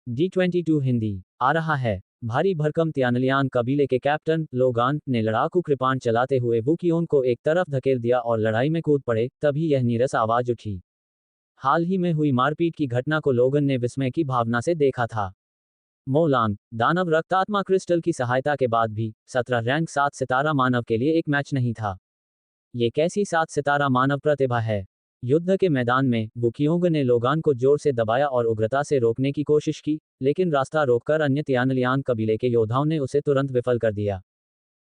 D22 Hindi आ रहा है। भारी भरकम तियानलियान कबीले के कैप्टन लोगान ने लड़ाकू कृपाण चलाते हुए वुकियोन को एक तरफ धकेल दिया और लड़ाई में कूद पड़े, तभी यह नीरस आवाज उठी। हाल ही में हुई मारपीट की घटना को लोगन ने विस्मय की भावना से देखा था। मोलांग दानव रक्तात्मा क्रिस्टल की सहायता के बाद भी 17 रैंक 7 सितारा मानव के लिए एक मैच नहीं था। ये कैसी 7 सितारा मानव प्रतिभा है। युद्ध के मैदान में वुकियोंग ने लोगान को जोर से दबाया और उग्रता से रोकने की कोशिश की, लेकिन रास्ता रोककर अन्य तियानलियान कबीले के योद्धाओं ने उसे तुरंत विफल कर दिया।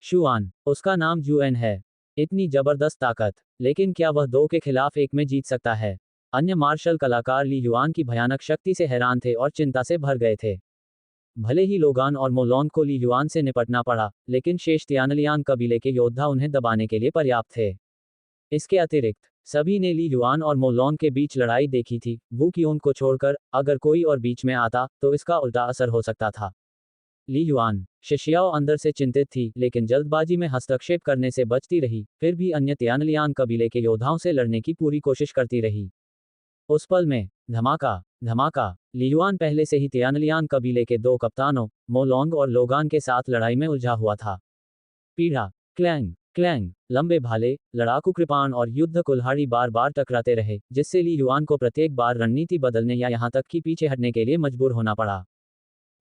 शुआन, उसका नाम जुएन है। इतनी जबरदस्त ताकत, लेकिन क्या वह 2 के खिलाफ 1 में जीत सकता है? अन्य मार्शल कलाकार ली युआन की भयानक शक्ति से हैरान थे और चिंता से भर गए थे। भले ही लोगान और मोलोंग को ली युआन से निपटना पड़ा, लेकिन शेष तियानलियान कबीले के योद्धा उन्हें दबाने के लिए पर्याप्त थे। इसके अतिरिक्त सभी ने ली युआन और मोलोंग के बीच लड़ाई देखी थी, वुकियोन को छोड़कर। अगर कोई और बीच में आता तो इसका उल्टा असर हो सकता था। ली युआन शिष्याओं अंदर से चिंतित थी, लेकिन जल्दबाजी में हस्तक्षेप करने से बचती रही, फिर भी अन्य तियानलियान कबीले के योद्धाओं से लड़ने की पूरी कोशिश करती रही। उस पल में धमाका धमाका ली युआन पहले से ही तियानलियान कबीले के 2 कप्तानों मोलोंग और लोगान के साथ लड़ाई में उलझा हुआ था। पीढ़ा क्लैंग क्लैंग लंबे भाले, लड़ाकू कृपाण और युद्ध कुल्हाड़ी बार बार टकराते रहे, जिससे ली युआन को प्रत्येक बार रणनीति बदलने या यहां तक कि पीछे हटने के लिए मजबूर होना पड़ा।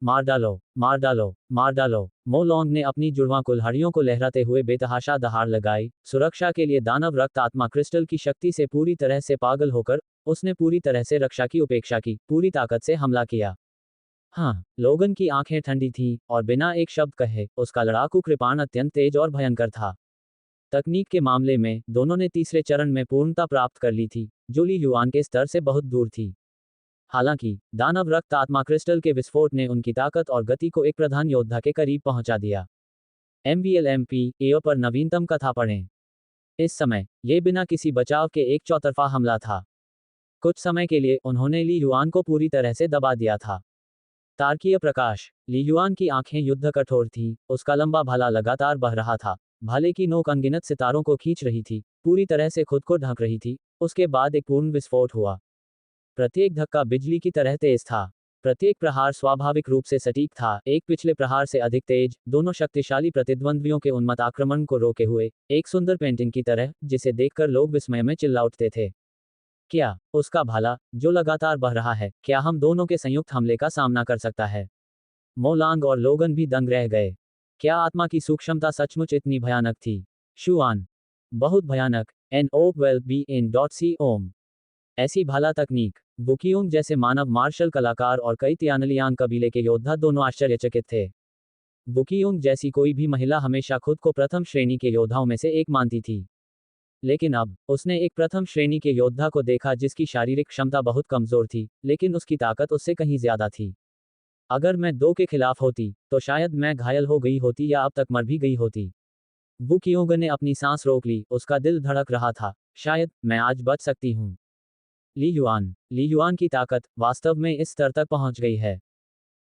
मार डालो मार डालो मार डालो। मोलोंग ने अपनी जुड़वां कुल्हाड़ियों को लहराते हुए बेतहाशा दहाड़ लगाई। सुरक्षा के लिए दानव रक्त आत्मा क्रिस्टल की शक्ति से पूरी तरह से पागल होकर उसने पूरी तरह से रक्षा की उपेक्षा की, पूरी ताकत से हमला किया। हाँ, लोगन की आंखें ठंडी थीं और बिना एक शब्द कहे उसका लड़ाकू कृपाण अत्यंत तेज और भयंकर था। तकनीक के मामले में दोनों ने तीसरे चरण में पूर्णता प्राप्त कर ली थी, जो ली युआन के स्तर से बहुत दूर थी। हालांकि दानव रक्त आत्मा क्रिस्टल के विस्फोट ने उनकी ताकत और गति को एक प्रधान योद्धा के करीब पहुंचा दिया। MVLMP एओ पर नवीनतम कथा पढ़ें। इस समय ये बिना किसी बचाव के एक चौतरफा हमला था। कुछ समय के लिए उन्होंने ली युआन को पूरी तरह से दबा दिया था। तारकीय प्रकाश ली युआन की आंखें युद्ध कठोर थीं, उसका लंबा भाला लगातार बह रहा था। भाले की नोक अनगिनत सितारों को खींच रही थी, पूरी तरह से खुद को ढक रही थी। उसके बाद एक पूर्ण विस्फोट हुआ। प्रत्येक धक्का बिजली की तरह तेज था। प्रत्येक प्रहार स्वाभाविक रूप से सटीक था, एक पिछले प्रहार से अधिक तेज, दोनों शक्तिशाली प्रतिद्वंद्वियों के उन्मत्त आक्रमण को रोके हुए, एक सुंदर पेंटिंग की तरह, जिसे देखकर लोग विस्मय में चिल्ला उठते थे। क्या उसका भाला, जो लगातार बह रहा है, क्या हम दोनों के संयुक्त हमले का सामना कर सकता है? मोलांग और लोगन भी दंग रह गए। क्या आत्मा की सूक्ष्मता सचमुच इतनी भयानक थी? शुआन, बहुत भयानक। NOWELLBEIN.C ओम। ऐसी भाला तकनीक। वुकियोंग जैसे मानव मार्शल कलाकार और कई तियानलियान कबीले के योद्धा दोनों आश्चर्यचकित थे। वुकियोंग जैसी कोई भी महिला हमेशा खुद को प्रथम श्रेणी के योद्धाओं में से एक मानती थी, लेकिन अब उसने एक प्रथम श्रेणी के योद्धा को देखा जिसकी शारीरिक क्षमता बहुत कमजोर थी, लेकिन उसकी ताकत उससे कहीं ज्यादा थी। अगर मैं 2 के खिलाफ होती तो शायद मैं घायल हो गई होती या अब तक मर भी गई होती। वुकियोंग ने अपनी सांस रोक ली, उसका दिल धड़क रहा था। शायद मैं आज बच सकती हूँ। ली युआन की ताकत वास्तव में इस स्तर तक पहुंच गई है।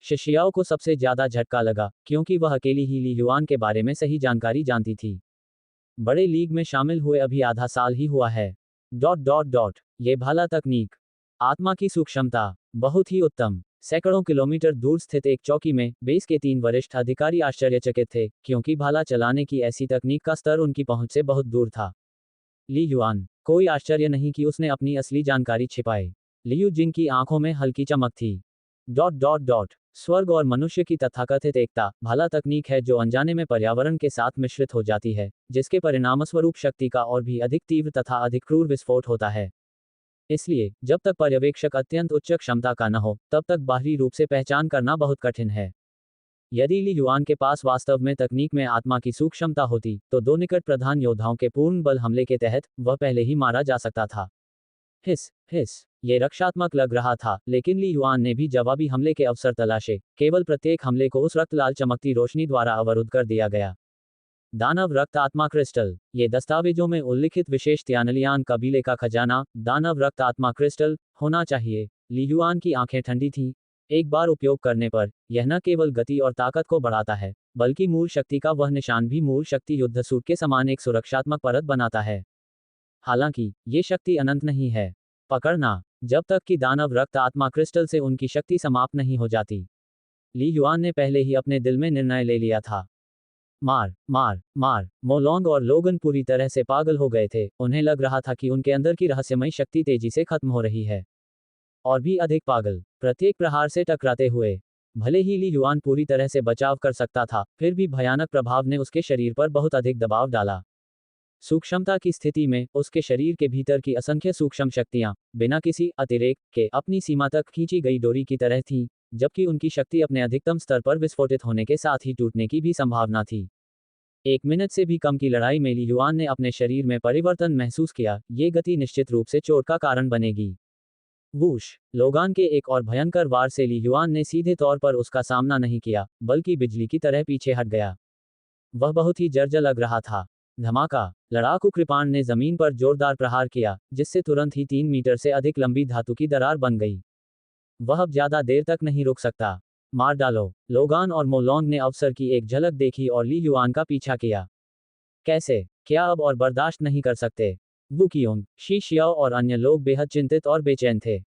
शिष्याओं को सबसे ज्यादा झटका लगा, क्योंकि वह अकेली ही ली युआन के बारे में सही जानकारी जानती थी। बड़े लीग में शामिल हुए अभी आधा साल ही हुआ है। ये भाला तकनीक, आत्मा की सूक्ष्मता, बहुत ही उत्तम। सैकड़ों किलोमीटर दूर स्थित एक चौकी में बेस के 3 वरिष्ठ अधिकारी आश्चर्यचकित थे, क्योंकि भाला चलाने की ऐसी तकनीक का स्तर उनकी पहुंच से बहुत दूर था। ली युआन, कोई आश्चर्य नहीं कि उसने अपनी असली जानकारी छिपाई। लियू जिंग की आंखों में हल्की चमक थी। स्वर्ग और मनुष्य की तथाकथित एकता भाला तकनीक है जो अनजाने में पर्यावरण के साथ मिश्रित हो जाती है, जिसके परिणामस्वरूप शक्ति का और भी अधिक तीव्र तथा अधिक क्रूर विस्फोट होता है। इसलिए जब तक पर्यवेक्षक अत्यंत उच्च क्षमता का न हो, तब तक बाहरी रूप से पहचान करना बहुत कठिन है। यदि ली युआन के पास वास्तव में तकनीक में आत्मा की सूक्ष्मता होती, तो 2 निकट प्रधान योद्धाओं के पूर्ण बल हमले के तहत वह पहले ही मारा जा सकता था। हिस ये रक्षात्मक लग रहा था, लेकिन ली युआन ने भी जवाबी हमले के अवसर तलाशे। केवल प्रत्येक हमले को उस रक्त लाल चमकती रोशनी द्वारा अवरुद्ध कर दिया गया। दानव रक्त आत्मा क्रिस्टल, ये दस्तावेजों में उल्लिखित विशेष तियानलियान कबीले का खजाना दानव रक्त आत्मा क्रिस्टल होना चाहिए। ली युआन की आंखें ठंडी थीं। एक बार उपयोग करने पर यह न केवल गति और ताकत को बढ़ाता है, बल्कि मूल शक्ति का वह निशान भी मूल शक्ति युद्ध सूट के समान एक सुरक्षात्मक परत बनाता है। हालांकि ये शक्ति अनंत नहीं है। पकड़ना जब तक कि दानव रक्त आत्मा क्रिस्टल से उनकी शक्ति समाप्त नहीं हो जाती। ली युआन ने पहले ही अपने दिल में निर्णय ले लिया था। मार मार मार। मोलोंग और लोगन पूरी तरह से पागल हो गए थे, उन्हें लग रहा था कि उनके अंदर की रहस्यमयी शक्ति तेजी से खत्म हो रही है। और भी अधिक पागल, प्रत्येक प्रहार से टकराते हुए। भले ही ली युआन पूरी तरह से बचाव कर सकता था, फिर भी भयानक प्रभाव ने उसके शरीर पर बहुत अधिक दबाव डाला। सूक्ष्मता की स्थिति में उसके शरीर के भीतर की असंख्य सूक्ष्म शक्तियां बिना किसी अतिरेक के अपनी सीमा तक खींची गई डोरी की तरह थीं, जबकि उनकी शक्ति अपने अधिकतम स्तर पर विस्फोटित होने के साथ ही टूटने की भी संभावना थी। 1 मिनट से भी कम की लड़ाई में ली युआन ने अपने शरीर में परिवर्तन महसूस किया, ये गति निश्चित रूप से चोट का कारण बनेगी। वूश। लोगान के एक और भयंकर वार से ली युआन ने सीधे तौर पर उसका सामना नहीं किया, बल्कि बिजली की तरह पीछे हट गया। वह बहुत ही जर्जर लग रहा था। धमाका। लड़ाकू कृपाण ने जमीन पर जोरदार प्रहार किया, जिससे तुरंत ही 3 मीटर से अधिक लंबी धातु की दरार बन गई। वह अब ज्यादा देर तक नहीं रुक सकता। मार डालो। लोगान और मोलोंग ने अवसर की एक झलक देखी और ली युआन का पीछा किया। कैसे? क्या अब और बर्दाश्त नहीं कर सकते? वू कियोंग, शी शियाओ और अन्य लोग बेहद चिंतित और बेचैन थे।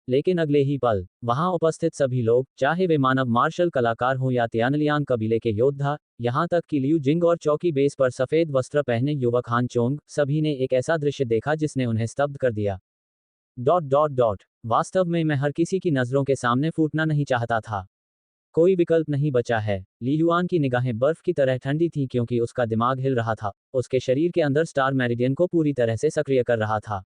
लेकिन अगले ही पल, वहां उपस्थित सभी लोग, चाहे वे मानव मार्शल कलाकार हों या तियानलियांग कबीले के योद्धा, यहां तक कि लियू जिंग और चौकी बेस पर सफेद वस्त्र पहने युवक हान चोंग, सभी ने एक ऐसा दृश्य देखा जिसने उन्हें स्तब्ध कर दिया। Dot dot dot. वास्तव में मैं हर किसी की नजरों के सामने फूटना नहीं चाहता था। कोई विकल्प नहीं बचा है। ली युआन की निगाहें बर्फ की तरह ठंडी थीं क्योंकि उसका दिमाग हिल रहा था, उसके शरीर के अंदर स्टार मेरिडियन को पूरी तरह से सक्रिय कर रहा था।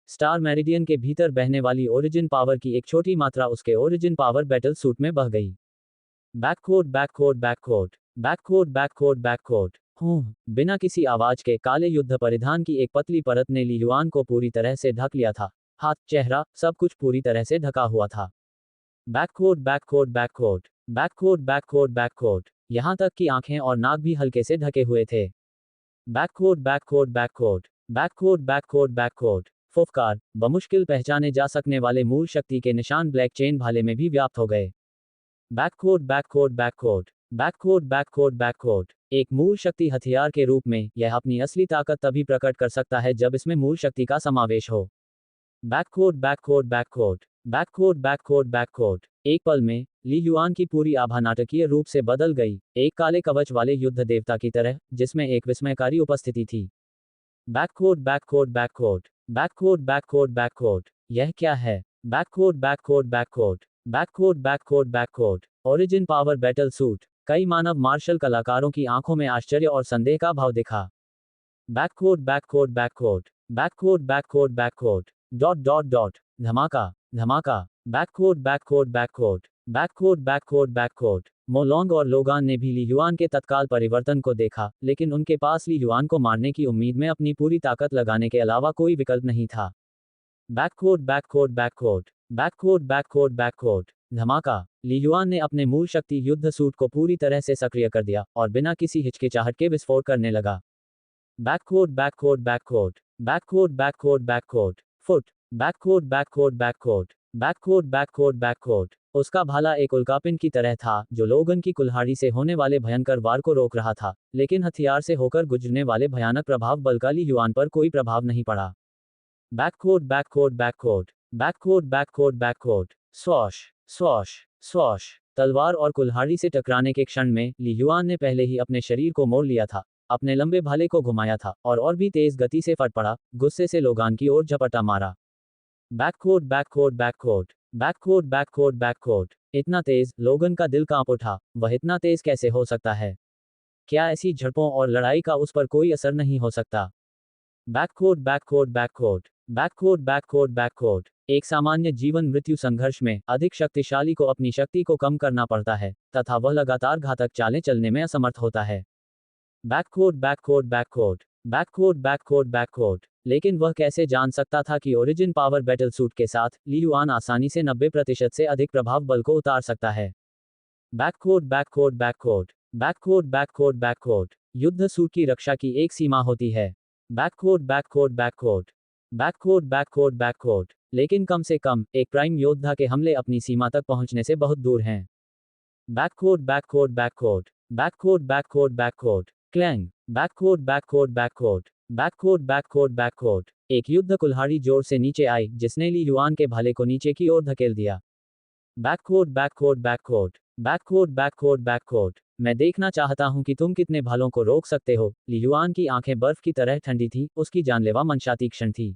स्टार मेरिडियन के भीतर बहने वाली ओरिजिन पावर की एक छोटी मात्रा उसके ओरिजिन पावर बैटल सूट में बह गई। बैककोट बैककोट बैककोट बैककोट बैककोट बैककोट। बिना किसी आवाज के काले युद्ध परिधान की एक पतली परत ने ली युआन को पूरी तरह से ढक लिया था। हाथ, चेहरा, सब कुछ पूरी तरह से ढका हुआ था। बैककोट बैककोट बैककोट बैककोट बैककोट बैककोट। यहां तक कि आंखें और नाक भी हल्के से ढके हुए थे। Backquote backquote backquote backquote backquote बैककोट। फुफकार। बमुश्किल पहचाने जा सकने वाले मूल शक्ति के निशान ब्लैक चेन भाले में भी व्याप्त हो गए। बैककोट बैककोट बैककोट बैककोट बैककोट बैककोट। एक मूल शक्ति हथियार के रूप में यह अपनी असली ताकत तभी प्रकट कर सकता है जब इसमें मूल शक्ति का समावेश हो। बैककोट बैककोट बैककोट बैककोट बैककोट बैककोट। एक पल में ली युआन की पूरी आभा नाटकीय रूप से बदल गई, एक काले कवच वाले युद्ध देवता की तरह, जिसमें एक विस्मयकारी उपस्थिति थी। बैककोट बैककोट बैककोट बैककोट बैककोट बैककोट। यह क्या है? Backquote backquote backquote backquote backquote backquote. Origin power battle suit. कई मानव मार्शल कलाकारों की आंखों में आश्चर्य और संदेह का भाव दिखा। Backquote backquote backquote backquote backquote backquote. Dot dot dot. धमाका धमाका। बैककोट बैककोट बैककोट बैककोट बैककोट बैककोट। मोलोंग और लोगान ने भी ली युआन के तत्काल परिवर्तन को देखा, लेकिन उनके पास ली युआन को मारने की उम्मीद में अपनी पूरी ताकत लगाने के अलावा कोई विकल्प नहीं था। बैककोट बैककोट बैककोट बैककोट बैककोट बैककोट। धमाका। ली युआन ने अपने मूल शक्ति युद्ध सूट को पूरी तरह से सक्रिय कर दिया और बिना किसी हिचकिचाहट के विस्फोट करने लगा। बैककोट backquote backquote backquote backquote बैककोट। Foot. बैककोट backquote backquote backquote backquote बैककोट। उसका भाला एक उल्कापिंड की तरह था, जो लोगन की कुल्हाड़ी से होने वाले भयंकर वार को रोक रहा था, लेकिन हथियार से होकर गुजरने वाले भयानक प्रभाव बल का ली युआन पर कोई प्रभाव नहीं पड़ा। Backquote backquote backquote backquote backquote backquote. Swoosh swoosh swoosh. तलवार और कुल्हाड़ी से टकराने के क्षण में ली युआन ने पहले ही अपने शरीर को मोड़ लिया था, अपने लंबे भाले को घुमाया था और भी तेज गति से फट पड़ा, गुस्से से लोगान की ओर झपटा मारा। बैककोट बैककोट बैककोट बैककोट बैककोट बैककोट। इतना तेज, लोगन का दिल कांप उठा। वह इतना तेज कैसे हो सकता है? क्या ऐसी झड़पों और लड़ाई का उस पर कोई असर नहीं हो सकता? बैककोट बैककोट बैककोट बैककोट बैककोट बैककोट। एक सामान्य जीवन मृत्यु संघर्ष में अधिक शक्तिशाली को अपनी शक्ति को कम करना पड़ता है, तथा वह लगातार घातक चालें चलने में असमर्थ होता है। Backquote backquote backquote backquote backquote बैककोट। लेकिन वह कैसे जान सकता था कि ओरिजिन पावर बैटल सूट के साथ ली युआन आसानी से 90% से अधिक प्रभाव बल को उतार सकता है। Backquote backquote backquote backquote backquote बैककोट। युद्ध सूट की रक्षा की एक सीमा होती है। Backquote backquote backquote backquote backquote बैककोट। लेकिन कम से कम एक प्राइम योद्धा के हमले अपनी सीमा तक पहुंचने से बहुत दूर हैं। बैककोट backquote backquote backquote backquote बैककोट। Clang. बैककोट backquote backquote backquote backquote बैककोट। एक युद्ध कुल्हाड़ी जोर से नीचे आई जिसने ली युआन के भाले को नीचे की ओर धकेल दिया। बैककोट बैककोट बैककोट बैककोट बैककोट बैककोट। मैं देखना चाहता हूं कि तुम कितने भालों को रोक सकते हो। ली युआन की आंखें बर्फ की तरह ठंडी थी, उसकी जानलेवा मंशा तीक्ष्ण थी।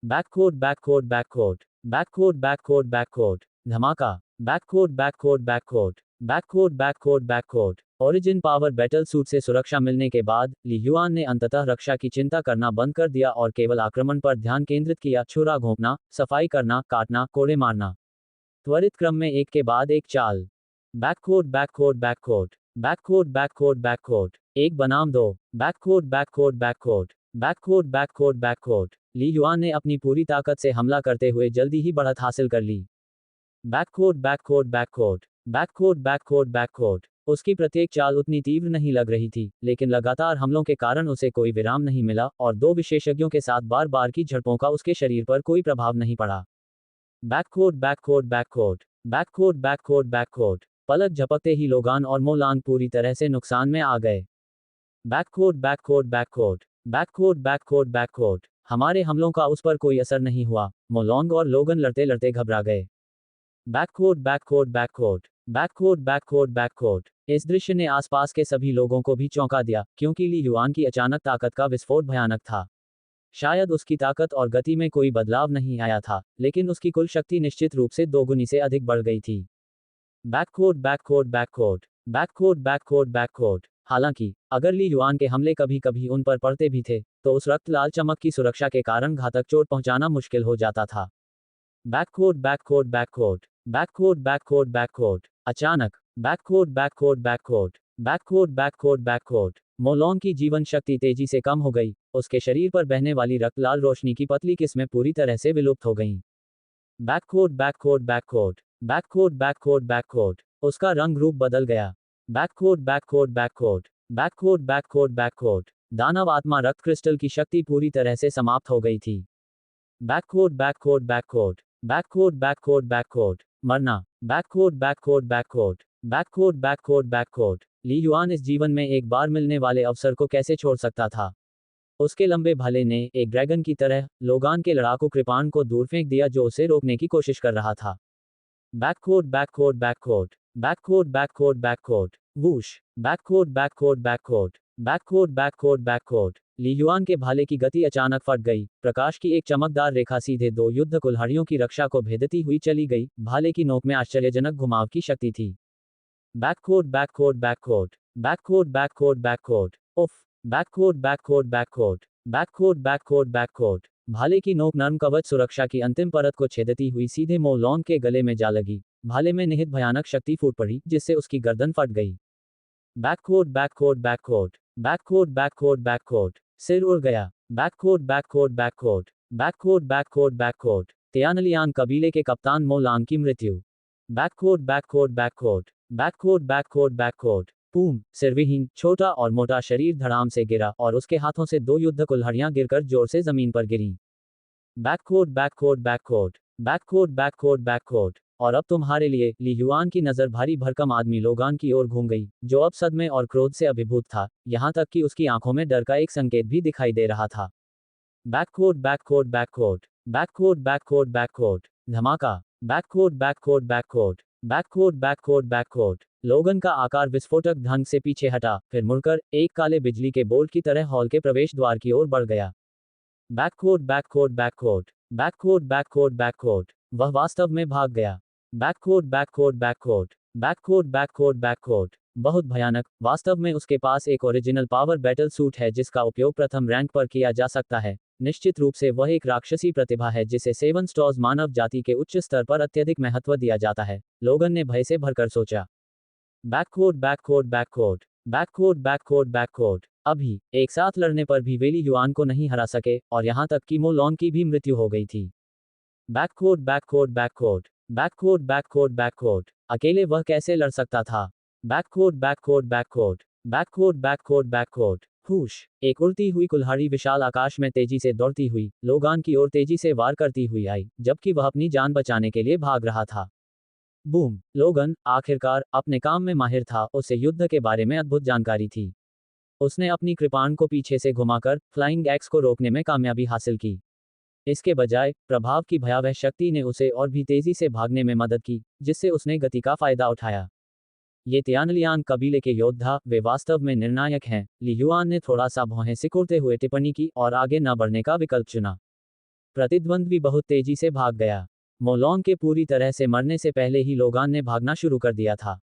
बैककोट बैककोट बैककोट बैककोट बैककोट बैककोट। धमाका। बैककोट backquote backquote backquote backquote backquote. Origin power battle suit से सुरक्षा मिलने के बाद ली युआन ने अंततः रक्षा की चिंता करना बंद कर दिया और केवल आक्रमण पर ध्यान केंद्रित किया। छुरा घोंपना, सफाई करना, काटना, कोड़े मारना। त्वरित क्रम में एक के बाद एक चाल। बैककोट बैककोट बैककोट बैककोट बैककोट बैककोट। एक बनाम दो। बैककोट बैककोट बैककोट बैककोट बैककोट बैककोट। ली युआन ने अपनी पूरी ताकत से हमला करते हुए जल्दी ही बढ़त हासिल कर ली। बैककोट बैककोट बैककोट बैककोट बैककोट बैककोट। उसकी प्रत्येक चाल उतनी तीव्र नहीं लग रही थी, लेकिन लगातार हमलों के कारण उसे कोई विराम नहीं मिला और दो विशेषज्ञों के साथ बार बार की झड़पों का उसके शरीर पर कोई प्रभाव नहीं पड़ा। Backquote backquote backquote backquote backquote बैककोट। पलक झपकते ही लोगान और मोलांग पूरी तरह से नुकसान में आ गए। बैककोट बैककोट बैककोट बैककोट बैककोट बैककोट। हमारे हमलों का उस पर कोई असर नहीं हुआ। मोलोंग और लोगन लड़ते लड़ते घबरा गए। बैककोट बैककोट बैककोट बैककोट बैककोट बैककोट। इस दृश्य ने आसपास के सभी लोगों को भी चौंका दिया, क्योंकि ली युआन की अचानक ताकत का विस्फोट भयानक था। शायद उसकी ताकत और गति में कोई बदलाव नहीं आया था, लेकिन उसकी कुल शक्ति निश्चित रूप से दोगुनी से अधिक बढ़ गई थी। बैककोट बैककोट बैककोट बैककोट बैककोट बैककोट। हालांकि अगर ली युआन के हमले कभी कभी उन पर पड़ते भी थे, तो उस रक्त लाल चमक की सुरक्षा के कारण घातक चोट पहुंचाना मुश्किल हो जाता था। बैककोट बैककोट बैककोट बैककोट बैककोट बैककोट। अचानक। बैककोट बैककोट बैककोट बैककोट बैककोट बैककोट। मोलोंग की जीवन शक्ति तेजी से कम हो गई, उसके शरीर पर बहने वाली रक्तलाल रोशनी की पतली किस्में पूरी तरह से विलुप्त हो गईं। बैककोट बैककोट बैककोट बैककोट बैककोट बैककोट। उसका रंग रूप बदल गया। बैककोट बैककोट बैककोट बैककोट बैककोट बैककोट। दानव आत्मा रक्त क्रिस्टल की शक्ति पूरी तरह से समाप्त हो गई थी। बैककोट बैककोट बैककोट बैककोट बैककोट बैककोट। मरना। बैककोट बैककोट बैककोट बैककोट बैककोट बैककोट। ली युआन इस जीवन में एक बार मिलने वाले अवसर को कैसे छोड़ सकता था। उसके लंबे भाले ने एक ड्रैगन की तरह लोगान के लड़ाकू कृपाण को दूर फेंक दिया जो उसे रोकने की कोशिश कर रहा था। बैककोट backquote backquote backquote backquote बैककोट। Whoosh. बैककोट backquote backquote backquote backquote बैककोट। ली युआन के भाले की गति अचानक फट गई। प्रकाश की एक चमकदार रेखा सीधे दो युद्ध कुल्हाड़ियों की रक्षा को भेदती हुई चली गई। भाले की नोक में आश्चर्यजनक घुमाव की शक्ति थी। बैककोट बैककोट बैककोट बैककोट बैककोट बैककोट। उफ। बैककोट बैककोट बैककोट बैककोट बैककोट बैककोट। भाले की नोक नर्म कवच सुरक्षा की अंतिम परत को छेदती हुई सीधे मोलोंग के गले में जा लगी। भाले में निहित भयानक शक्ति फूट पड़ी, जिससे उसकी गर्दन फट गई। बैककोट बैककोट बैककोट बैककोट बैककोट बैककोट। सिर उड़ गया। बैककोट बैककोट बैककोट बैककोट बैककोट बैककोट। तियानलियांग कबीले के कप्तान मोलांग की मृत्यु। बैककोट बैककोट बैककोट बैककोट बैककोट बैककोट। पूम। सिरविहीन, छोटा और मोटा शरीर धड़ाम से गिरा और उसके हाथों से दो युद्ध कुल्हाड़ियां गिरकर जोर से जमीन पर गिरीं। बैककोट बैककोट बैककोट बैककोट बैककोट बैककोट। और अब तुम्हारे लिए। ली युआन की नजर भारी भरकम आदमी लोगान की ओर घूम गई, जो अब सदमे और क्रोध से अभिभूत था, यहां तक कि उसकी आंखों में डर का एक संकेत भी दिखाई दे रहा था। बैककोट बैककोट बैककोट बैककोट बैककोट बैककोट। धमाका। बैककोट बैककोट बैककोट बैककोट बैककोट बैककोट। लोगन का आकार विस्फोटक ढंग से पीछे हटा, फिर मुड़कर एक काले बिजली के बोल्ट की तरह हॉल के प्रवेश द्वार की ओर बढ़ गया। बैककोट बैककोट बैककोट बैककोट बैककोट बैककोट। वह वास्तव में भाग गया। बैककोट बैककोट बैककोट बैककोट बैककोट बैककोट। बहुत भयानक। वास्तव में उसके पास एक ओरिजिनल पावर बैटल सूट है जिसका उपयोग प्रथम रैंक पर किया जा सकता है। निश्चित रूप से वह एक राक्षसी प्रतिभा है जिसे सेवन स्टॉर्स मानव जाति के उच्च स्तर पर अत्यधिक महत्व दिया जाता है, लोगन ने भय से भरकर सोचा। बैककोट बैककोट बैककोट बैककोट बैककोट बैककोट। अभी एक साथ लड़ने पर भी वे ली युआन को नहीं हरा सके, और यहां तक कि मोलोंग की भी मृत्यु हो गई थी। बैककोट बैककोट बैककोट बैककोट बैककोट बैककोट। अकेले वह कैसे लड़ सकता था। बैककोट बैककोट बैककोट बैककोट बैककोट बैककोट। हुश। एक उड़ती हुई कुल्हाड़ी विशाल आकाश में तेजी से दौड़ती हुई लोगान की ओर तेजी से वार करती हुई आई, जबकि वह अपनी जान बचाने के लिए भाग रहा था। बूम। लोगन आखिरकार अपने काम में माहिर था, उसे युद्ध के बारे में अद्भुत जानकारी थी। उसने अपनी कृपाण को पीछे से घुमाकर फ्लाइंग एक्स को रोकने में कामयाबी हासिल की। इसके बजाय प्रभाव की भयावह शक्ति ने उसे और भी तेजी से भागने में मदद की, जिससे उसने गति का फायदा उठाया। ये तियानलियांग कबीले के योद्धा वे वास्तव में निर्णायक हैं, ली युआन ने थोड़ा सा भौहें सिकुड़ते हुए टिप्पणी की और आगे न बढ़ने का विकल्प चुना। प्रतिद्वंद्वी बहुत तेजी से भाग गया। मोलोंग के पूरी तरह से मरने से पहले ही लोगान ने भागना शुरू कर दिया था।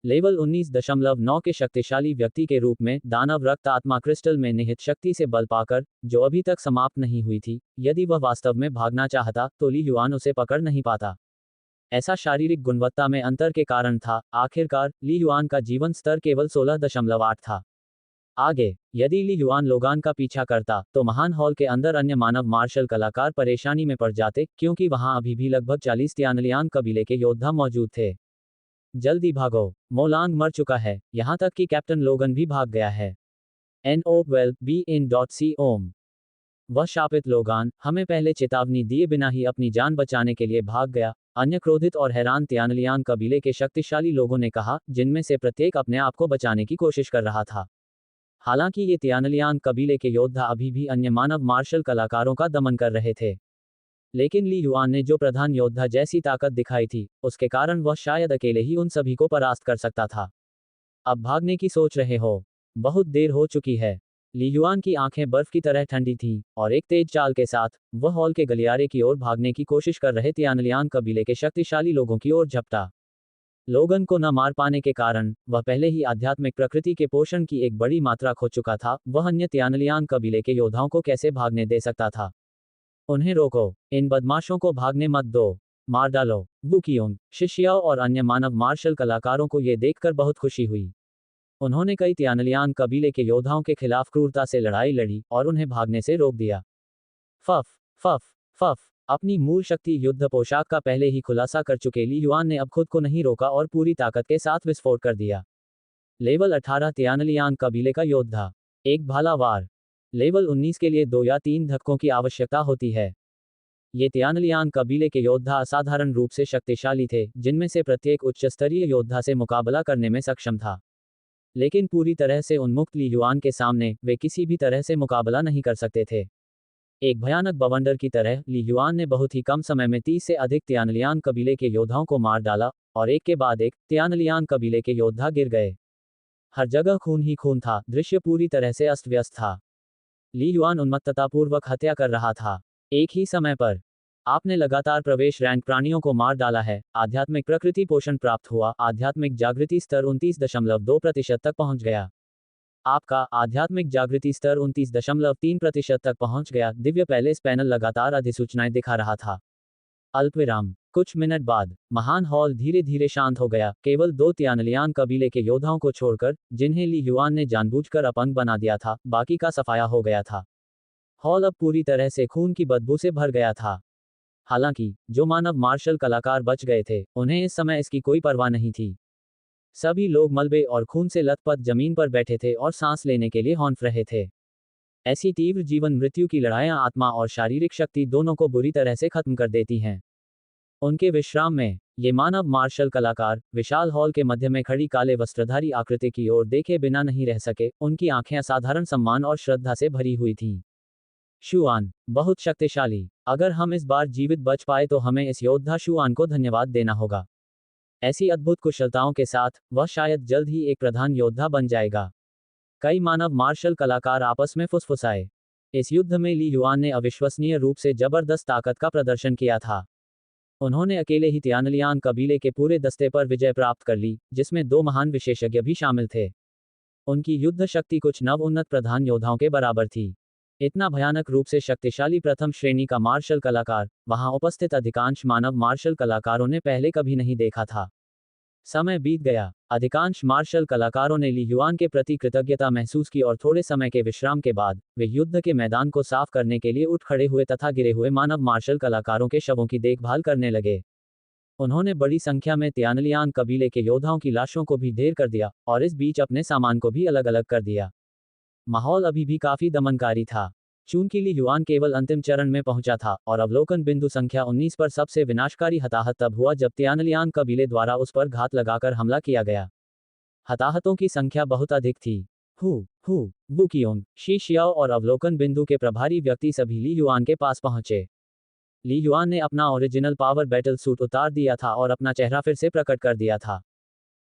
लेवल 19.9 के शक्तिशाली व्यक्ति के रूप में दानव रक्त आत्मा क्रिस्टल में निहित शक्ति से बल पाकर, जो अभी तक समाप्त नहीं हुई थी, यदि वह वास्तव में भागना चाहता तो ली युआन उसे पकड़ नहीं पाता। ऐसा शारीरिक गुणवत्ता में अंतर के कारण था। आखिरकार ली युआन का जीवन स्तर केवल 16.8 था। आगे यदि ली युआन लोगान का पीछा करता तो महान हॉल के अंदर अन्य मानव मार्शल कलाकार परेशानी में पड़ जाते, क्योंकि वहां अभी भी लगभग 40 तियानलियांग कबीले के योद्धा मौजूद थे। जल्दी भागो, मोलांग मर चुका है, यहां तक कि कैप्टन लोगन भी भाग गया है। NO12BN.C ओम। वह शापित लोगान हमें पहले चेतावनी दिए बिना ही अपनी जान बचाने के लिए भाग गया, अन्य क्रोधित और हैरान तियानलियांग कबीले के शक्तिशाली लोगों ने कहा, जिनमें से प्रत्येक अपने आप को बचाने की कोशिश कर रहा था। हालांकि ये तियानलियांग कबीले के योद्धा अभी भी अन्य मानव मार्शल कलाकारों का दमन कर रहे थे, लेकिन ली युआन ने जो प्रधान योद्धा जैसी ताकत दिखाई थी, उसके कारण वह शायद अकेले ही उन सभी को परास्त कर सकता था। अब भागने की सोच रहे हो? बहुत देर हो चुकी है। ली युआन की आंखें बर्फ की तरह ठंडी थीं, और एक तेज चाल के साथ वह हॉल के गलियारे की ओर भागने की कोशिश कर रहे तियानलियांग कबीले के शक्तिशाली लोगों की ओर झपटा। लोगन को न मार पाने के कारण वह पहले ही आध्यात्मिक प्रकृति के पोषण की एक बड़ी मात्रा खो चुका था। वह अन्य तियानलियांग कबीले के योद्धाओं को कैसे भागने दे सकता था? उन्हें रोको, इन बदमाशों को भागने मत दो, मार डालो। वू कियोंग, शिष्याओं और अन्य मानव मार्शल कलाकारों को यह देखकर बहुत खुशी हुई। उन्होंने कई तियानलियांग कबीले के योद्धाओं के खिलाफ क्रूरता से लड़ाई लड़ी और उन्हें भागने से रोक दिया। Puff puff puff. अपनी मूल शक्ति युद्ध पोशाक का पहले ही खुलासा कर चुके ली युआन ने अब खुद को नहीं रोका और पूरी ताकत के साथ विस्फोट कर दिया। लेवल 18 तियानलियांग कबीले का योद्धा। एक भाला वार। लेवल 19 के लिए 2 या 3 धक्कों की आवश्यकता होती है। ये तियानलियांग कबीले के योद्धा असाधारण रूप से शक्तिशाली थे, जिनमें से प्रत्येक उच्च स्तरीय योद्धा से मुकाबला करने में सक्षम था। लेकिन पूरी तरह से उन्मुक्त ली युआन के सामने वे किसी भी तरह से मुकाबला नहीं कर सकते थे। एक भयानक बवंडर की तरह ली युआन ने बहुत ही कम समय में 30 से अधिक तियानलियांग कबीले के योद्धाओं को मार डाला, और एक के बाद एक तियानलियांग कबीले के योद्धा गिर गए। हर जगह खून ही खून था, दृश्य पूरी तरह से अस्त व्यस्त था। ली युआन उन्मत्ततापूर्वक हत्या कर रहा था। एक ही समय पर आपने लगातार प्रवेश रैंक प्राणियों को मार डाला है। आध्यात्मिक प्रकृति पोषण प्राप्त हुआ। आध्यात्मिक जागृति स्तर 29.2% तक पहुंच गया। आपका आध्यात्मिक जागृति स्तर 29.3% तक पहुंच गया। दिव्य पैलेस पैनल लगातार अधिसूचनाएं दिखा रहा था। अल्पविराम। कुछ मिनट बाद महान हॉल धीरे धीरे शांत हो गया, केवल 2 तियानलियांग कबीले के योद्धाओं को छोड़कर, जिन्हें ली युआन ने जानबूझकर अपंग बना दिया था। बाकी का सफाया हो गया था। हॉल अब पूरी तरह से खून की बदबू से भर गया था। हालांकि जो मानव मार्शल कलाकार बच गए थे, उन्हें इस समय इसकी कोई परवाह नहीं थी। सभी लोग मलबे और खून से लथपथ जमीन पर बैठे थे और सांस लेने के लिए हौंफ रहे थे। ऐसी तीव्र जीवन मृत्यु की लड़ाइयां आत्मा और शारीरिक शक्ति दोनों को बुरी तरह से खत्म कर देती हैं। उनके विश्राम में ये मानव मार्शल कलाकार विशाल हॉल के मध्य में खड़ी काले वस्त्रधारी आकृति की ओर देखे बिना नहीं रह सके। उनकी आंखें असाधारण सम्मान और श्रद्धा से भरी हुई थीं। शुआन, बहुत शक्तिशाली। अगर हम इस बार जीवित बच पाए तो हमें इस योद्धा शुआन को धन्यवाद देना होगा। ऐसी अद्भुत कुशलताओं के साथ वह शायद जल्द ही एक प्रधान योद्धा बन जाएगा। कई मानव मार्शल कलाकार आपस में फुसफुसाए। इस युद्ध में ली युआन ने अविश्वसनीय रूप से जबरदस्त ताकत का प्रदर्शन किया था। उन्होंने अकेले ही तियानलियांग कबीले के पूरे दस्ते पर विजय प्राप्त कर ली, जिसमें 2 महान विशेषज्ञ भी शामिल थे। उनकी युद्ध शक्ति कुछ नव उन्नत प्रधान योद्धाओं के बराबर थी। इतना भयानक रूप से शक्तिशाली प्रथम श्रेणी का मार्शल कलाकार वहां उपस्थित अधिकांश मानव मार्शल कलाकारों ने पहले कभी नहीं देखा था। समय बीत गया। अधिकांश मार्शल कलाकारों ने ली युआन के प्रति कृतज्ञता महसूस की और थोड़े समय के विश्राम के बाद वे युद्ध के मैदान को साफ करने के लिए उठ खड़े हुए तथा गिरे हुए मानव मार्शल कलाकारों के शवों की देखभाल करने लगे। उन्होंने बड़ी संख्या में तियानलियांग कबीले के योद्धाओं की लाशों को भी ढेर कर दिया और इस बीच अपने सामान को भी अलग अलग कर दिया। माहौल अभी भी काफी दमनकारी था। चूंकि ली युआन केवल अंतिम चरण में पहुंचा था और अवलोकन बिंदु संख्या 19 पर सबसे विनाशकारी हताहत तब हुआ जब तियानलियांग कबीले द्वारा उस पर घात लगाकर हमला किया गया। हताहतों की संख्या बहुत अधिक थी। हु वू कियोंग, शी शियाओ और अवलोकन बिंदु के प्रभारी व्यक्ति सभी ली युआन के पास पहुंचे। ली युआन ने अपना ओरिजिनल पावर बैटल सूट उतार दिया था और अपना चेहरा फिर से प्रकट कर दिया था।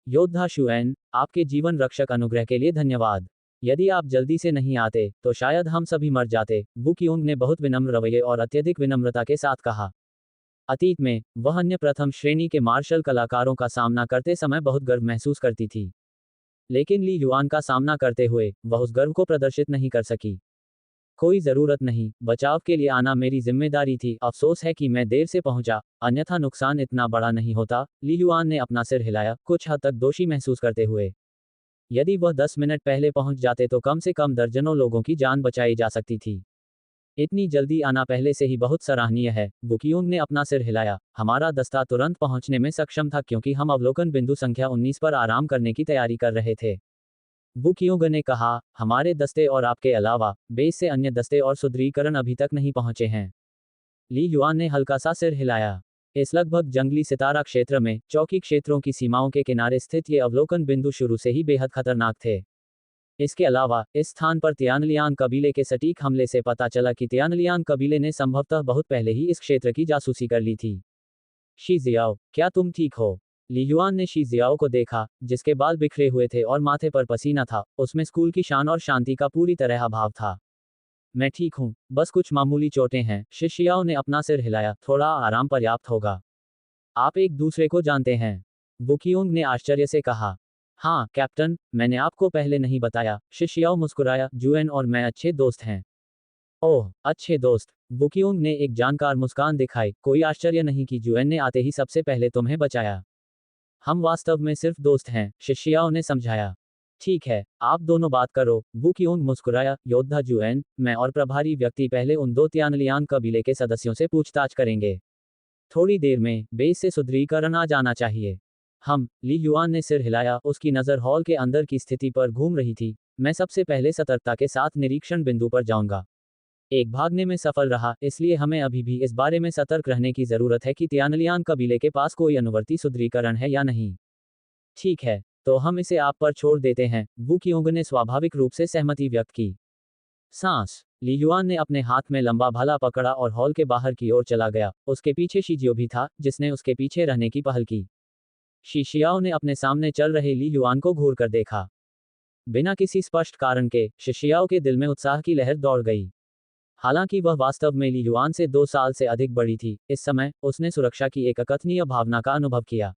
योद्धा शुएन, आपके जीवन रक्षक अनुग्रह के लिए धन्यवाद। यदि आप जल्दी से नहीं आते तो शायद हम सभी मर जाते, वू कियोंग ने बहुत विनम्र रवैये और अत्यधिक विनम्रता के साथ कहा। अतीत में वह अन्य प्रथम श्रेणी के मार्शल कलाकारों का सामना करते समय बहुत गर्व महसूस करती थी, लेकिन ली युआन का सामना करते हुए वह उस गर्व को प्रदर्शित नहीं कर सकी। कोई जरूरत नहीं, बचाव के लिए आना मेरी जिम्मेदारी थी, अफसोस है कि मैं देर से पहुंचा, अन्यथा नुकसान इतना बड़ा नहीं होता। ली युआन ने अपना सिर हिलाया, कुछ हद तक दोषी महसूस करते हुए। यदि वह 10 मिनट पहले पहुंच जाते तो कम से कम दर्जनों लोगों की जान बचाई जा सकती थी। इतनी जल्दी आना पहले से ही बहुत सराहनीय है। वू कियोंग ने अपना सिर हिलाया, हमारा दस्ता तुरंत पहुंचने में सक्षम था क्योंकि हम अवलोकन बिंदु संख्या 19 पर आराम करने की तैयारी कर रहे थे। वू कियोंग ने कहा, हमारे दस्ते और आपके अलावा बेस से अन्य दस्ते और सुदृढ़ीकरण अभी तक नहीं पहुंचे हैं। ली युआन ने हल्का सा सिर हिलाया। इस लगभग जंगली सितारा क्षेत्र में चौकी क्षेत्रों की सीमाओं के किनारे स्थित ये अवलोकन बिंदु शुरू से ही बेहद खतरनाक थे। इसके अलावा इस स्थान पर तियानलियान कबीले के सटीक हमले से पता चला कि तियानलियान कबीले ने संभवतः बहुत पहले ही इस क्षेत्र की जासूसी कर ली थी। शी जियाओ, क्या तुम ठीक हो? ली युआन ने शी जियाओ को देखा, जिसके बाल बिखरे हुए थे और माथे पर पसीना था, उसमें स्कूल की शान और शांति का पूरी तरह अभाव था। मैं ठीक हूँ, बस कुछ मामूली चोटें हैं। शिशियाओ ने अपना सिर हिलाया, थोड़ा आराम पर्याप्त होगा। आप एक दूसरे को जानते हैं? वू कियोंग ने आश्चर्य से कहा। हाँ कैप्टन, मैंने आपको पहले नहीं बताया। शिशियाओ मुस्कुराया, जुएन और मैं अच्छे दोस्त हैं। ओह, अच्छे दोस्त। वू कियोंग ने एक जानकार मुस्कान दिखाई, कोई आश्चर्य नहीं कि जुएन ने आते ही सबसे पहले तुम्हें बचाया। हम वास्तव में सिर्फ दोस्त हैं, शिशियाओ ने समझाया। ठीक है, आप दोनों बात करो। वू कियोंग मुस्कुराया, योद्धा जुएन, मैं और प्रभारी व्यक्ति पहले उन दो तियानलियान कबीले के सदस्यों से पूछताछ करेंगे। थोड़ी देर में बेस से सुदृढ़ीकरण आ जाना चाहिए। ली युआन ने सिर हिलाया, उसकी नज़र हॉल के अंदर की स्थिति पर घूम रही थी। मैं सबसे पहले सतर्कता के साथ निरीक्षण बिंदु पर जाऊंगा। एक भागने में सफल रहा, इसलिए हमें अभी भी इस बारे में सतर्क रहने की जरूरत है कि तियानलियान कबीले के पास कोई अनुवर्ती सुदृढ़ीकरण है या नहीं। ठीक है, तो हम इसे आप पर छोड़ देते हैं। वू कियोंग ने स्वाभाविक रूप से सहमति व्यक्त की। सांस। ली युआन ने अपने हाथ में लंबा भाला पकड़ा और हॉल के बाहर की ओर चला गया। उसके पीछे शीजियो भी था, जिसने उसके पीछे रहने की पहल की। शिशियाओ ने अपने सामने चल रहे ली युआन को घूर कर देखा। बिना किसी स्पष्ट कारण के शिशियाओ के दिल में उत्साह की लहर दौड़ गई। हालांकि वह वास्तव में ली युआन से 2 साल से अधिक बड़ी थी, इस समय उसने सुरक्षा की एक अकथनीय भावना का अनुभव किया।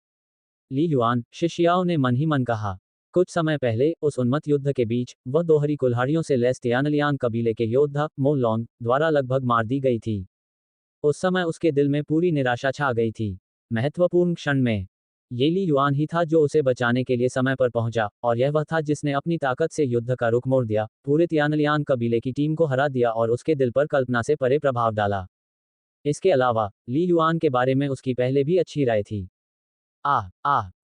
ली युआन, शिशियाओ ने मन ही मन कहा। कुछ समय पहले उस उन्मत्त युद्ध के बीच वह दोहरी कुल्हाड़ियों से लैस तियानलियान कबीले के योद्धा मो लॉन्ग द्वारा लगभग मार दी गई थी। उस समय उसके दिल में पूरी निराशा छा गई थी। महत्वपूर्ण क्षण में ये ली युआन ही था जो उसे बचाने के लिए समय पर पहुंचा, और यह वह था जिसने अपनी ताकत से युद्ध का रुख मोड़ दिया, पूरे तियानलियान कबीले की टीम को हरा दिया और उसके दिल पर कल्पना से परे प्रभाव डाला। इसके अलावा ली युआन के बारे में उसकी पहले भी अच्छी राय थी।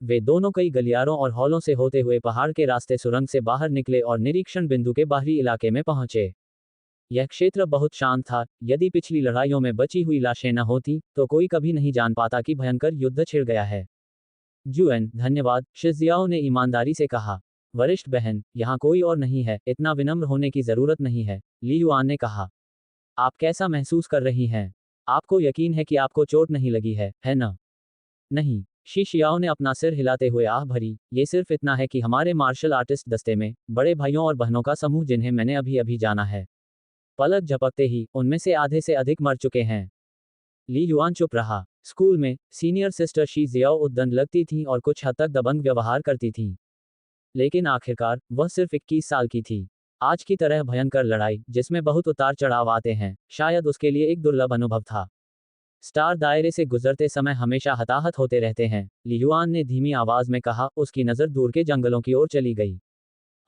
वे दोनों कई गलियारों और हॉलों से होते हुए पहाड़ के रास्ते सुरंग से बाहर निकले और निरीक्षण बिंदु के बाहरी इलाके में पहुंचे। यह क्षेत्र बहुत शांत था। यदि पिछली लड़ाइयों में बची हुई लाशें न होती तो कोई कभी नहीं जान पाता कि भयंकर युद्ध छिड़ गया है। जुएन, धन्यवाद, शिजियाओ ने ईमानदारी से कहा। वरिष्ठ बहन, यहाँ कोई और नहीं है, इतना विनम्र होने की जरूरत नहीं है, ली युआन ने कहा। आप कैसा महसूस कर रही हैं? आपको यकीन है कि आपको चोट नहीं लगी है ना? नहीं, शिशियाओ ने अपना सिर हिलाते हुए आह भरी, ये सिर्फ इतना है कि हमारे मार्शल आर्टिस्ट दस्ते में बड़े भाइयों और बहनों का समूह जिन्हें मैंने अभी अभी जाना है, पलक झपकते ही उनमें से आधे से अधिक मर चुके हैं। ली युआन चुप रहा। स्कूल में सीनियर सिस्टर शी जियाओ उद्दंड लगती थीं और कुछ हद तक दबंग व्यवहार करती थीं, लेकिन आखिरकार वह सिर्फ 21 साल की थी। आज की तरह भयंकर लड़ाई, जिसमें बहुत उतार चढ़ाव आते हैं, शायद उसके लिए एक दुर्लभ अनुभव था। स्टार दायरे से गुजरते समय हमेशा हताहत होते रहते हैं, ली युआन ने धीमी आवाज में कहा। उसकी नज़र दूर के जंगलों की ओर चली गई।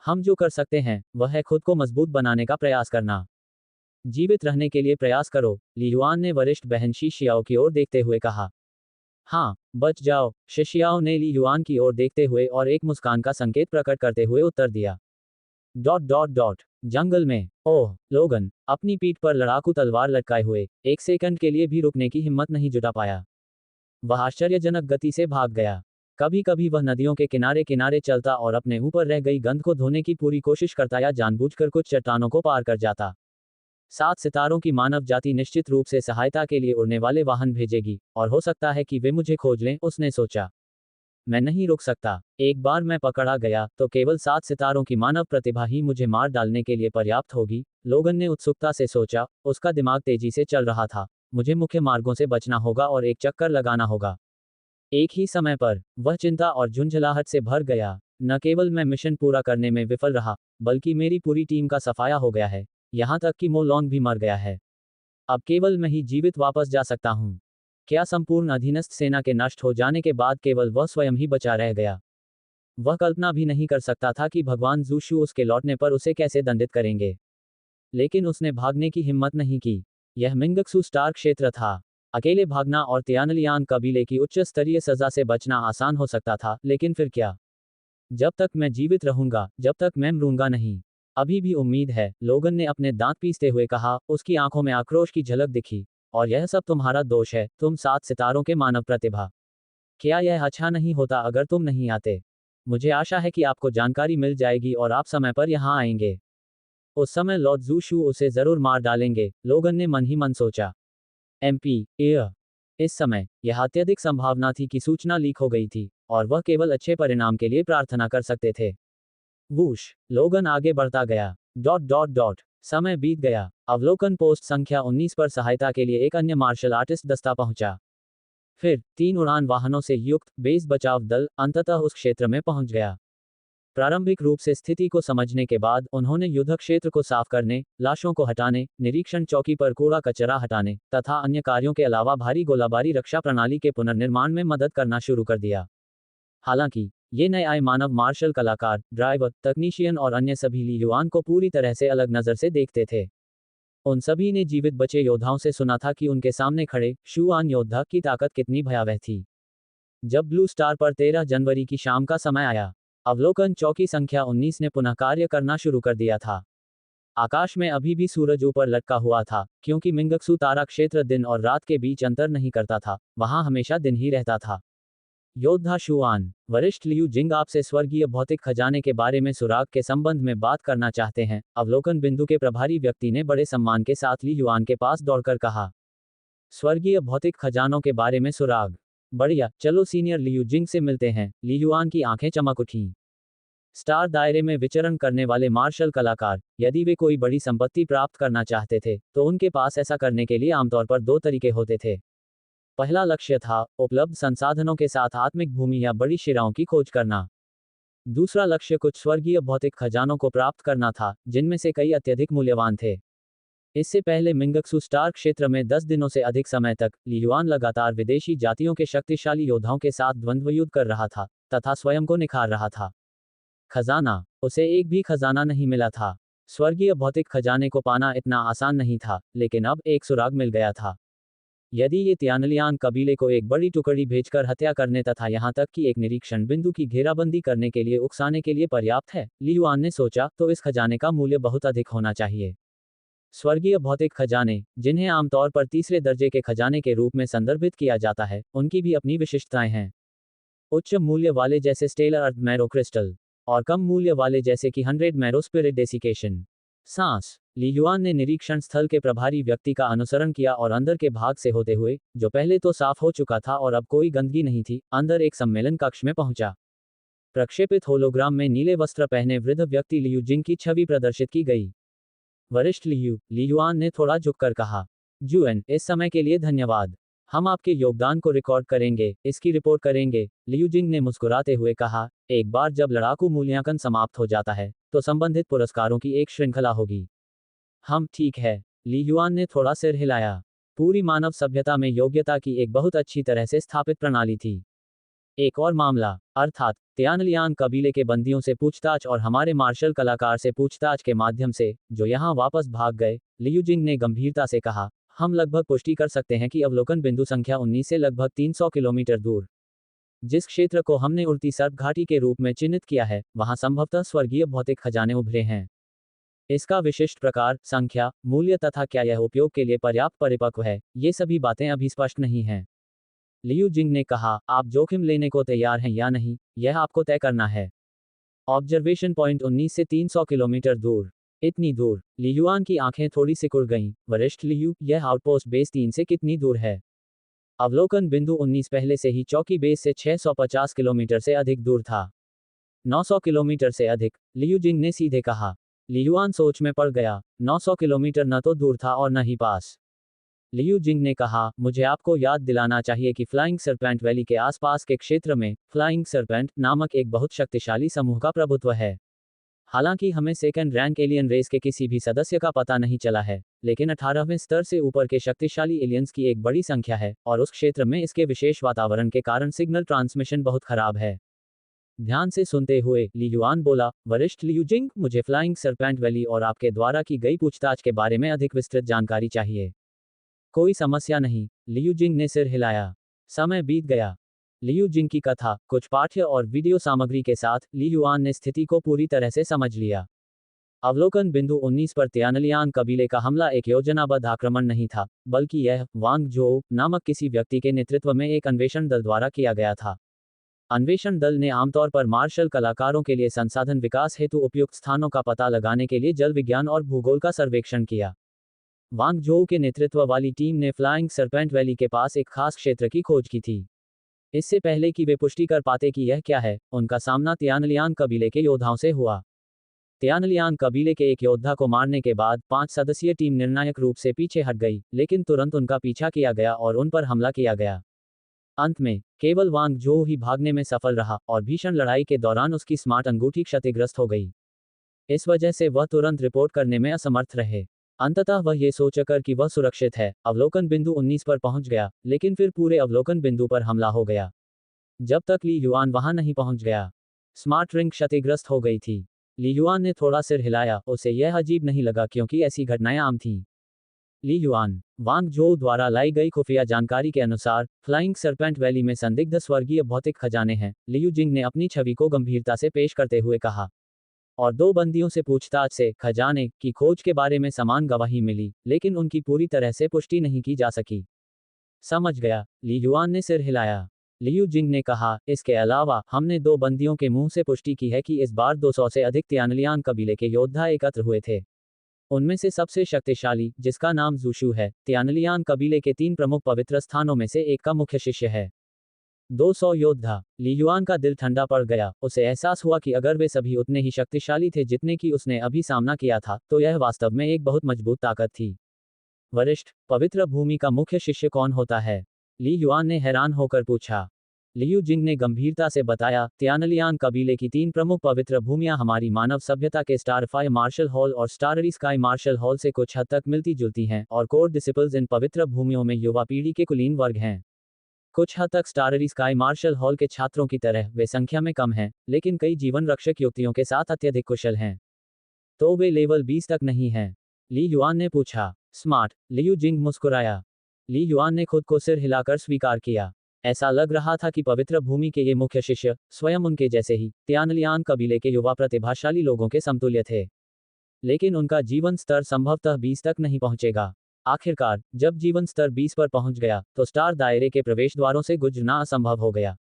हम जो कर सकते हैं वह है खुद को मजबूत बनाने का प्रयास करना। जीवित रहने के लिए प्रयास करो, ली युआन ने वरिष्ठ बहन शिशियाओ की ओर देखते हुए कहा। हाँ, बच जाओ, शिशियाओ ने ली युआन की ओर देखते हुए और एक मुस्कान का संकेत प्रकट करते हुए उत्तर दिया। जंगल में, ओह, लोगन, अपनी पीठ पर लड़ाकू तलवार लटकाए हुए, एक सेकंड के लिए भी रुकने की हिम्मत नहीं जुटा पाया। वह आश्चर्यजनक गति से भाग गया। कभी कभी वह नदियों के किनारे किनारे चलता और अपने ऊपर रह गई गंध को धोने की पूरी कोशिश करता या जानबूझकर कुछ चट्टानों को पार कर जाता। 7 सितारों की मानव जाति निश्चित रूप से सहायता के लिए उड़ने वाले वाहन भेजेगी, और हो सकता है कि वे मुझे खोज लें, उसने सोचा। मैं नहीं रुक सकता। एक बार मैं पकड़ा गया तो केवल 7 सितारों की मानव प्रतिभा ही मुझे मार डालने के लिए पर्याप्त होगी, लोगन ने उत्सुकता से सोचा। उसका दिमाग तेजी से चल रहा था। मुझे मुख्य मार्गों से बचना होगा और एक चक्कर लगाना होगा। एक ही समय पर वह चिंता और झुंझलाहट से भर गया। न केवल मैं मिशन पूरा करने में विफल रहा, बल्कि मेरी पूरी टीम का सफाया हो गया है। यहाँ तक कि मोलोंग भी मर गया है। अब केवल मैं ही जीवित वापस जा सकता हूँ। क्या संपूर्ण अधीनस्थ सेना के नष्ट हो जाने के बाद केवल वह स्वयं ही बचा रह गया? वह कल्पना भी नहीं कर सकता था कि भगवान जूशु उसके लौटने पर उसे कैसे दंडित करेंगे। लेकिन उसने भागने की हिम्मत नहीं की। यह मिंगक्सू स्टार क्षेत्र था। अकेले भागना और तियानलियान कबीले की उच्च स्तरीय सजा से बचना आसान हो सकता था, लेकिन फिर क्या? जब तक मैं जीवित रहूंगा, जब तक मैं मरूंगा नहीं। अभी भी उम्मीद है, लोगन ने अपने दांत पीसते हुए कहा। उसकी आंखों में आक्रोश की झलक दिखी। और यह सब तुम्हारा दोष है, तुम 7 सितारों के मानव प्रतिभा। क्या यह अच्छा नहीं होता अगर तुम नहीं आते? मुझे आशा है कि आपको जानकारी मिल जाएगी और आप समय पर यहाँ आएंगे। उस समय लॉर्ड जूशु उसे जरूर मार डालेंगे, लोगन ने मन ही मन सोचा। MP air. इस समय यह अत्यधिक संभावना थी कि सूचना लीक हो गई थी, और वह केवल अच्छे परिणाम के लिए प्रार्थना कर सकते थे। वूश। लोगन आगे बढ़ता गया। Dot dot dot. समय बीत गया। अवलोकन पोस्ट संख्या 19 पर सहायता के लिए एक अन्य मार्शल आर्टिस्ट दस्ता पहुंचा। फिर 3 उड़ान वाहनों से युक्त बेस बचाव दल अंततः उस क्षेत्र में पहुंच गया। प्रारंभिक रूप से स्थिति को समझने के बाद उन्होंने युद्ध क्षेत्र को साफ करने, लाशों को हटाने, निरीक्षण चौकी पर कूड़ा कचरा हटाने तथा अन्य कार्यों के अलावा भारी गोलाबारी रक्षा प्रणाली के पुनर्निर्माण में मदद करना शुरू कर दिया। हालांकि ये नए आए मानव मार्शल कलाकार, ड्राइवर, तकनीशियन और अन्य सभी ली युआन को पूरी तरह से अलग नजर से देखते थे। उन सभी ने जीवित बचे योद्धाओं से सुना था कि उनके सामने खड़े शुआन योद्धा की ताकत कितनी भयावह थी। जब ब्लू स्टार पर 13 जनवरी की शाम का समय आया, अवलोकन चौकी संख्या 19 ने पुनः कार्य करना शुरू कर दिया था। आकाश में अभी भी सूरज ऊपर लटका हुआ था, क्योंकि मिंगक्सू तारा क्षेत्र दिन और रात के बीच अंतर नहीं करता था, वहां हमेशा दिन ही रहता था। योद्धा शुआन, वरिष्ठ लियू जिंग आपसे स्वर्गीय भौतिक खजाने के बारे में सुराग के संबंध में बात करना चाहते हैं, अवलोकन बिंदु के प्रभारी व्यक्ति ने बड़े सम्मान के साथ ली युआन के पास दौड़कर कहा। स्वर्गीय भौतिक खजानों के बारे में सुराग? बढ़िया, चलो सीनियर लियू जिंग से मिलते हैं। ली युआन की आंखें चमक उठीं। स्टार दायरे में विचरण करने वाले मार्शल कलाकार, यदि वे कोई बड़ी संपत्ति प्राप्त करना चाहते थे, तो उनके पास ऐसा करने के लिए आमतौर पर 2 तरीके होते थे। पहला लक्ष्य था उपलब्ध संसाधनों के साथ आत्मिक भूमि या बड़ी शिराओं की खोज करना। दूसरा लक्ष्य कुछ स्वर्गीय भौतिक खजानों को प्राप्त करना था, जिनमें से कई अत्यधिक मूल्यवान थे। इससे पहले मिंगक्सू स्टार क्षेत्र में 10 दिनों से अधिक समय तक ली युआन लगातार विदेशी जातियों के शक्तिशाली योद्धाओं के साथ द्वंद्व युद्ध कर रहा था, तथा स्वयं को निखार रहा था। खजाना। उसे एक भी खजाना नहीं मिला था। स्वर्गीय भौतिक खजाने को पाना इतना आसान नहीं था, लेकिन अब एक सुराग मिल गया था। यदि ये तियानलियान कबीले को एक बड़ी टुकड़ी भेजकर हत्या करने तथा यहाँ तक कि एक निरीक्षण बिंदु की घेराबंदी करने के लिए उकसाने के लिए पर्याप्त है, ली युआन ने सोचा, तो इस खजाने का मूल्य बहुत अधिक होना चाहिए। स्वर्गीय भौतिक खजाने, जिन्हें आमतौर पर तीसरे दर्जे के खजाने के रूप में संदर्भित किया जाता है, उनकी भी अपनी विशिष्टताएं हैं। उच्च मूल्य वाले जैसे स्टेलर अर्थ मैरो क्रिस्टल, और कम मूल्य वाले जैसे कि 100 मैरो स्पिरिट डेसिकेशन। सांस। ली युआन ने निरीक्षण स्थल के प्रभारी व्यक्ति का अनुसरण किया और अंदर के भाग से होते हुए, जो पहले तो साफ हो चुका था और अब कोई गंदगी नहीं थी, अंदर एक सम्मेलन कक्ष में पहुंचा। प्रक्षेपित होलोग्राम में नीले वस्त्र पहने वृद्ध व्यक्ति लियू जिंग की छवि प्रदर्शित की गई। वरिष्ठ लियू, ली युआन ने थोड़ा झुककर कहा। जुएन, इस समय के लिए धन्यवाद। हम आपके योगदान को रिकॉर्ड करेंगे, इसकी रिपोर्ट करेंगे। लियू जिंग ने मुस्कुराते हुए कहा, एक बार जब लड़ाकू मूल्यांकन समाप्त हो जाता है, तो संबंधित पुरस्कारों की एक श्रृंखला होगी। हम ठीक है। ली युआन ने थोड़ा सिर हिलाया। पूरी मानव सभ्यता में योग्यता की एक बहुत अच्छी तरह से स्थापित प्रणाली थी। एक और मामला, अर्थात तियानलियान कबीले के बंदियों से पूछताछ और हमारे मार्शल कलाकार से पूछताछ के माध्यम से, जो यहाँ वापस भाग गए, लियू जिंग ने गंभीरता से कहा। हम लगभग पुष्टि कर सकते हैं कि अवलोकन बिंदु संख्या 19 से लगभग 300 किलोमीटर दूर, जिस क्षेत्र को हमने उड़ती सर्प घाटी के रूप में चिन्हित किया है, वहां संभवतः स्वर्गीय भौतिक खजाने उभरे हैं। इसका विशिष्ट प्रकार, संख्या, मूल्य तथा क्या यह उपयोग के लिए पर्याप्त परिपक्व है, ये सभी बातें अभी स्पष्ट नहीं हैं। लियू जिंग ने कहा, आप जोखिम लेने को तैयार हैं या नहीं, यह आपको तय करना है। ऑब्जर्वेशन पॉइंट 19 से 300 किलोमीटर दूर। इतनी दूर? लियुआन की आंखें थोड़ी सिकुड़ गईं। वरिष्ठ लियू, यह आउटपोस्ट बेस 3 से कितनी दूर है? अवलोकन बिंदु 19 पहले से ही चौकी बेस से 650 किलोमीटर से अधिक दूर था। 900 किलोमीटर से अधिक, लियू जिंग ने सीधे कहा। लियुआन सोच में पड़ गया। 900 किलोमीटर न तो दूर था और न ही पास। लियू जिंग ने कहा, मुझे आपको याद दिलाना चाहिए कि फ्लाइंग सरपेंट वैली के आसपास के क्षेत्र में फ्लाइंग सरपेंट नामक एक बहुत शक्तिशाली समूह का प्रभुत्व है। हालांकि हमें सेकंड रैंक एलियन रेस के किसी भी सदस्य का पता नहीं चला है, लेकिन 18वें स्तर से ऊपर के शक्तिशाली एलियंस की एक बड़ी संख्या है, और उस क्षेत्र में इसके विशेष वातावरण के कारण सिग्नल ट्रांसमिशन बहुत खराब है। ध्यान से सुनते हुए लियुआन बोला, वरिष्ठ लियू जिंग, मुझे फ्लाइंग सरपेंट वैली और आपके द्वारा की गई पूछताछ के बारे में अधिक विस्तृत जानकारी चाहिए। कोई समस्या नहीं, लियू जिंग ने सिर हिलाया। समय बीत गया। लियू जिंग की कथा, कुछ पाठ्य और वीडियो सामग्री के साथ लियुआन ने स्थिति को पूरी तरह से समझ लिया। अवलोकन बिंदु 19 पर तियानलियान कबीले का हमला एक योजनाबद्ध आक्रमण नहीं था, बल्कि यह वांग जोउ नामक किसी व्यक्ति के नेतृत्व में एक अन्वेषण दल द्वारा किया गया था। अन्वेषण दल ने आमतौर पर मार्शल कलाकारों के लिए संसाधन विकास हेतु उपयुक्त स्थानों का पता लगाने के लिए जल विज्ञान और भूगोल का सर्वेक्षण किया। वांग जोउ के नेतृत्व वाली टीम ने फ्लाइंग सरपेंट वैली के पास एक खास क्षेत्र की खोज की थी। इससे पहले कि वे पुष्टि कर पाते कि यह क्या है, उनका सामना तियानलियान कबीले के योद्धाओं से हुआ। तियानलियान कबीले के एक योद्धा को मारने के बाद 5 सदस्यीय टीम निर्णायक रूप से पीछे हट गई, लेकिन तुरंत उनका पीछा किया गया और उन पर हमला किया गया। अंत में केवल वांग जोउ ही भागने में सफल रहा, और भीषण लड़ाई के दौरान उसकी स्मार्ट अंगूठी क्षतिग्रस्त हो गई। इस वजह से वह तुरंत रिपोर्ट करने में असमर्थ रहे। अंततः वह ये सोचकर कि वह सुरक्षित है, अवलोकन बिंदु 19 पर पहुंच गया, लेकिन फिर पूरे अवलोकन बिंदु पर हमला हो गया। जब तक ली युआन वहां नहीं पहुंच गया, स्मार्ट रिंग क्षतिग्रस्त हो गई थी। ली युआन ने थोड़ा सिर हिलाया, उसे यह अजीब नहीं लगा क्योंकि ऐसी घटनाएं आम थीं। ली युआन, वांग जोउ द्वारा लाई गई खुफिया जानकारी के अनुसार फ्लाइंग सरपेंट वैली में संदिग्ध स्वर्गीय भौतिक खजाने हैं, लियू जिंग ने अपनी छवि को गंभीरता से पेश करते हुए कहा। और 2 बंदियों से पूछताछ से खजाने की खोज के बारे में समान गवाही मिली, लेकिन उनकी पूरी तरह से पुष्टि नहीं की जा सकी। समझ गया, ली युआन ने सिर हिलाया। लियू जिंग ने कहा, इसके अलावा हमने 2 बंदियों के मुंह से पुष्टि की है कि इस बार 200 से अधिक तियानलियान कबीले के योद्धा एकत्र हुए थे। उनमें से सबसे शक्तिशाली, जिसका नाम जूशु है, तियानलियान कबीले के 3 प्रमुख पवित्र स्थानों में से एक का मुख्य शिष्य है। 200 योद्धा। ली युआन का दिल ठंडा पड़ गया। उसे एहसास हुआ कि अगर वे सभी उतने ही शक्तिशाली थे जितने की उसने अभी सामना किया था, तो यह वास्तव में एक बहुत मजबूत ताकत थी। वरिष्ठ, पवित्र भूमि का मुख्य शिष्य कौन होता है? ली युआन ने हैरान होकर पूछा। लियू जिंग ने गंभीरता से बताया, तियानलियान कबीले की 3 प्रमुख पवित्र भूमियां हमारी मानव सभ्यता के स्टारफाई मार्शल हॉल और स्टाररी स्काई मार्शल हॉल से कुछ हद तक मिलती जुलती हैं, और कोर डिसिपल्स इन पवित्र भूमियों में युवा पीढ़ी के कुलीन वर्ग हैं। कुछ हद तक स्टाररी स्काई मार्शल हॉल के छात्रों की तरह वे संख्या में कम हैं, लेकिन कई जीवन रक्षक युक्तियों के साथ अत्यधिक कुशल हैं। तो वे लेवल 20 तक नहीं हैं? ली युआन ने पूछा। स्मार्ट, लियू जिंग मुस्कुराया। ली युआन ने खुद को सिर हिलाकर स्वीकार किया। ऐसा लग रहा था कि पवित्र भूमि के ये मुख्य शिष्य स्वयं उनके जैसे ही तियानलियान कबीले के युवा प्रतिभाशाली लोगों के समतुल्य थे। लेकिन उनका जीवन स्तर संभवतः 20 तक नहीं पहुंचेगा। आखिरकार, जब जीवन स्तर 20 पर पहुंच गया, तो स्टार दायरे के प्रवेश द्वारों से गुजरना असंभव हो गया।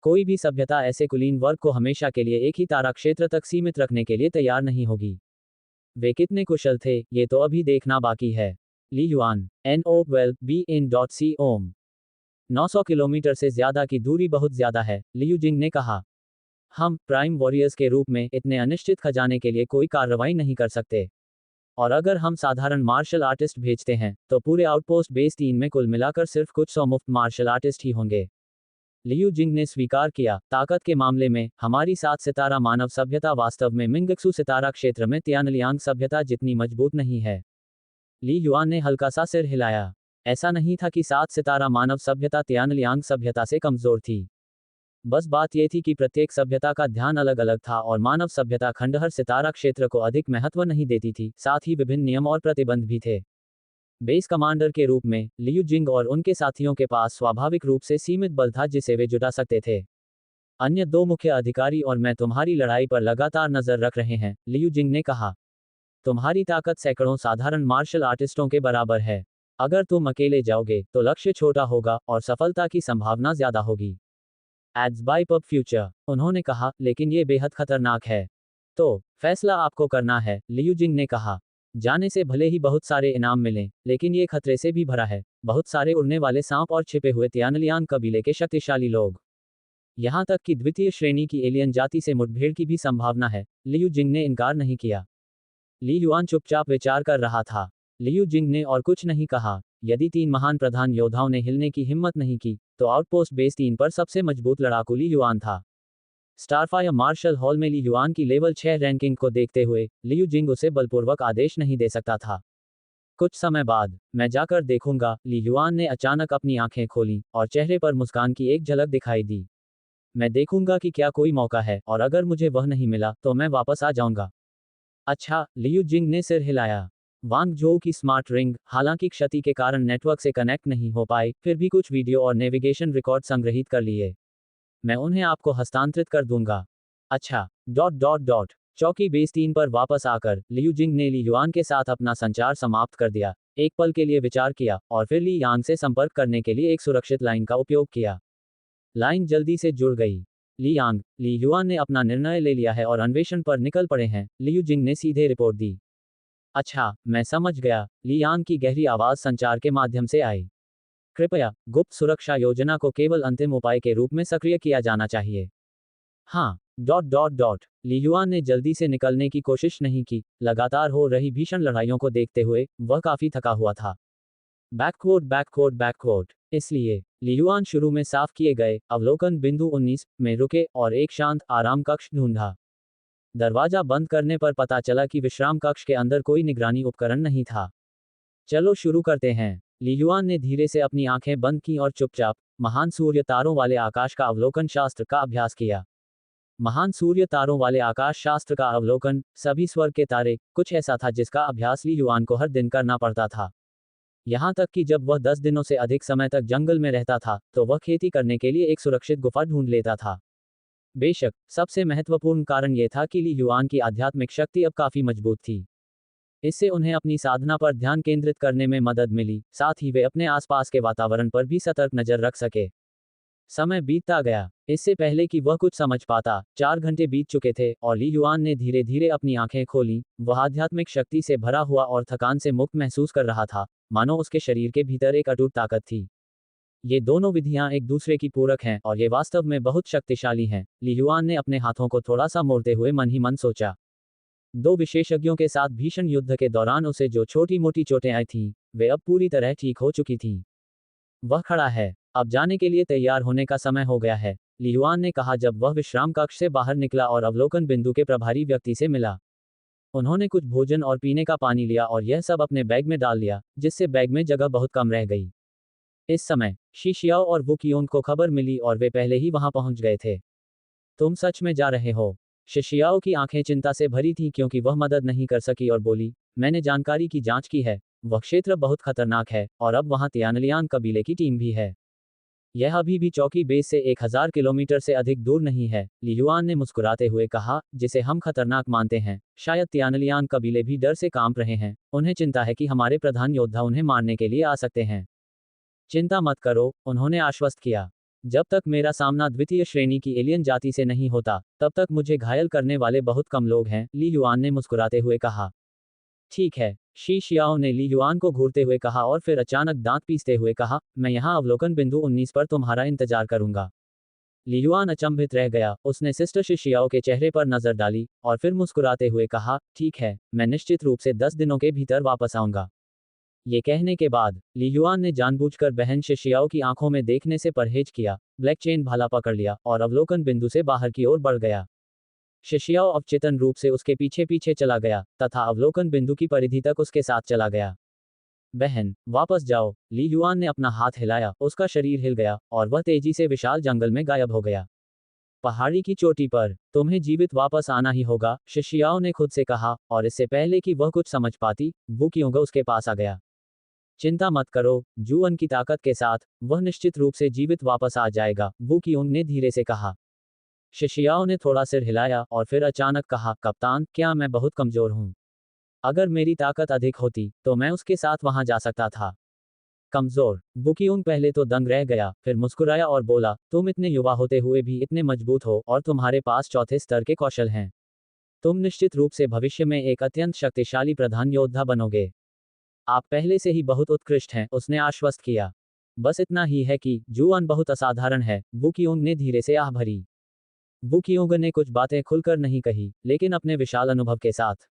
कोई भी सभ्यता ऐसे कुलीन वर्ग को हमेशा के लिए एक ही तारा क्षेत्र तक सीमित रखने के लिए तैयार नहीं होगी। वे कितने कुशल थे, ये तो अभी देखना बाकी है। ली युआन, NO12BN.com 900 किलोमीटर से ज्यादा की दूरी बहुत ज्यादा है, लियू जिंग ने कहा। हम प्राइम वॉरियर्स के रूप में इतने अनिश्चित खजाने के लिए कोई कार्रवाई नहीं कर सकते। और अगर हम साधारण मार्शल आर्टिस्ट भेजते हैं, तो पूरे आउटपोस्ट बेस 3 में कुल मिलाकर सिर्फ कुछ 100 मुफ्त मार्शल आर्टिस्ट ही होंगे। लियू जिंग ने स्वीकार किया, ताकत के मामले में हमारी 7 सितारा मानव सभ्यता वास्तव में मिंगक्सू सितारा क्षेत्र में तियानलियांग सभ्यता जितनी मजबूत नहीं है। ली युआन ने हल्का सा सिर हिलाया। ऐसा नहीं था कि 7 सितारा मानव सभ्यता तियानलियांग सभ्यता से कमजोर थी। बस बात यह थी कि प्रत्येक सभ्यता का ध्यान अलग अलग था और मानव सभ्यता खंडहर सितारा क्षेत्र को अधिक महत्व नहीं देती थी, साथ ही विभिन्न नियम और प्रतिबंध भी थे। बेस कमांडर के रूप में लियू जिंग और उनके साथियों के पास स्वाभाविक रूप से सीमित बल था जिसे वे जुटा सकते थे। अन्य 2 मुख्य अधिकारी और मैं तुम्हारी लड़ाई पर लगातार नजर रख रहे हैं, लियू जिंग ने कहा। तुम्हारी ताकत सैकड़ों साधारण मार्शल आर्टिस्टों के बराबर है। अगर तुम अकेले जाओगे तो लक्ष्य छोटा होगा और सफलता की संभावना ज्यादा होगी। एड्स बाय पब फ्यूचर। उन्होंने कहा, लेकिन ये बेहद खतरनाक है। तो फैसला आपको करना है, लियू जिंग ने कहा। जाने से भले ही बहुत सारे इनाम मिलें, लेकिन ये खतरे से भी भरा है। बहुत सारे उड़ने वाले सांप और छिपे हुए तियानलियान कबीले के शक्तिशाली लोग। यहाँ तक कि द्वितीय श्रेणी की एलियन जाति से मुठभेड़ की भी संभावना है। लियू जिंग ने इनकार नहीं किया। ली युआन चुपचाप विचार कर रहा था। लियू जिंग ने और कुछ नहीं कहा। यदि 3 महान प्रधान योद्धाओं ने हिलने की हिम्मत नहीं की, तो आउटपोस्ट बेस 3 पर सबसे मजबूत लड़ाकू ली युआन था। स्टारफायर मार्शल हॉल में ली युआन की लेवल 6 रैंकिंग को देखते हुए, लियू जिंग उसे बलपूर्वक आदेश नहीं दे सकता था। कुछ समय बाद, मैं जाकर देखूंगा, ली युआन ने अचानक अपनी आंखें खोलीं, और चेहरे पर मुस्कान की एक झलक दिखाई दी। मैं देखूंगा कि क्या कोई मौका है, और अगर मुझे वह नहीं मिला, तो मैं वापस आ जाऊंगा। अच्छा, लियू जिंग ने सिर हिलाया। वांग जोऊ की स्मार्ट रिंग, हालांकि क्षति के कारण नेटवर्क से कनेक्ट नहीं हो पाए, फिर भी कुछ वीडियो और नेविगेशन रिकॉर्ड संग्रहित कर लिए। मैं उन्हें आपको हस्तांतरित कर दूंगा। अच्छा, डॉट डॉट डॉट। चौकी बेस 3 पर वापस आकर, लियू जिंग ने ली युआन के साथ अपना संचार समाप्त कर दिया। एक पल के लिए विचार किया, और फिर ली यांग से संपर्क करने के लिए एक सुरक्षित लाइन का उपयोग किया। लाइन जल्दी से जुड़ गई। ली यांग, ली युआन ने अपना निर्णय ले लिया है और अन्वेषण पर निकल पड़े हैं, लियू जिंग ने सीधे रिपोर्ट दी। अच्छा, मैं समझ गया, ली यांग की गहरी आवाज संचार के माध्यम से आई। कृपया, गुप्त सुरक्षा योजना को केवल अंतिम उपाय के रूप में सक्रिय किया जाना चाहिए। हाँ, डॉट डॉट डॉट। ली युआन ने जल्दी से निकलने की कोशिश नहीं की, लगातार हो रही भीषण लड़ाइयों को देखते हुए, वह काफी थका हुआ था। बैककोट बैककोट बैककोट। इसलिए, ली युआन शुरू में साफ किए गए अवलोकन बिंदु 19 में रुके और एक शांत, आराम कक्ष ढूंढा। दरवाजा बंद करने पर पता चला कि विश्राम कक्ष के अंदर कोई निगरानी उपकरण नहीं था। चलो शुरू करते हैं। ली युआन ने धीरे से अपनी आंखें बंद की और चुपचाप, महान सूर्य तारों वाले आकाश का अवलोकन शास्त्र का अभ्यास किया। महान सूर्य तारों वाले आकाश शास्त्र का अवलोकन, सभी स्वर्ग के तारे, कुछ ऐसा था जिसका अभ्यास ली युआन को हर दिन करना पड़ता था। यहाँ तक कि जब वह 10 दिनों से अधिक समय तक जंगल में रहता था, तो वह खेती करने के लिए एक सुरक्षित गुफा ढूंढ लेता था। बेशक, सबसे महत्वपूर्ण कारण यह था कि ली युआन की आध्यात्मिक शक्ति अब काफी मजबूत थी। इससे उन्हें अपनी साधना पर ध्यान केंद्रित करने में मदद मिली, साथ ही वे अपने आसपास के वातावरण पर भी सतर्क नजर रख सके। समय बीतता गया। इससे पहले कि वह कुछ समझ पाता, 4 घंटे बीत चुके थे, और ली युआन ने धीरे धीरे अपनी आंखें खोलीं। वह आध्यात्मिक शक्ति से भरा हुआ और थकान से मुक्त महसूस कर रहा था, मानो उसके शरीर के भीतर एक अटूट ताकत थी। ये दोनों विधियां एक दूसरे की पूरक हैं, और ये वास्तव में बहुत शक्तिशाली हैं, ली युआन ने अपने हाथों को थोड़ा सा मोड़ते हुए मन ही मन सोचा। 2 विशेषज्ञों के साथ भीषण युद्ध के दौरान उसे जो छोटी मोटी चोटें आई थीं, वे अब पूरी तरह ठीक हो चुकी थीं। वह खड़ा है। अब जाने के लिए तैयार होने का समय हो गया है, ली युआन ने कहा जब वह विश्राम कक्ष से बाहर निकला और अवलोकन बिंदु के प्रभारी व्यक्ति से मिला। उन्होंने कुछ भोजन और पीने का पानी लिया और यह सब अपने बैग में डाल लिया, जिससे बैग में जगह बहुत कम रह गई। इस समय, शी शियाओ और वू कियोन को खबर मिली और वे पहले ही वहां पहुंच गए थे। तुम सच में जा रहे हो? शी शियाओ की आंखें चिंता से भरी थीं क्योंकि वह मदद नहीं कर सकी और बोली, मैंने जानकारी की जांच की है, वह क्षेत्र बहुत खतरनाक है, और अब वहां तियानलियान कबीले की टीम भी है। यह अभी भी चौकी बेस से 1000 किलोमीटर से अधिक दूर नहीं है, ली युआन ने मुस्कुराते हुए कहा, जिसे हम खतरनाक मानते हैं, शायद तियानलियान कबीले भी डर से कांप रहे हैं, उन्हें चिंता है कि हमारे प्रधान योद्धा उन्हें मारने के लिए आ सकते हैं। चिंता मत करो, उन्होंने आश्वस्त किया। जब तक मेरा सामना द्वितीय श्रेणी की एलियन जाति से नहीं होता, तब तक मुझे घायल करने वाले बहुत कम लोग हैं, ली युआन ने मुस्कुराते हुए कहा। ठीक है, शी शियाओ ने ली युआन को घूरते हुए कहा और फिर अचानक दांत पीसते हुए कहा, मैं यहाँ अवलोकन बिंदु 19 पर तुम्हारा इंतजार करूंगा। ली युआन अचंभित रह गया, उसने सिस्टर शी शियाओ के चेहरे पर नजर डाली, और फिर मुस्कुराते हुए कहा, ठीक है, मैं निश्चित रूप से 10 दिनों के भीतर वापस आऊंगा। ये कहने के बाद, ली युआन ने जानबूझकर बहन शी शियाओ की आंखों में देखने से परहेज किया, ब्लैक चेन भाला पकड़ लिया, और अवलोकन बिंदु से बाहर की ओर बढ़ गया। शिशियाओ अवचेतन रूप से उसके पीछे पीछे चला गया, तथा अवलोकन बिंदु की परिधि तक उसके साथ चला गया। बहन, वापस जाओ, ली युआन ने अपना हाथ हिलाया, उसका शरीर हिल गया, और वह तेजी से विशाल जंगल में गायब हो गया। पहाड़ी की चोटी पर, तुम्हें जीवित वापस आना ही होगा, शिशियाओ ने खुद से कहा, और इससे पहले कि वह कुछ समझ पाती, वू कियोंग उसके पास आ गया। चिंता मत करो, जुअन की ताकत के साथ, वह निश्चित रूप से जीवित वापस आ जाएगा, वू कियोंग ने धीरे से कहा। शिशियाओ ने थोड़ा सिर हिलाया और फिर अचानक कहा, कप्तान, क्या मैं बहुत कमजोर हूं? अगर मेरी ताकत अधिक होती, तो मैं उसके साथ वहां जा सकता था। कमजोर। बुकियोंग पहले तो दंग रह गया, फिर मुस्कुराया और बोला, तुम इतने युवा होते हुए भी इतने मजबूत हो और तुम्हारे पास चौथे स्तर के कौशल हैं। तुम निश्चित रूप से भविष्य में एक अत्यंत शक्तिशाली प्रधान योद्धा बनोगे। आप पहले से ही बहुत उत्कृष्ट हैं, उसने आश्वस्त किया। बस इतना ही है कि जुआन बहुत असाधारण है, बुकियोंग ने धीरे से आह भरी। बुकियोंग ने कुछ बातें खुलकर नहीं कही, लेकिन अपने विशाल अनुभव के साथ।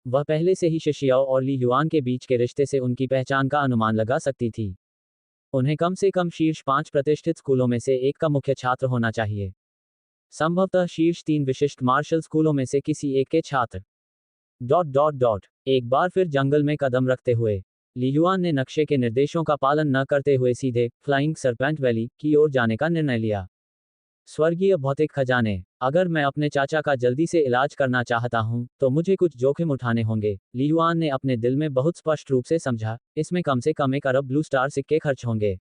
वह पहले से ही शिशियाओ और ली युआन के बीच के रिश्ते से उनकी पहचान का अनुमान लगा सकती थी। उन्हें कम से कम शीर्ष 5 प्रतिष्ठित स्कूलों में से एक का मुख्य छात्र होना चाहिए। संभवतः शीर्ष 3 विशिष्ट मार्शल स्कूलों में से किसी एक के छात्र। एक बार फिर जंगल में कदम रखते हुए ली युआन ने नक्शे के निर्देशों का पालन न करते हुए सीधे फ्लाइंग सरपेंट वैली की ओर जाने का निर्णय लिया। स्वर्गीय भौतिक खजाने, अगर मैं अपने चाचा का जल्दी से इलाज करना चाहता हूं, तो मुझे कुछ जोखिम उठाने होंगे। ली युआन ने अपने दिल में बहुत स्पष्ट रूप से समझा, इसमें कम से कम 1 अरब ब्लू स्टार सिक्के खर्च होंगे।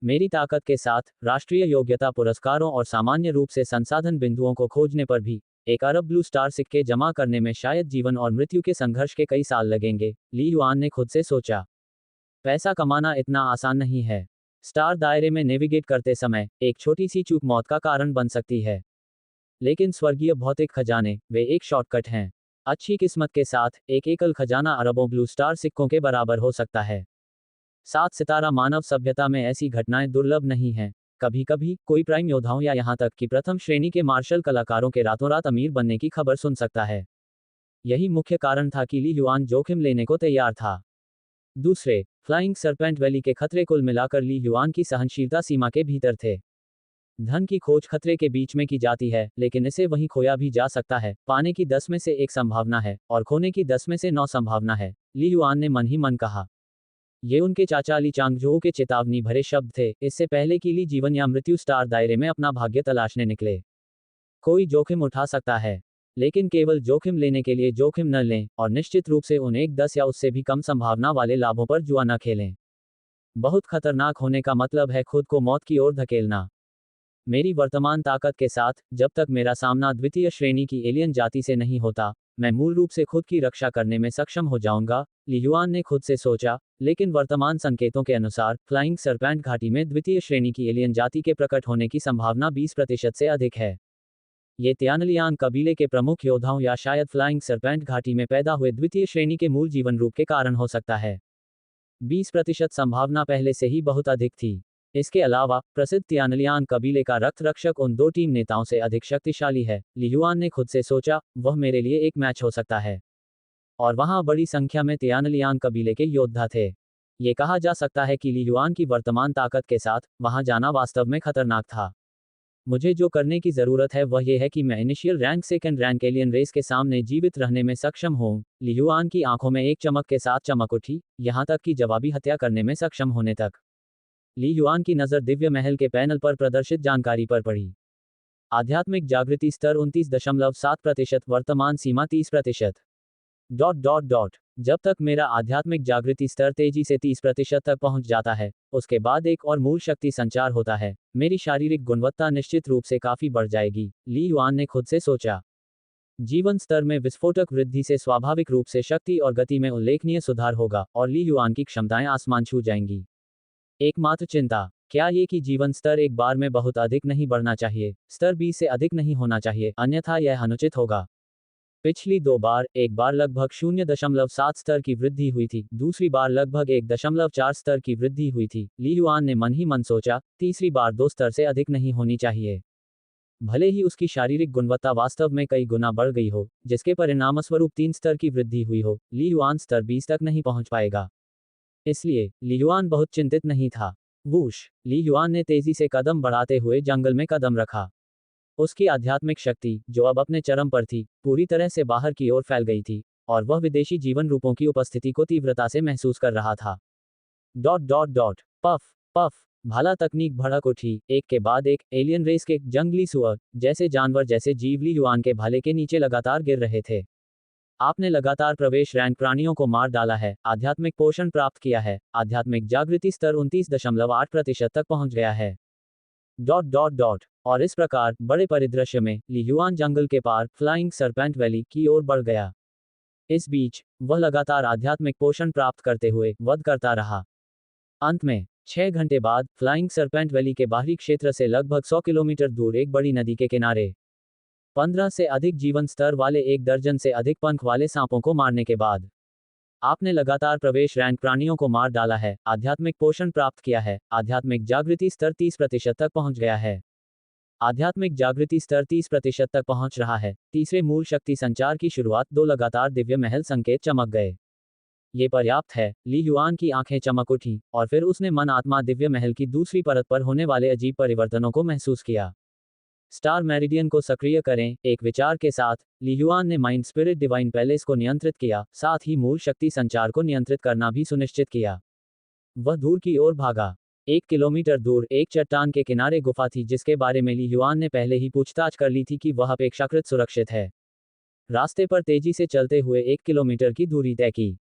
मेरी ताकत के साथ, राष्ट्रीय योग्यता पुरस्कारों और सामान्य रूप से संसाधन बिंदुओं को खोजने पर भी 1 अरब ब्लू स्टार सिक्के जमा करने में शायद जीवन और मृत्यु के संघर्ष के कई साल लगेंगे, ली युआन ने खुद से सोचा। पैसा कमाना इतना आसान नहीं है। स्टार दायरे में नेविगेट करते समय एक छोटी सी चूक मौत का कारण बन सकती है। लेकिन स्वर्गीय भौतिक खजाने, वे एक शॉर्टकट हैं। अच्छी किस्मत के साथ एक एकल खजाना अरबों ब्लू स्टार सिक्कों के बराबर हो सकता है। 7 सितारा मानव सभ्यता में ऐसी घटनाएं दुर्लभ नहीं हैं। कभी कभी कोई प्राइम योद्धाओं या यहां तक कि प्रथम श्रेणी के मार्शल कलाकारों के रातों रात अमीर बनने की खबर सुन सकता है। यही मुख्य कारण था कि ली युआन जोखिम लेने को तैयार था। दूसरे, फ्लाइंग सरपेंट वैली के खतरे कुल मिलाकर ली युआन की सहनशीलता सीमा के भीतर थे। धन की खोज खतरे के बीच में की जाती है, लेकिन इसे वहीं खोया भी जा सकता है। पाने की 10 में से 1 संभावना है और खोने की 10 में से 9 संभावना है, ली युआन ने मन ही मन कहा। ये उनके चाचा ली चांगजोऊ के चेतावनी भरे शब्द थे, इससे पहले कि ली जीवन या मृत्यु स्टार दायरे में अपना भाग्य तलाशने निकले। कोई जोखिम उठा सकता है, लेकिन केवल जोखिम लेने के लिए जोखिम न लें, और निश्चित रूप से उन 1/10 या उससे भी कम संभावना वाले लाभों पर जुआ न खेलें। बहुत खतरनाक होने का मतलब है खुद को मौत की ओर धकेलना। मेरी वर्तमान ताकत के साथ, जब तक मेरा सामना द्वितीय श्रेणी की एलियन जाति से नहीं होता, मैं मूल रूप से खुद की रक्षा करने में सक्षम हो जाऊंगा, ली युआन ने खुद से सोचा। लेकिन वर्तमान संकेतों के अनुसार फ्लाइंग सरपेंट घाटी में द्वितीय श्रेणी की एलियन जाति के प्रकट होने की संभावना 20% से अधिक है। ये तियानलियांग कबीले के प्रमुख योद्धाओं या शायद फ्लाइंग सरपेंट घाटी में पैदा हुए द्वितीय श्रेणी के मूल जीवन रूप के कारण हो सकता है। 20% संभावना पहले से ही बहुत अधिक थी। इसके अलावा, प्रसिद्ध तियानलियांग कबीले का रक्त रक्षक उन 2 टीम नेताओं से अधिक शक्तिशाली है, ली युआन ने खुद से सोचा, वह मेरे लिए एक मैच हो सकता है। और वहां बड़ी संख्या में तियानलियांग कबीले के योद्धा थे। ये कहा जा सकता है कि ली युआन की वर्तमान ताकत के साथ वहां जाना वास्तव में खतरनाक था। मुझे जो करने की जरूरत है वह यह है कि मैं initial rank second rank alien race के सामने जीवित रहने में सक्षम हूं। ली युआन की आंखों में एक चमक के साथ चमक उठी, यहां तक कि जवाबी हत्या करने में सक्षम होने तक। ली युआन की नजर दिव्य महल के पैनल पर प्रदर्शित जानकारी पर पड़ी। आध्यात्मिक जागृति स्तर 29.7%, वर्तमान सीमा 30%। जब तक मेरा आध्यात्मिक जागृति स्तर तेजी से 30% तक पहुंच जाता है, उसके बाद एक और मूल शक्ति संचार होता है, मेरी शारीरिक गुणवत्ता निश्चित रूप से काफी बढ़ जाएगी, ली युआन ने खुद से सोचा। जीवन स्तर में विस्फोटक वृद्धि से स्वाभाविक रूप से शक्ति और गति में उल्लेखनीय सुधार होगा और ली युआन की क्षमताएं आसमान छू जाएंगी। एकमात्र चिंता, क्या ये कि जीवन स्तर एक बार में बहुत अधिक नहीं बढ़ना चाहिए, स्तर 20 से अधिक नहीं होना चाहिए, अन्यथा यह अनुचित होगा। पिछली 2 बार, एक बार लगभग 0.7 स्तर की वृद्धि हुई थी, दूसरी बार लगभग 1.4 स्तर की वृद्धि हुई थी, ली युआन ने मन ही मन सोचा, तीसरी बार 2 स्तर से अधिक नहीं होनी चाहिए। भले ही उसकी शारीरिक गुणवत्ता वास्तव में कई गुना बढ़ गई हो, जिसके परिणामस्वरूप 3 स्तर की वृद्धि हुई हो, ली युआन स्तर 20 तक नहीं पहुंच पाएगा। इसलिए ली युआन बहुत चिंतित नहीं था। वूश, ली युआन ने तेजी से कदम बढ़ाते हुए जंगल में कदम रखा। उसकी आध्यात्मिक शक्ति, जो अब अपने चरम पर थी, पूरी तरह से बाहर की ओर फैल गई थी, और वह विदेशी जीवन रूपों की उपस्थिति को तीव्रता से महसूस कर रहा था। पफ पफ, भाला तकनीक भड़क उठी, एक के बाद एक, एलियन रेस के जंगली सुअर जैसे जानवर जैसे जीव ली युआन के भाले के नीचे लगातार गिर रहे थे। आपने लगातार प्रवेश रैंक प्राणियों को मार डाला है, आध्यात्मिक पोषण प्राप्त किया है, आध्यात्मिक जागृति स्तर 29.8% तक पहुंच गया है। और इस प्रकार, बड़े परिदृश्य में, ली युआन जंगल के पार, फ्लाइंग सरपेंट वैली की ओर बढ़ गया। इस बीच, वह लगातार आध्यात्मिक पोषण प्राप्त करते हुए वध करता रहा। अंत में 6 घंटे बाद फ्लाइंग सरपेंट वैली के बाहरी क्षेत्र से लगभग 100 किलोमीटर दूर एक बड़ी नदी के किनारे 15 से अधिक जीवन स्तर वाले 1 दर्जन से अधिक पंख वाले सांपों को मारने के बाद आपने लगातार प्रवेश रैंक प्राणियों को मार डाला है, आध्यात्मिक पोषण प्राप्त किया है, आध्यात्मिक जागृति स्तर 30% तक पहुंच गया है। आध्यात्मिक जागृति स्तर 30% तक पहुंच रहा है। तीसरे मूल शक्ति संचार की शुरुआत 2 लगातार दिव्य महल संकेत चमक गए। ये पर्याप्त है। ली युआन की आंखें चमक उठी और फिर उसने मन आत्मा दिव्य महल की दूसरी परत पर होने वाले अजीब परिवर्तनों को महसूस किया। स्टार मेरिडियन को सक्रिय करें। एक विचार के साथ ली युआन ने माइंड स्पिरिट डिवाइन पैलेस को नियंत्रित किया, साथ ही मूल शक्ति संचार को नियंत्रित करना भी सुनिश्चित किया। वह दूर की ओर भागा। 1 किलोमीटर दूर एक चट्टान के किनारे गुफा थी जिसके बारे में ली युआन ने पहले ही पूछताछ कर ली थी कि वह अपेक्षाकृत सुरक्षित है। रास्ते पर तेजी से चलते हुए 1 किलोमीटर की दूरी तय की।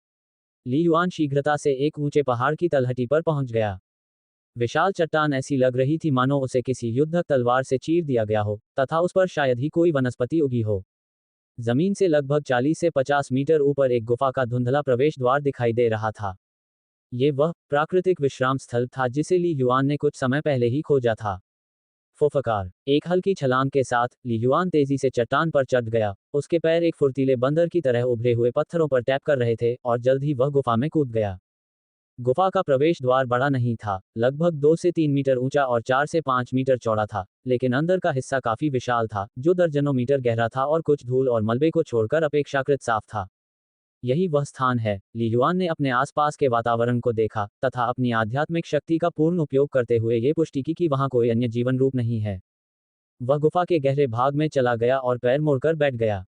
ली युआन शीघ्रता से एक ऊंचे पहाड़ की तलहटी पर पहुंच गया। विशाल चट्टान ऐसी लग रही थी मानो उसे किसी युद्धक तलवार से चीर दिया गया हो, तथा उस पर शायद ही कोई वनस्पति उगी हो। जमीन से लगभग 40 से 50 मीटर ऊपर एक गुफा का धुंधला प्रवेश द्वार दिखाई दे रहा था। ये वह प्राकृतिक विश्राम स्थल था जिसे ली युआन ने कुछ समय पहले ही खोजा था। फुफकार। एक हल्की छलांग के साथ ली युआन तेजी से चट्टान पर चढ़ गया। उसके पैर एक फुर्तीले बंदर की तरह उभरे हुए पत्थरों पर टैप कर रहे थे और जल्द ही वह गुफा में कूद गया। गुफा का प्रवेश द्वार बड़ा नहीं था, लगभग 2 से 3 मीटर ऊंचा और 4 से 5 मीटर चौड़ा था, लेकिन अंदर का हिस्सा काफी विशाल था, जो दर्जनों मीटर गहरा था और कुछ धूल और मलबे को छोड़कर अपेक्षाकृत साफ था। यही वह स्थान है। ली युआन ने अपने आसपास के वातावरण को देखा तथा अपनी आध्यात्मिक शक्ति का पूर्ण उपयोग करते हुए ये पुष्टि की कि वहां कोई अन्य जीवन रूप नहीं है। वह गुफा के गहरे भाग में चला गया और पैर मोड़कर बैठ गया।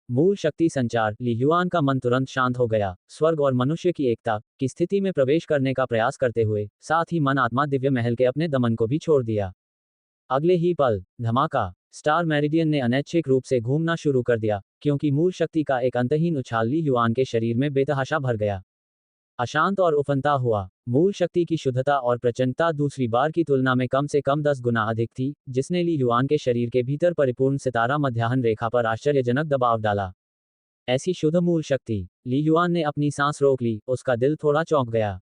मूल शक्ति संचार। ली युआन का मन तुरंत शांत हो गया। स्वर्ग और मनुष्य की एकता की स्थिति में प्रवेश करने का प्रयास करते हुए साथ ही मन आत्मा दिव्य महल के अपने दमन को भी छोड़ दिया। अगले ही पल धमाका। स्टार मेरिडियन ने अनैच्छिक रूप से घूमना शुरू कर दिया, क्योंकि मूल शक्ति का एक अंतहीन उछाल ली युआन के शरीर में बेतहाशा भर गया। अशांत और उफनता हुआ। मूल शक्ति की शुद्धता और प्रचंडता दूसरी बार की तुलना में कम से कम 10 गुना अधिक थी, जिसने ली युआन के शरीर के भीतर परिपूर्ण सितारा मध्याह्न रेखा पर आश्चर्यजनक दबाव डाला। ऐसी शुद्ध मूल शक्ति। ली युआन ने अपनी सांस रोक ली, उसका दिल थोड़ा चौंक गया।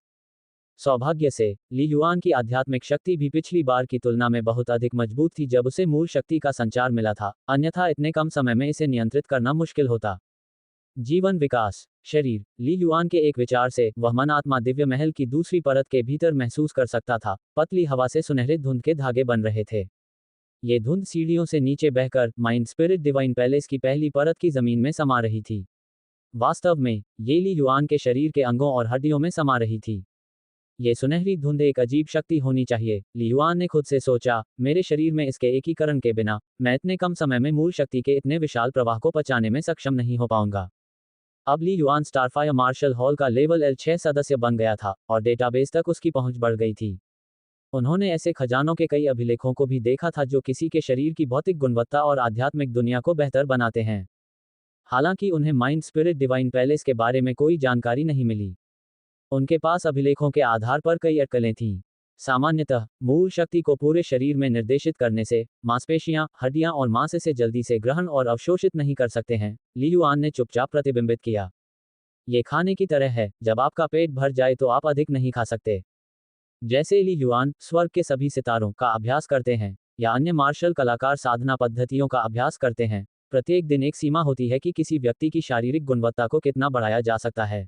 सौभाग्य से ली युआन की आध्यात्मिक शक्ति भी पिछली बार की तुलना में बहुत अधिक मजबूत थी जब उसे मूल शक्ति का संचार मिला था, अन्यथा इतने कम समय में इसे नियंत्रित करना मुश्किल होता। जीवन विकास। शरीर। ली युआन के एक विचार से वह मन आत्मा दिव्य महल की दूसरी परत के भीतर महसूस कर सकता था। पतली हवा से सुनहरे धुंध के धागे बन रहे थे। ये धुंध सीढ़ियों से नीचे बहकर माइंड स्पिरिट डिवाइन पैलेस की पहली परत की जमीन में समा रही थी। वास्तव में ये ली युआन के शरीर के अंगों और हड्डियों में समा रही थी। ये सुनहरी धुंध एक अजीब शक्ति होनी चाहिए, ली युआन ने खुद से सोचा। मेरे शरीर में इसके एकीकरण के बिना मैं इतने कम समय में मूल शक्ति के इतने विशाल प्रवाह को पचाने में सक्षम नहीं हो पाऊंगा। अब ली युआन स्टारफायर मार्शल हॉल का लेवल L6 सदस्य बन गया था और डेटाबेस तक उसकी पहुंच बढ़ गई थी। उन्होंने ऐसे खजानों के कई अभिलेखों को भी देखा था जो किसी के शरीर की भौतिक गुणवत्ता और आध्यात्मिक दुनिया को बेहतर बनाते हैं। हालांकि उन्हें माइंड स्पिरिट डिवाइन पैलेस के बारे में कोई जानकारी नहीं मिली। उनके पास अभिलेखों के आधार पर कई अटकलें थीं। सामान्यतः मूल शक्ति को पूरे शरीर में निर्देशित करने से मांसपेशियां, हड्डियां और मांस इसे जल्दी से ग्रहण और अवशोषित नहीं कर सकते हैं, ली युआन ने चुपचाप प्रतिबिंबित किया। ये खाने की तरह है, जब आपका पेट भर जाए तो आप अधिक नहीं खा सकते। जैसे ली युआन स्वर्ग के सभी सितारों का अभ्यास करते हैं या अन्य मार्शल कलाकार साधना पद्धतियों का अभ्यास करते हैं, प्रत्येक दिन एक सीमा होती है कि किसी व्यक्ति की शारीरिक गुणवत्ता को कितना बढ़ाया जा सकता है।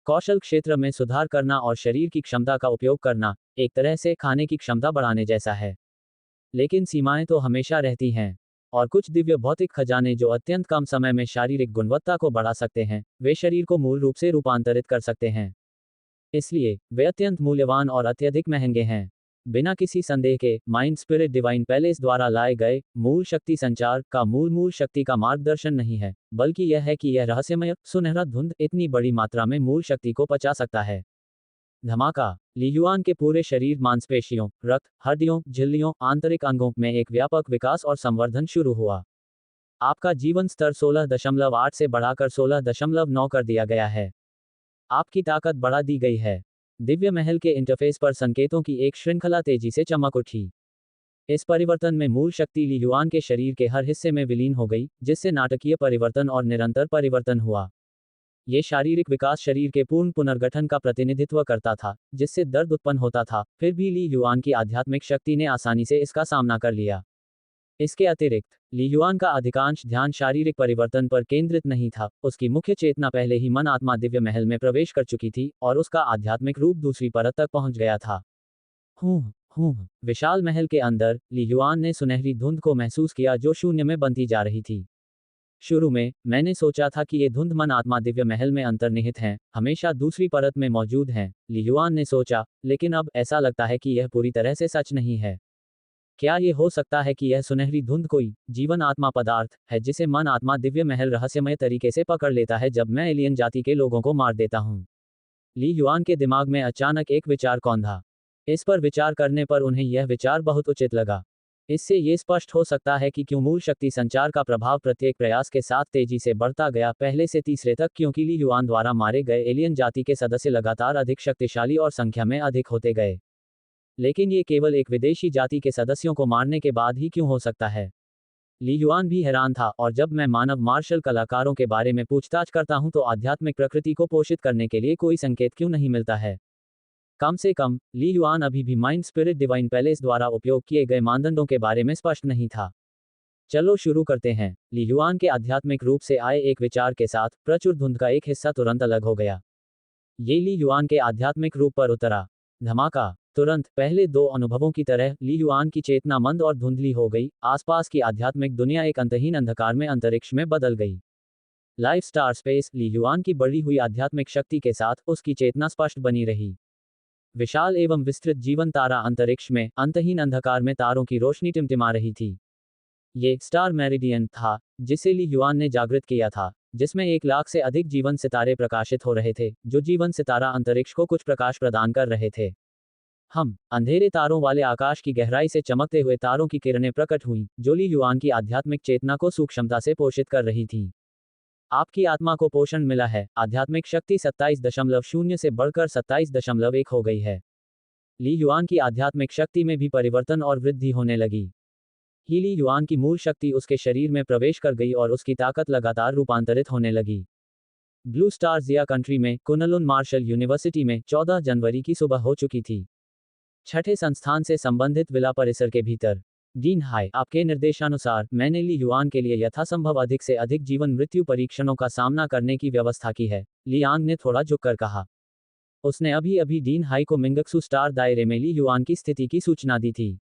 कौशल क्षेत्र में सुधार करना और शरीर की क्षमता का उपयोग करना एक तरह से खाने की क्षमता बढ़ाने जैसा है। लेकिन सीमाएं तो हमेशा रहती हैं, और कुछ दिव्य भौतिक खजाने जो अत्यंत कम समय में शारीरिक गुणवत्ता को बढ़ा सकते हैं, वे शरीर को मूल रूप से रूपांतरित कर सकते हैं। इसलिए वे अत्यंत मूल्यवान और अत्यधिक महंगे हैं। बिना किसी संदेह के माइंड स्पिरिट डिवाइन पैलेस द्वारा लाए गए मूल शक्ति संचार का मूल शक्ति का मार्गदर्शन नहीं है, बल्कि यह है कि यह रहस्यमय सुनहरा धुंध इतनी बड़ी मात्रा में मूल शक्ति को पचा सकता है। धमाका। ली युआन के पूरे शरीर मांसपेशियों, रक्त, हड्डियों, झिल्लियों, आंतरिक अंगों में एक व्यापक विकास और संवर्धन शुरू हुआ। आपका जीवन स्तर 16.8 से बढ़ाकर 16.9 कर दिया गया है। आपकी ताकत बढ़ा दी गई है। दिव्य महल के इंटरफेस पर संकेतों की एक श्रृंखला तेजी से चमक उठी। इस परिवर्तन में मूल शक्ति ली युआन के शरीर के हर हिस्से में विलीन हो गई, जिससे नाटकीय परिवर्तन और निरंतर परिवर्तन हुआ। ये शारीरिक विकास शरीर के पूर्ण पुनर्गठन का प्रतिनिधित्व करता था, जिससे दर्द उत्पन्न होता था, फिर भी ली युआन की आध्यात्मिक शक्ति ने आसानी से इसका सामना कर लिया। इसके अतिरिक्त ली युआन का अधिकांश ध्यान शारीरिक परिवर्तन पर केंद्रित नहीं था, उसकी मुख्य चेतना पहले ही मन आत्मा दिव्य महल में प्रवेश कर चुकी थी और उसका आध्यात्मिक रूप दूसरी परत तक पहुंच गया था। विशाल महल के अंदर ली युआन ने सुनहरी धुंध को महसूस किया जो शून्य में बनती जा रही थी। शुरू में मैंने सोचा था कि ये धुंध मन आत्मा दिव्य महल में अंतर्निहित हैं, हमेशा दूसरी परत में मौजूद हैं, ली युआन ने सोचा, लेकिन अब ऐसा लगता है कि यह पूरी तरह से सच नहीं है। क्या ये हो सकता है कि यह सुनहरी धुंध कोई जीवन आत्मा पदार्थ है जिसे मन आत्मा दिव्य महल रहस्यमय तरीके से पकड़ लेता है जब मैं एलियन जाति के लोगों को मार देता हूँ? ली युआन के दिमाग में अचानक एक विचार कौंधा। इस पर विचार करने पर उन्हें यह विचार बहुत उचित लगा। इससे ये स्पष्ट हो सकता है कि क्यों मूल शक्ति संचार का प्रभाव प्रत्येक प्रयास के साथ तेजी से बढ़ता गया, पहले से तीसरे तक, क्योंकि ली युआन द्वारा मारे गए एलियन जाति के सदस्य लगातार अधिक शक्तिशाली और संख्या में अधिक होते गए। लेकिन ये केवल एक विदेशी जाति के सदस्यों को मारने के बाद ही क्यों हो सकता है? ली युआन भी हैरान था, और जब मैं मानव मार्शल कलाकारों के बारे में पूछताछ करता हूं तो आध्यात्मिक प्रकृति को पोषित करने के लिए कोई संकेत क्यों नहीं मिलता है? कम से कम ली युआन अभी भी माइंड स्पिरिट डिवाइन पैलेस द्वारा उपयोग किए गए मानदंडों के बारे में स्पष्ट नहीं था। चलो शुरू करते हैं। ली युआन के आध्यात्मिक रूप से आए एक विचार के साथ प्रचुर धुंध का एक हिस्सा तुरंत अलग हो गया। ये ली युआन के आध्यात्मिक रूप पर उतरा। धमाका। तुरंत पहले दो अनुभवों की तरह ली युआन की चेतना मंद और धुंधली हो गई, आसपास की आध्यात्मिक दुनिया एक अंतहीन अंधकार में अंतरिक्ष में बदल गई। Life star space. Li Yuan की बढ़ी हुई आध्यात्मिक शक्ति के साथ उसकी चेतना स्पष्ट बनी रही। विशाल एवं विस्तृत जीवन तारा अंतरिक्ष में अंतहीन अंधकार में तारों की रोशनी टिमटिमा रही थी। ये स्टार मेरिडियन था जिसे ली युआन ने जागृत किया था, जिसमें 1 लाख से अधिक जीवन सितारे प्रकाशित हो रहे थे, जो जीवन सितारा अंतरिक्ष को कुछ प्रकाश प्रदान कर रहे थे। हम अंधेरे तारों वाले आकाश की गहराई से चमकते हुए तारों की किरणें प्रकट हुईं, जो ली युआन की आध्यात्मिक चेतना को सूक्ष्मता से पोषित कर रही थीं। आपकी आत्मा को पोषण मिला है। आध्यात्मिक शक्ति 27.0 से बढ़कर 27.1 हो गई है। ली युआन की आध्यात्मिक शक्ति में भी परिवर्तन और वृद्धि होने लगी। ली युआन की मूल शक्ति उसके शरीर में प्रवेश कर गई और उसकी ताकत लगातार रूपांतरित होने लगी। ब्लू स्टार जिया कंट्री में कुनलुन मार्शल यूनिवर्सिटी में 14 जनवरी की सुबह हो चुकी थी। छठे संस्थान से संबंधित विला परिसर के भीतर। डीन हाई, आपके निर्देशानुसार मैंने ली युआन के लिए यथासंभव अधिक से अधिक जीवन मृत्यु परीक्षणों का सामना करने की व्यवस्था की है, लियांग ने थोड़ा झुककर कहा। उसने अभी अभी डीन हाई को मिंगक्सू स्टार दायरे में ली युआन की स्थिति की सूचना दी थी।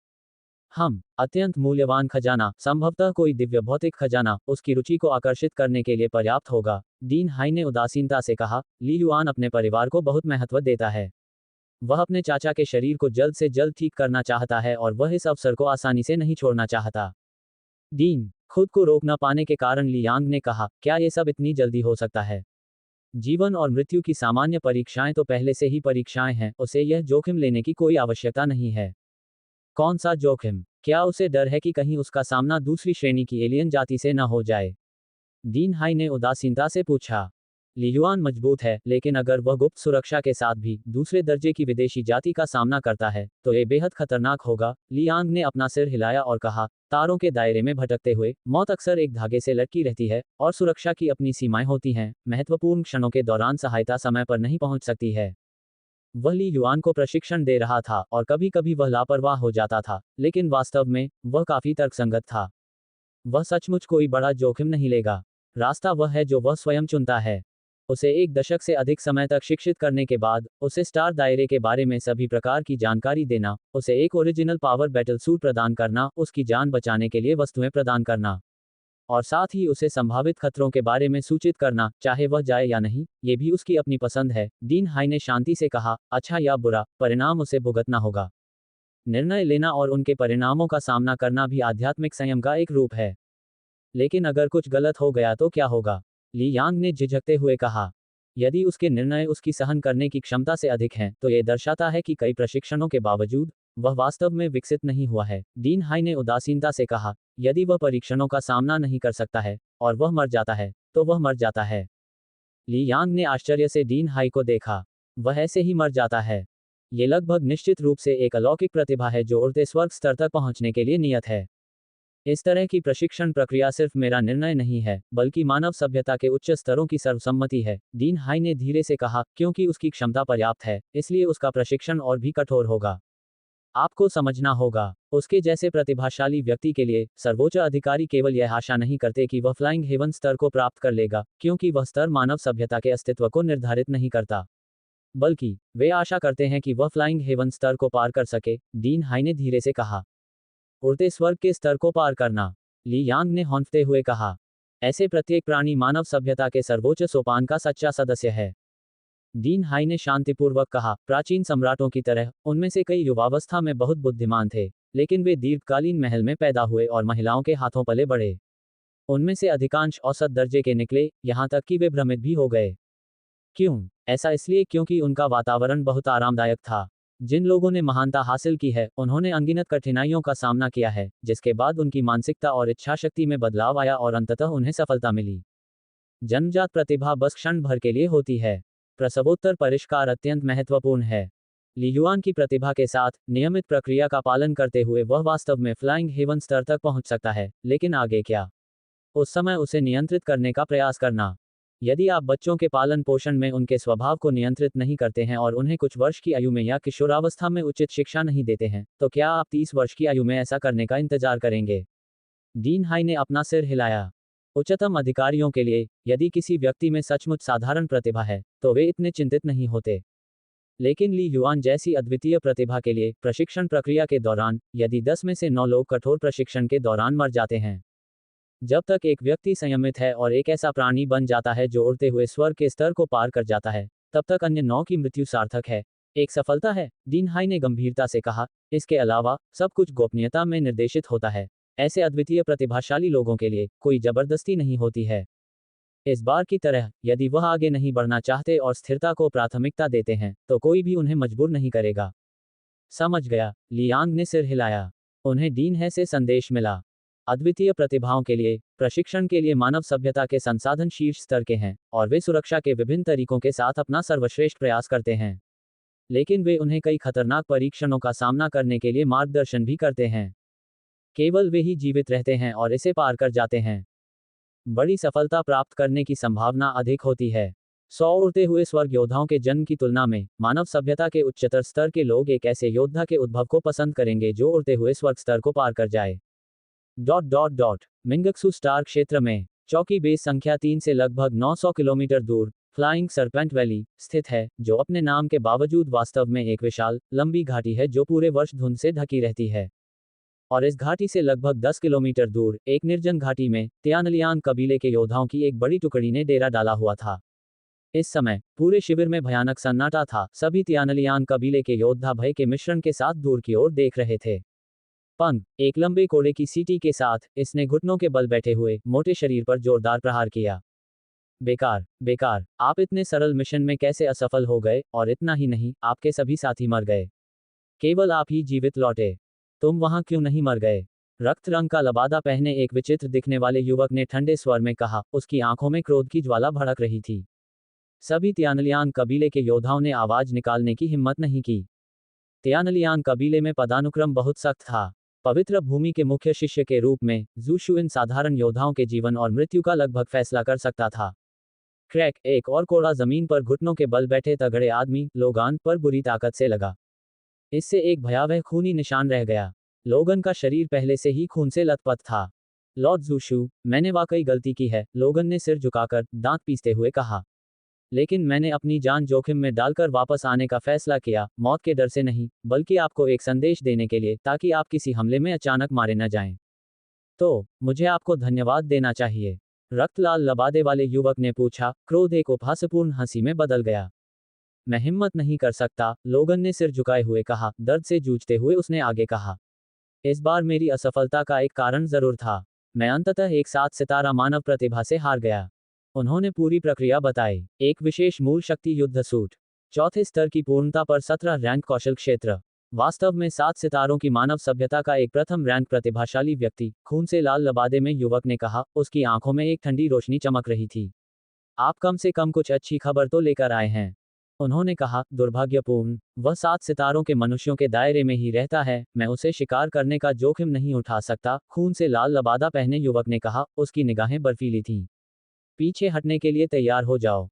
हम अत्यंत मूल्यवान खजाना, संभवतः कोई दिव्य भौतिक खजाना, उसकी रुचि को आकर्षित करने के लिए पर्याप्त होगा, डीन हाई ने उदासीनता से कहा। ली युआन अपने परिवार को बहुत महत्व देता है। वह अपने चाचा के शरीर को जल्द से जल्द ठीक करना चाहता है और वह इस अवसर को आसानी से नहीं छोड़ना चाहता। डीन, खुद को रोक न पाने के कारण लियांग ने कहा, क्या ये सब इतनी जल्दी हो सकता है? जीवन और मृत्यु की सामान्य परीक्षाएं तो पहले से ही परीक्षाएं हैं, उसे यह जोखिम लेने की कोई आवश्यकता नहीं है। कौन सा जोखिम? क्या उसे डर है कि कहीं उसका सामना दूसरी श्रेणी की एलियन जाति से न हो जाए? डीन हाई ने उदासीनता से पूछा। ली युआन मजबूत है, लेकिन अगर वह गुप्त सुरक्षा के साथ भी दूसरे दर्जे की विदेशी जाति का सामना करता है तो ये बेहद खतरनाक होगा। लियांग ने अपना सिर हिलाया और कहा, तारों के दायरे में भटकते हुए मौत अक्सर एक धागे से लटकी रहती है और सुरक्षा की अपनी सीमाएं होती हैं। महत्वपूर्ण क्षणों के दौरान सहायता समय पर नहीं पहुंच सकती है। वह ली युआन को प्रशिक्षण दे रहा था और कभी कभी वह लापरवाह हो जाता था, लेकिन वास्तव में वह काफी तर्कसंगत था। वह सचमुच कोई बड़ा जोखिम नहीं लेगा। रास्ता वह है जो वह स्वयं चुनता है। उसे 1 दशक से अधिक समय तक शिक्षित करने के बाद उसे स्टार दायरे के बारे में सभी प्रकार की जानकारी देना, उसे एक ओरिजिनल पावर बैटल सूट प्रदान करना, उसकी जान बचाने के लिए वस्तुएं प्रदान करना, और साथ ही उसे संभावित खतरों के बारे में सूचित करना, चाहे वह जाए या नहीं, ये भी उसकी अपनी पसंद है। डीन हाई ने शांति से कहा, अच्छा या बुरा, परिणाम उसे भुगतना होगा। निर्णय लेना और उनके परिणामों का सामना करना भी आध्यात्मिक संयम का एक रूप है। लेकिन अगर कुछ गलत हो गया तो क्या होगा? ली यांग ने झिझकते हुए कहा। यदि उसके निर्णय उसकी सहन करने की क्षमता से अधिक हैं, तो ये दर्शाता है कि कई प्रशिक्षणों के बावजूद वह वास्तव में विकसित नहीं हुआ है। डीन हाई ने उदासीनता से कहा, यदि वह परीक्षणों का सामना नहीं कर सकता है और वह मर जाता है, तो वह मर जाता है। ली यांग ने आश्चर्य से डीन हाई को देखा। वह ऐसे ही मर जाता है? ये लगभग निश्चित रूप से एक अलौकिक प्रतिभा है जो उड़ते स्वर्ग स्तर तक पहुंचने के लिए नियत है। इस तरह की प्रशिक्षण प्रक्रिया सिर्फ मेरा निर्णय नहीं है, बल्कि मानव सभ्यता के उच्च स्तरों की सर्वसम्मति है, डीन हाई ने धीरे से कहा, क्योंकि उसकी क्षमता पर्याप्त है, इसलिए उसका प्रशिक्षण और भी कठोर होगा। आपको समझना होगा, उसके जैसे प्रतिभाशाली व्यक्ति के लिए सर्वोच्च अधिकारी केवल यह आशा नहीं करते कि वह फ्लाइंग हेवन स्तर को प्राप्त कर लेगा, क्योंकि वह स्तर मानव सभ्यता के अस्तित्व को निर्धारित नहीं करता, बल्कि वे आशा करते हैं कि वह फ्लाइंग हेवन स्तर को पार कर सके, डीन हाई ने धीरे से कहा। उड़ते स्वर्ग के स्तर को पार करना, ली यांग ने हौंकते हुए कहा। ऐसे प्रत्येक प्राणी मानव सभ्यता के सर्वोच्च सोपान का सच्चा सदस्य है। डीन हाई ने शांतिपूर्वक कहा, प्राचीन सम्राटों की तरह उनमें से कई युवावस्था में बहुत बुद्धिमान थे, लेकिन वे दीर्घकालीन महल में पैदा हुए और महिलाओं के हाथों पले बढ़े। उनमें से अधिकांश औसत दर्जे के निकले, यहाँ तक कि वे भ्रमित भी हो गए। क्यों? ऐसा इसलिए क्योंकि उनका वातावरण बहुत आरामदायक था। जिन लोगों ने महानता हासिल की है, उन्होंने अनगिनत कठिनाइयों का सामना किया है, जिसके बाद उनकी मानसिकता और इच्छाशक्ति में बदलाव आया और अंततः उन्हें सफलता मिली। जन्मजात प्रतिभा बस क्षण भर के लिए होती है। प्रसवोत्तर परिष्कार अत्यंत महत्वपूर्ण है। ली युआन की प्रतिभा के साथ नियमित प्रक्रिया का पालन करते हुए वह वास्तव में फ्लाइंग हेवन स्तर तक पहुंच सकता है, लेकिन आगे क्या? उस समय उसे नियंत्रित करने का प्रयास करना। यदि आप बच्चों के पालन पोषण में उनके स्वभाव को नियंत्रित नहीं करते हैं और उन्हें कुछ वर्ष की आयु में या किशोरावस्था में उचित शिक्षा नहीं देते हैं, तो क्या आप 30 वर्ष की आयु में ऐसा करने का इंतजार करेंगे? डीन हाई ने अपना सिर हिलाया। उच्चतम अधिकारियों के लिए, यदि किसी व्यक्ति में सचमुच साधारण प्रतिभा है, तो वे इतने चिंतित नहीं होते। लेकिन ली युआन जैसी अद्वितीय प्रतिभा के लिए प्रशिक्षण प्रक्रिया के दौरान, यदि 10 में से 9 लोग कठोर प्रशिक्षण के दौरान मर जाते हैं। जब तक एक व्यक्ति संयमित है और एक ऐसा प्राणी बन जाता है जो उड़ते हुए स्वर्ग के स्तर को पार कर जाता है, तब तक अन्य 9 की मृत्यु सार्थक है। एक सफलता है, डीन हाई ने गंभीरता से कहा। इसके अलावा सब कुछ गोपनीयता में निर्देशित होता है। ऐसे अद्वितीय प्रतिभाशाली लोगों के लिए कोई जबरदस्ती नहीं होती है। इस बार की तरह, यदि वह आगे नहीं बढ़ना चाहते और स्थिरता को प्राथमिकता देते हैं, तो कोई भी उन्हें मजबूर नहीं करेगा। समझ गया, लियांग ने सिर हिलाया। उन्हें डीन है से संदेश मिला। अद्वितीय प्रतिभाओं के लिए प्रशिक्षण के लिए मानव सभ्यता के संसाधन शीर्ष स्तर के हैं, और वे सुरक्षा के विभिन्न तरीकों के साथ अपना सर्वश्रेष्ठ प्रयास करते हैं। लेकिन वे उन्हें कई खतरनाक परीक्षणों का सामना करने के लिए मार्गदर्शन भी करते हैं। केवल वे ही जीवित रहते हैं और इसे पार कर जाते हैं। बड़ी सफलता प्राप्त करने की संभावना अधिक होती है। 100 उड़ते हुए स्वर्ग योद्धाओं के जन्म की तुलना में मानव सभ्यता के उच्चतर स्तर के लोग एक ऐसे योद्धा के उद्भव को पसंद करेंगे जो उड़ते हुए स्वर्ग स्तर को पार कर जाए। मिंगक्सू स्टार क्षेत्र में चौकी बेस संख्या 3 से लगभग 900 किलोमीटर दूर फ्लाइंग सरपेंट वैली स्थित है, जो अपने नाम के बावजूद वास्तव में एक विशाल, लंबी घाटी है जो पूरे वर्ष धुंध से ढकी रहती है। और इस घाटी से लगभग 10 किलोमीटर दूर एक निर्जन घाटी में तियानलियांग कबीले के योद्धाओं की एक बड़ी टुकड़ी ने डेरा डाला हुआ था। इस समय पूरे शिविर में भयानक सन्नाटा था। सभी तियानलियांग कबीले के योद्धा भय के मिश्रण के साथ दूर की ओर देख रहे थे। पंग, एक लंबे कोड़े की सीटी के साथ, इसने घुटनों के बल बैठे हुए मोटे शरीर पर जोरदार प्रहार किया। बेकार, बेकार, आप इतने सरल मिशन में कैसे असफल हो गए, और इतना ही नहीं, आपके सभी साथी मर गए। केवल आप ही जीवित लौटे। तुम वहां क्यों नहीं मर गए? रक्त रंग का लबादा पहने एक विचित्र दिखने वाले युवक ने ठंडे स्वर में कहा, उसकी आंखों में क्रोध की ज्वाला भड़क रही थी। सभी तियानलियांग कबीले के योद्धाओं ने आवाज निकालने की हिम्मत नहीं की। तियानलियांग कबीले में पदानुक्रम बहुत सख्त था। पवित्र भूमि के मुख्य शिष्य के रूप में ज़ू इन साधारण योद्धाओं के जीवन और मृत्यु का लगभग फैसला कर सकता था। क्रैक, एक और कोड़ा जमीन पर घुटनों के बल बैठे तगड़े आदमी लोगान पर बुरी ताकत से लगा। इससे एक भयावह खूनी निशान रह गया। लोगन का शरीर पहले से ही खून से लथपथ था। लॉर्ड ज़ू, मैंने वाकई गलती की है, लोगन ने सिर झुकाकर दांत पीसते हुए कहा। लेकिन मैंने अपनी जान जोखिम में डालकर वापस आने का फैसला किया, मौत के डर से नहीं, बल्कि आपको एक संदेश देने के लिए, ताकि आप किसी हमले में अचानक मारे न जाएं। तो मुझे आपको धन्यवाद देना चाहिए, रक्तलाल लबादे वाले युवक ने पूछा। क्रोध एक उपहासपूर्ण हंसी में बदल गया। मैं हिम्मत नहीं कर सकता, लोगन ने सिर झुकाए हुए कहा। दर्द से जूझते हुए उसने आगे कहा, इस बार मेरी असफलता का एक कारण जरूर था। मैं अंततः एक 7 सितारा मानव प्रतिभा से हार गया। उन्होंने पूरी प्रक्रिया बताई। एक विशेष मूल शक्ति युद्ध सूट, चौथे स्तर की पूर्णता पर 17 रैंक कौशल क्षेत्र। वास्तव में 7 सितारों की मानव सभ्यता का एक प्रथम रैंक प्रतिभाशाली व्यक्ति, खून से लाल लबादे में युवक ने कहा। उसकी आंखों में एक ठंडी रोशनी चमक रही थी। आप कम से कम कुछ अच्छी खबर तो लेकर आए हैं। उन्होंने कहा, दुर्भाग्यपूर्ण, वह 7 सितारों के मनुष्यों के दायरे में ही रहता है, मैं उसे शिकार करने का जोखिम नहीं उठा सकता, खून से लाल लबादा पहने युवक ने कहा, उसकी निगाहें बर्फीली थीं। पीछे हटने के लिए तैयार हो जाओ।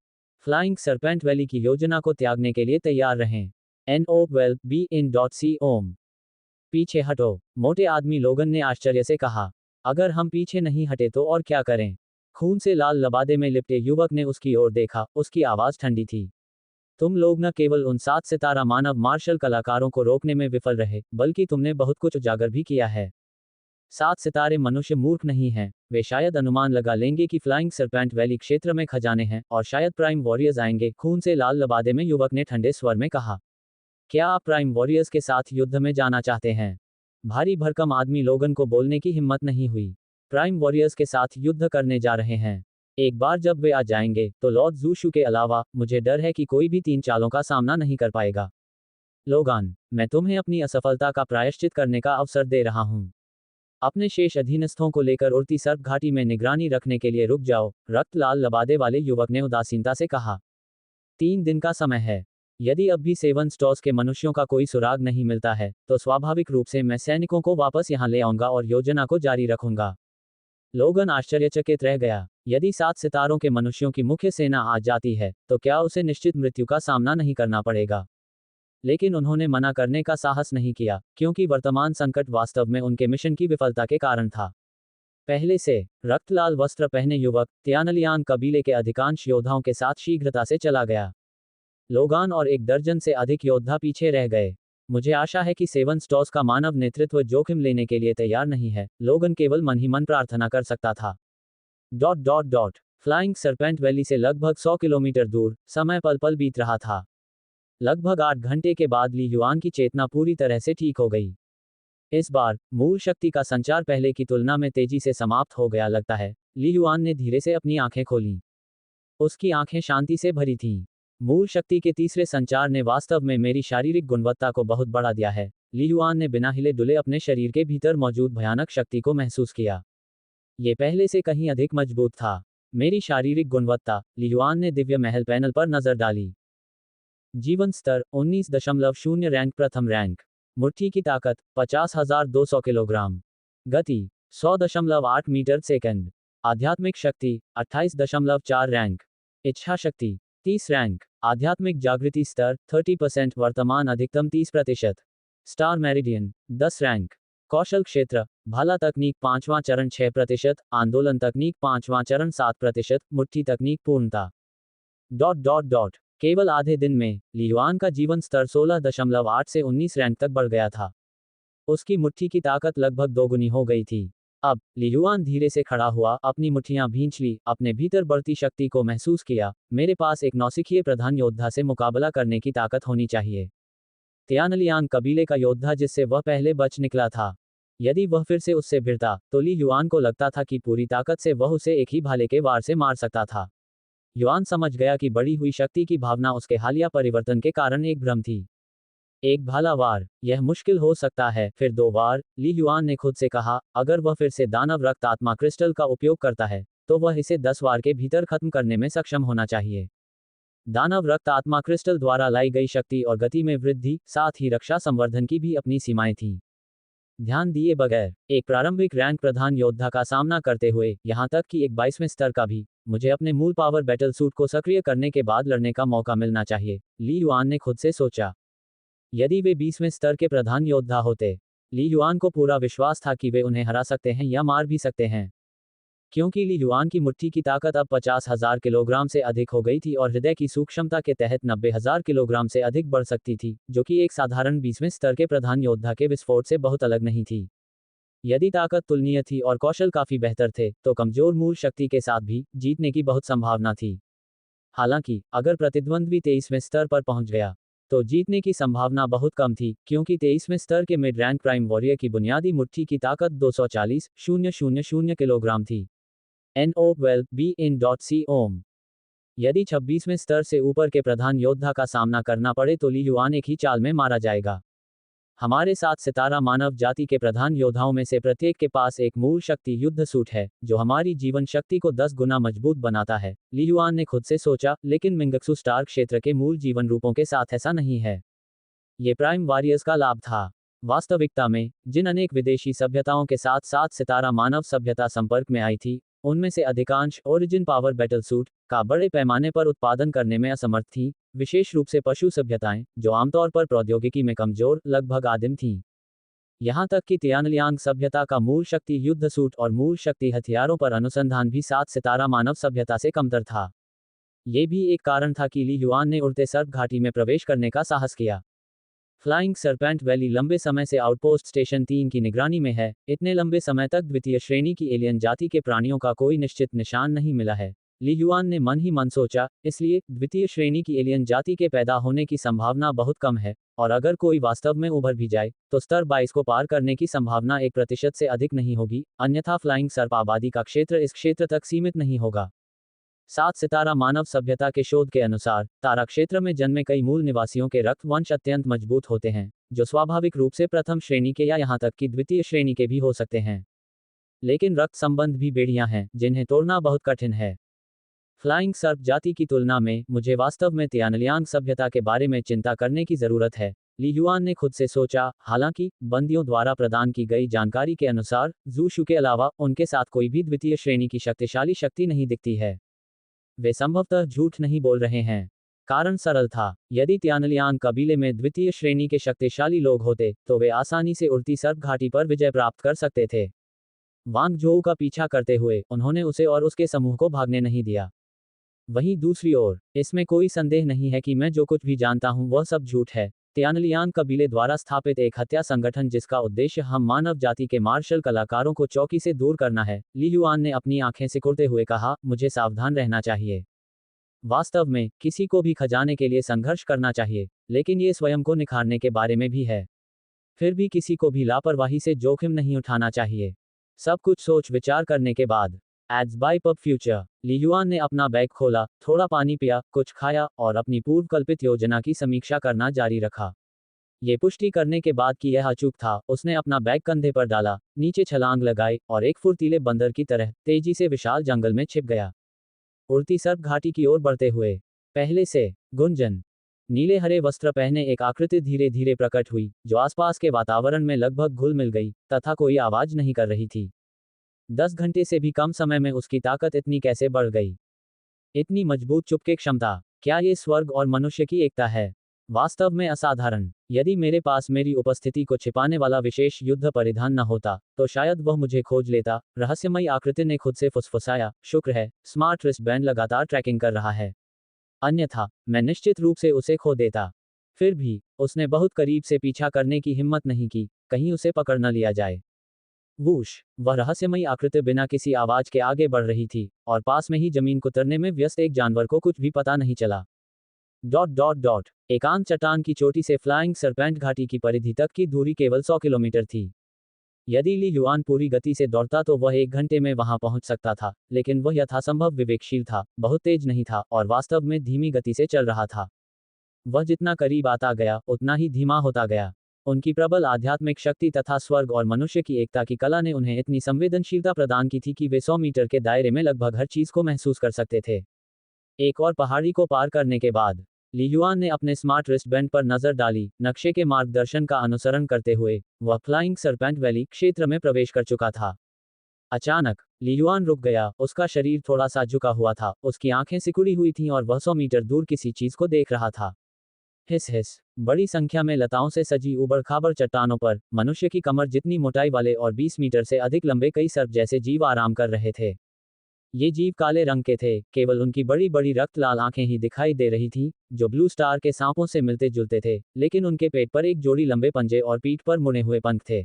फ्लाइंग सरपेंट वैली की योजना को त्यागने के लिए तैयार रहें। NO12 B in dot C ओम। पीछे हटो, मोटे आदमी लोगन ने आश्चर्य से कहा। अगर हम पीछे नहीं हटे तो और क्या करें? खून से लाल लबादे में लिपटे युवक ने उसकी ओर देखा, उसकी आवाज ठंडी थी। तुम लोग न केवल उन 7 सितारा मानव मार्शल कलाकारों को रोकने में विफल रहे, बल्कि तुमने बहुत कुछ उजागर भी किया है। 7 सितारे मनुष्य मूर्ख नहीं हैं, वे शायद अनुमान लगा लेंगे कि फ्लाइंग सरपेंट वैली क्षेत्र में खजाने हैं, और शायद प्राइम वॉरियर्स आएंगे, खून से लाल लबादे में युवक ने ठंडे स्वर में कहा। क्या आप प्राइम वॉरियर्स के साथ युद्ध में जाना चाहते हैं? भारी भरकम आदमी लोगन को बोलने की हिम्मत नहीं हुई। प्राइम वॉरियर्स के साथ युद्ध करने जा रहे हैं। एक बार जब वे आ जाएंगे, तो लॉर्ड जूशु के अलावा, मुझे डर है कि कोई भी 3 चालों का सामना नहीं कर पाएगा। लोगान, मैं तुम्हें अपनी असफलता का प्रायश्चित करने का अवसर दे रहा हूं। अपने शेष अधीनस्थों को लेकर उड़ती सर्प घाटी में निगरानी रखने के लिए रुक जाओ, रक्त लाल लबादे वाले युवक ने उदासीनता से कहा। 3 दिन का समय है। यदि अब भी सेवन स्टॉर्स के मनुष्यों का कोई सुराग नहीं मिलता है, तो स्वाभाविक रूप से मैं सैनिकों को वापस यहां ले आऊंगा और योजना को जारी रखूंगा। लोगन आश्चर्यचकित रह गया। यदि 7 सितारों के मनुष्यों की मुख्य सेना आ जाती है, तो क्या उसे निश्चित मृत्यु का सामना नहीं करना पड़ेगा? लेकिन उन्होंने मना करने का साहस नहीं किया, क्योंकि वर्तमान संकट वास्तव में उनके मिशन की विफलता के कारण था। पहले से रक्तलाल वस्त्र पहने युवक तियानलियान कबीले के अधिकांश योद्धाओं के साथ शीघ्रता से चला गया। लोगान और 1 दर्जन से अधिक योद्धा पीछे रह गए। मुझे आशा है कि सेवन स्टॉर्स का मानव नेतृत्व जोखिम लेने के लिए तैयार नहीं है, लोगन केवल मन ही मन प्रार्थना कर सकता था। Dot dot dot flying serpent valley से लगभग 100 किलोमीटर दूर, समय पल पल बीत रहा था। लगभग 8 घंटे के बाद ली युआन की चेतना पूरी तरह से ठीक हो गई। इस बार, मूल शक्ति का संचार पहले की तुलना में तेजी से समाप्त हो गया लगता है। ली युआन ने धीरे से अपनी आंखें खोलीं। उसकी आंखें शांति से भरी थीं। मूल शक्ति के तीसरे संचार ने वास्तव में मेरी शारीरिक गुणवत्ता को बहुत बढ़ा दिया है। ली युआन ने बिना हिले डुले अपने शरीर के भीतर मौजूद भयानक शक्ति को महसूस किया। ये पहले से कहीं अधिक मजबूत था। मेरी शारीरिक गुणवत्ता, ली युआन ने दिव्य महल पैनल पर नजर डाली। जीवन स्तर 19.0 रैंक, प्रथम रैंक। मुट्ठी की ताकत 50,200 किलोग्राम। गति 100.8 मीटर सेकंड। आध्यात्मिक शक्ति 28.4 रैंक। इच्छा शक्ति 30 रैंक। आध्यात्मिक जागृति स्तर 30%, वर्तमान अधिकतम 30%। Star meridian 10 rank. कौशल क्षेत्र, भाला तकनीक 5वां चरण 6%, आंदोलन तकनीक 5वां चरण 7%, मुट्ठी तकनीक पूर्णता। डॉट डॉट डॉट केवल आधे दिन में ली युआन का जीवन स्तर 16.8 से 19 रैंक तक बढ़ गया था। उसकी मुट्ठी की ताकत लगभग दोगुनी हो गई थी। अब ली युआन धीरे से खड़ा हुआ, अपनी मुट्ठियां भींच ली, अपने भीतर बढ़ती शक्ति को महसूस किया। मेरे पास एक नौसिखिए प्रधान योद्धा से मुकाबला करने की ताकत होनी चाहिए। तियानलियान कबीले का योद्धा जिससे वह पहले बच निकला था। यदि वह फिर से उससे भिड़ता, तो ली युआन को लगता था कि पूरी ताकत से वह उसे एक ही भाले के वार से मार सकता था। युआन समझ गया कि बढ़ी हुई शक्ति की भावना उसके हालिया परिवर्तन के कारण एक भ्रम थी। एक भाला वार, यह मुश्किल हो सकता है, फिर 2 वार, ली युआन ने खुद से कहा। अगर वह फिर से दानव रक्त आत्मा क्रिस्टल का उपयोग करता है, तो वह इसे 10 वार के भीतर खत्म करने में सक्षम होना चाहिए। दानव रक्त आत्मा क्रिस्टल द्वारा लाई गई शक्ति और गति में वृद्धि, साथ ही रक्षा संवर्धन की भी अपनी सीमाएं थीं। ध्यान दिए बगैर एक प्रारंभिक रैंक प्रधान योद्धा का सामना करते हुए, यहां तक कि एक 22वें स्तर का भी, मुझे अपने मूल पावर बैटल सूट को सक्रिय करने के बाद लड़ने का मौका मिलना चाहिए, ली युआन ने खुद से सोचा। यदि वे 20वें स्तर के प्रधान योद्धा होते, ली युआन को पूरा विश्वास था कि वे उन्हें हरा सकते हैं या मार भी सकते हैं। क्योंकि ली युआन की मुट्ठी की ताकत अब 50,000 किलोग्राम से अधिक हो गई थी और हृदय की सूक्ष्मता के तहत 90,000 किलोग्राम से अधिक बढ़ सकती थी, जो कि एक साधारण 20वें स्तर के प्रधान योद्धा के विस्फोट से बहुत अलग नहीं थी। यदि ताकत तुलनीय थी और कौशल काफी बेहतर थे, तो कमजोर मूल शक्ति के साथ भी जीतने की बहुत संभावना थी। हालांकि, अगर प्रतिद्वंद्वी 23वें स्तर पर पहुंच गया, तो जीतने की संभावना बहुत कम थी, क्योंकि 23वें स्तर के मिड रैंक प्राइम वॉरियर की बुनियादी मुट्ठी की ताकत 240,000 किलोग्राम थी। NO12 B in dot C ओम। यदि 26वें स्तर से ऊपर के प्रधान योद्धा का सामना करना पड़े, तो ली युआन एक ही चाल में मारा जाएगा। हमारे सात सितारा मानव जाति के प्रधान योद्धाओं में से प्रत्येक के पास एक मूल शक्ति युद्ध सूट है, जो हमारी जीवन शक्ति को 10 गुना मजबूत बनाता है, ली युआन ने खुद से सोचा। लेकिन मिंगक्सू स्टार क्षेत्र के मूल जीवन रूपों के साथ ऐसा नहीं है। ये प्राइम वॉरियर्स का लाभ था। वास्तविकता में, जिन अनेक विदेशी सभ्यताओं के साथ सात सितारा मानव सभ्यता संपर्क में आई थी, उनमें से अधिकांश ओरिजिन पावर बैटल सूट का बड़े पैमाने पर उत्पादन करने में असमर्थ थीं, विशेष रूप से पशु सभ्यताएं, जो आमतौर पर प्रौद्योगिकी में कमजोर, लगभग आदिम थीं। यहां तक कि तियानलियांग सभ्यता का मूल शक्ति युद्ध सूट और मूल शक्ति हथियारों पर अनुसंधान भी सात सितारा मानव सभ्यता से कमतर था। ये भी एक कारण था कि ली युआन ने उड़ते सर्प घाटी में प्रवेश करने का साहस किया। फ्लाइंग सरपेंट वैली लंबे समय से आउटपोस्ट स्टेशन 3 की निगरानी में है। इतने लंबे समय तक द्वितीय श्रेणी की एलियन जाति के प्राणियों का कोई निश्चित निशान नहीं मिला है, ली युआन ने मन ही मन सोचा। इसलिए द्वितीय श्रेणी की एलियन जाति के पैदा होने की संभावना बहुत कम है, और अगर कोई वास्तव में उभर भी जाए तो स्तर 22 को पार करने की संभावना 1% से अधिक नहीं होगी, अन्यथा फ्लाइंग सर्प आबादी का क्षेत्र इस क्षेत्र तक सीमित नहीं होगा। सात सितारा मानव सभ्यता के शोध के अनुसार, तारा क्षेत्र में जन्मे कई मूल निवासियों के रक्त वंश अत्यंत मजबूत होते हैं, जो स्वाभाविक रूप से प्रथम श्रेणी के या यहां तक कि द्वितीय श्रेणी के भी हो सकते हैं। लेकिन रक्त संबंध भी बेड़ियां हैं, जिन्हें तोड़ना बहुत कठिन है। फ्लाइंग सर्प जाति की तुलना में मुझे वास्तव में तियानलियांग सभ्यता के बारे में चिंता करने की जरूरत है, ली युआन ने खुद से सोचा। हालांकि बंदियों द्वारा प्रदान की गई जानकारी के अनुसार जू शू के अलावा उनके साथ कोई भी द्वितीय श्रेणी की शक्तिशाली शक्ति नहीं दिखती है। वे संभवतः झूठ नहीं बोल रहे हैं। कारण सरल था, यदि तियानलियांग कबीले में द्वितीय श्रेणी के शक्तिशाली लोग होते तो वे आसानी से उड़ती सर्प घाटी पर विजय प्राप्त कर सकते थे। वांग जोऊ का पीछा करते हुए उन्होंने उसे और उसके समूह को भागने नहीं दिया। वहीं दूसरी ओर, इसमें कोई संदेह नहीं है कि मैं जो कुछ भी जानता हूं वह सब झूठ है। तियानलियांग कबीले द्वारा स्थापित एक हत्या संगठन जिसका उद्देश्य हम मानव जाति के मार्शल कलाकारों को चौकी से दूर करना है, ली युआन ने अपनी आंखें सिकुड़ते हुए कहा। मुझे सावधान रहना चाहिए। वास्तव में किसी को भी खजाने के लिए संघर्ष करना चाहिए, लेकिन ये स्वयं को निखारने के बारे में भी है। फिर भी किसी को भी लापरवाही से जोखिम नहीं उठाना चाहिए। सब कुछ सोच विचार करने के बाद, एड्स बाय पब फ्यूचर, ली युआन ने अपना बैग खोला, थोड़ा पानी पिया, कुछ खाया और अपनी पूर्व कल्पित योजना की समीक्षा करना जारी रखा। ये पुष्टि करने के बाद कि यह अचूक था, उसने अपना बैग कंधे पर डाला, नीचे छलांग लगाई और एक फुर्तीले बंदर की तरह तेजी से विशाल जंगल में छिप गया। उड़ती सर्प घाटी की ओर बढ़ते हुए, पहले से गुंजन नीले हरे वस्त्र पहने एक आकृति धीरे धीरे प्रकट हुई, जो आसपास के वातावरण में लगभग घुल मिल गई तथा कोई आवाज नहीं कर रही थी। 10 घंटे से भी कम समय में उसकी ताकत इतनी कैसे बढ़ गई? इतनी मजबूत चुपके क्षमता, क्या ये स्वर्ग और मनुष्य की एकता है? वास्तव में असाधारण। यदि मेरे पास मेरी उपस्थिति को छिपाने वाला विशेष युद्ध परिधान न होता, तो शायद वह मुझे खोज लेता, रहस्यमयी आकृति ने खुद से फुसफुसाया। शुक्र है, स्मार्ट रिस्टबैंड लगातार ट्रैकिंग कर रहा है, अन्यथा मैं निश्चित रूप से उसे खो देता। फिर भी उसने बहुत करीब से पीछा करने की हिम्मत नहीं की, कहीं उसे पकड़ न लिया जाए। वूश, वह रहस्यमयी आकृति बिना किसी आवाज के आगे बढ़ रही थी, और पास में ही जमीन कुतरने में व्यस्त एक जानवर को कुछ भी पता नहीं चला। डॉट डॉट डॉट एकांत चट्टान की चोटी से फ्लाइंग सरपेंट घाटी की परिधि तक की दूरी केवल 100 किलोमीटर थी। यदि ली युआन पूरी गति से दौड़ता तो वह 1 घंटे में वहां पहुंच सकता था, लेकिन वह यथासंभव विवेकशील था, बहुत तेज नहीं था और वास्तव में धीमी गति से चल रहा था। वह जितना करीब आता गया उतना ही धीमा होता गया। उनकी प्रबल आध्यात्मिक शक्ति तथा स्वर्ग और मनुष्य की एकता की कला ने उन्हें इतनी संवेदनशीलता प्रदान की थी कि वे 100 मीटर के दायरे में लगभग हर चीज को महसूस कर सकते थे। एक और पहाड़ी को पार करने के बाद, ली युआन ने अपने स्मार्ट रिस्टबैंड पर नजर डाली। नक्शे के मार्गदर्शन का अनुसरण करते हुए वह फ्लाइंग सरपेंट वैली क्षेत्र में प्रवेश कर चुका था। अचानक ली युआन रुक गया, उसका शरीर थोड़ा सा झुका हुआ था, उसकी आंखें सिकुड़ी हुई थीं और वह 100 मीटर दूर किसी चीज को देख रहा था। हिस हिस, बड़ी संख्या में लताओं से सजी उबड़-खाबड़ चट्टानों पर मनुष्य की कमर जितनी मोटाई वाले और 20 मीटर से अधिक लंबे कई सर्प जैसे जीव आराम कर रहे थे। ये जीव काले रंग के थे, केवल उनकी बड़ी बड़ी रक्त लाल आंखें ही दिखाई दे रही थीं, जो ब्लू स्टार के सांपों से मिलते जुलते थे, लेकिन उनके पेट पर एक जोड़ी लंबे पंजे और पीठ पर मुड़े हुए पंख थे।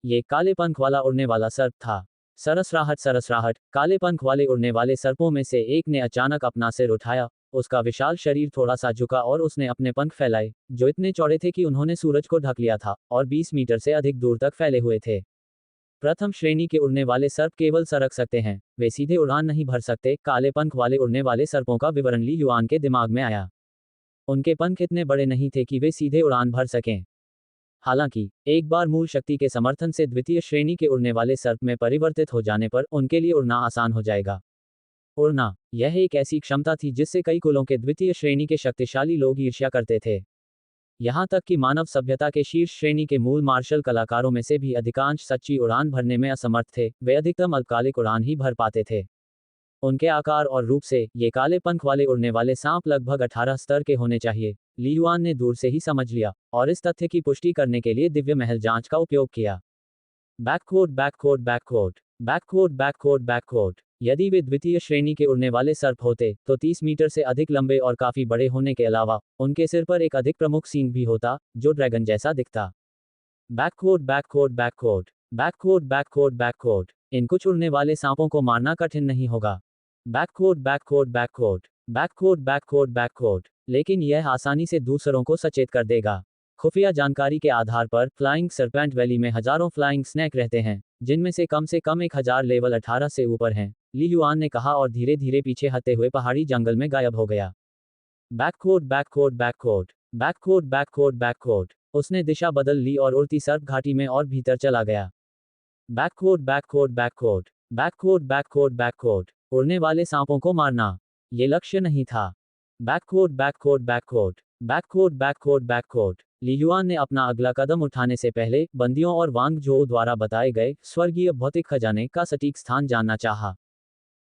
ये काले पंख वाला उड़ने वाला सर्प था। सरसराहट सरसराहट, काले पंख वाले उड़ने वाले सर्पों में से एक ने अचानक अपना सिर उठाया, उसका विशाल शरीर थोड़ा सा झुका और उसने अपने पंख फैलाए, जो इतने चौड़े थे कि उन्होंने सूरज को ढक लिया था और 20 मीटर से अधिक दूर तक फैले हुए थे। प्रथम श्रेणी के उड़ने वाले सर्प केवल सरक सकते हैं, वे सीधे उड़ान नहीं भर सकते। काले पंख वाले उड़ने वाले सर्पों का विवरण ली युआन के दिमाग में आया। उनके पंख इतने बड़े नहीं थे कि वे सीधे उड़ान भर सकें। हालांकि एक बार मूल शक्ति के समर्थन से द्वितीय श्रेणी के उड़ने वाले सर्प में परिवर्तित हो जाने पर उनके लिए उड़ना आसान हो जाएगा। उड़ना, यह एक ऐसी क्षमता थी जिससे कई कुलों के द्वितीय श्रेणी के शक्तिशाली लोग ईर्ष्या करते थे। यहाँ तक कि मानव सभ्यता के शीर्ष श्रेणी के मूल मार्शल कलाकारों में से भी अधिकांश सच्ची उड़ान भरने में असमर्थ थे, वे अधिकतम अल्पकालिक उड़ान ही भर पाते थे। उनके आकार और रूप से ये काले पंख वाले उड़ने वाले सांप लगभग 18 स्तर के होने चाहिए, ली युआन ने दूर से ही समझ लिया, और इस तथ्य की पुष्टि करने के लिए दिव्य महल जांच का उपयोग किया। बैककोट बैककोट बैककोट बैककोट बैककोट बैककोट यदि वे द्वितीय श्रेणी के उड़ने वाले सर्प होते तो 30 मीटर से अधिक लंबे और काफी बड़े होने के अलावा उनके सिर पर एक अधिक प्रमुख सींग भी होता जो ड्रैगन जैसा दिखता। बैककोट बैककोट बैककोट बैककोट बैककोट बैककोट इन कुछ उड़ने वाले सांपों को मारना कठिन नहीं होगा। बैककोट बैककोट बैककोट बैककोट बैककोट बैककोट लेकिन यह आसानी से दूसरों को सचेत कर देगा। खुफिया जानकारी के आधार पर फ्लाइंग सरपेंट वैली में हजारों फ्लाइंग स्नैक रहते हैं, जिनमें से कम 1000 लेवल 18 से ऊपर हैं, ली युआन ने कहा और धीरे धीरे पीछे हटते हुए पहाड़ी जंगल में गायब हो गया। बैककोट बैककोट बैककोट बैककोट बैककोट बैककोट उसने दिशा बदल ली और उड़ती सर्प घाटी में और भीतर चला गया। बैककोट बैककोट बैककोट बैककोट बैककोट बैककोट उड़ने वाले सांपों को मारना, ये लक्ष्य नहीं था। बैककोट बैककोट बैककोट बैककोट बैककोट बैककोट ली युआन ने अपना अगला कदम उठाने से पहले बंदियों और वांग जोऊ द्वारा बताए गए स्वर्गीय भौतिक खजाने का सटीक स्थान जानना चाहा।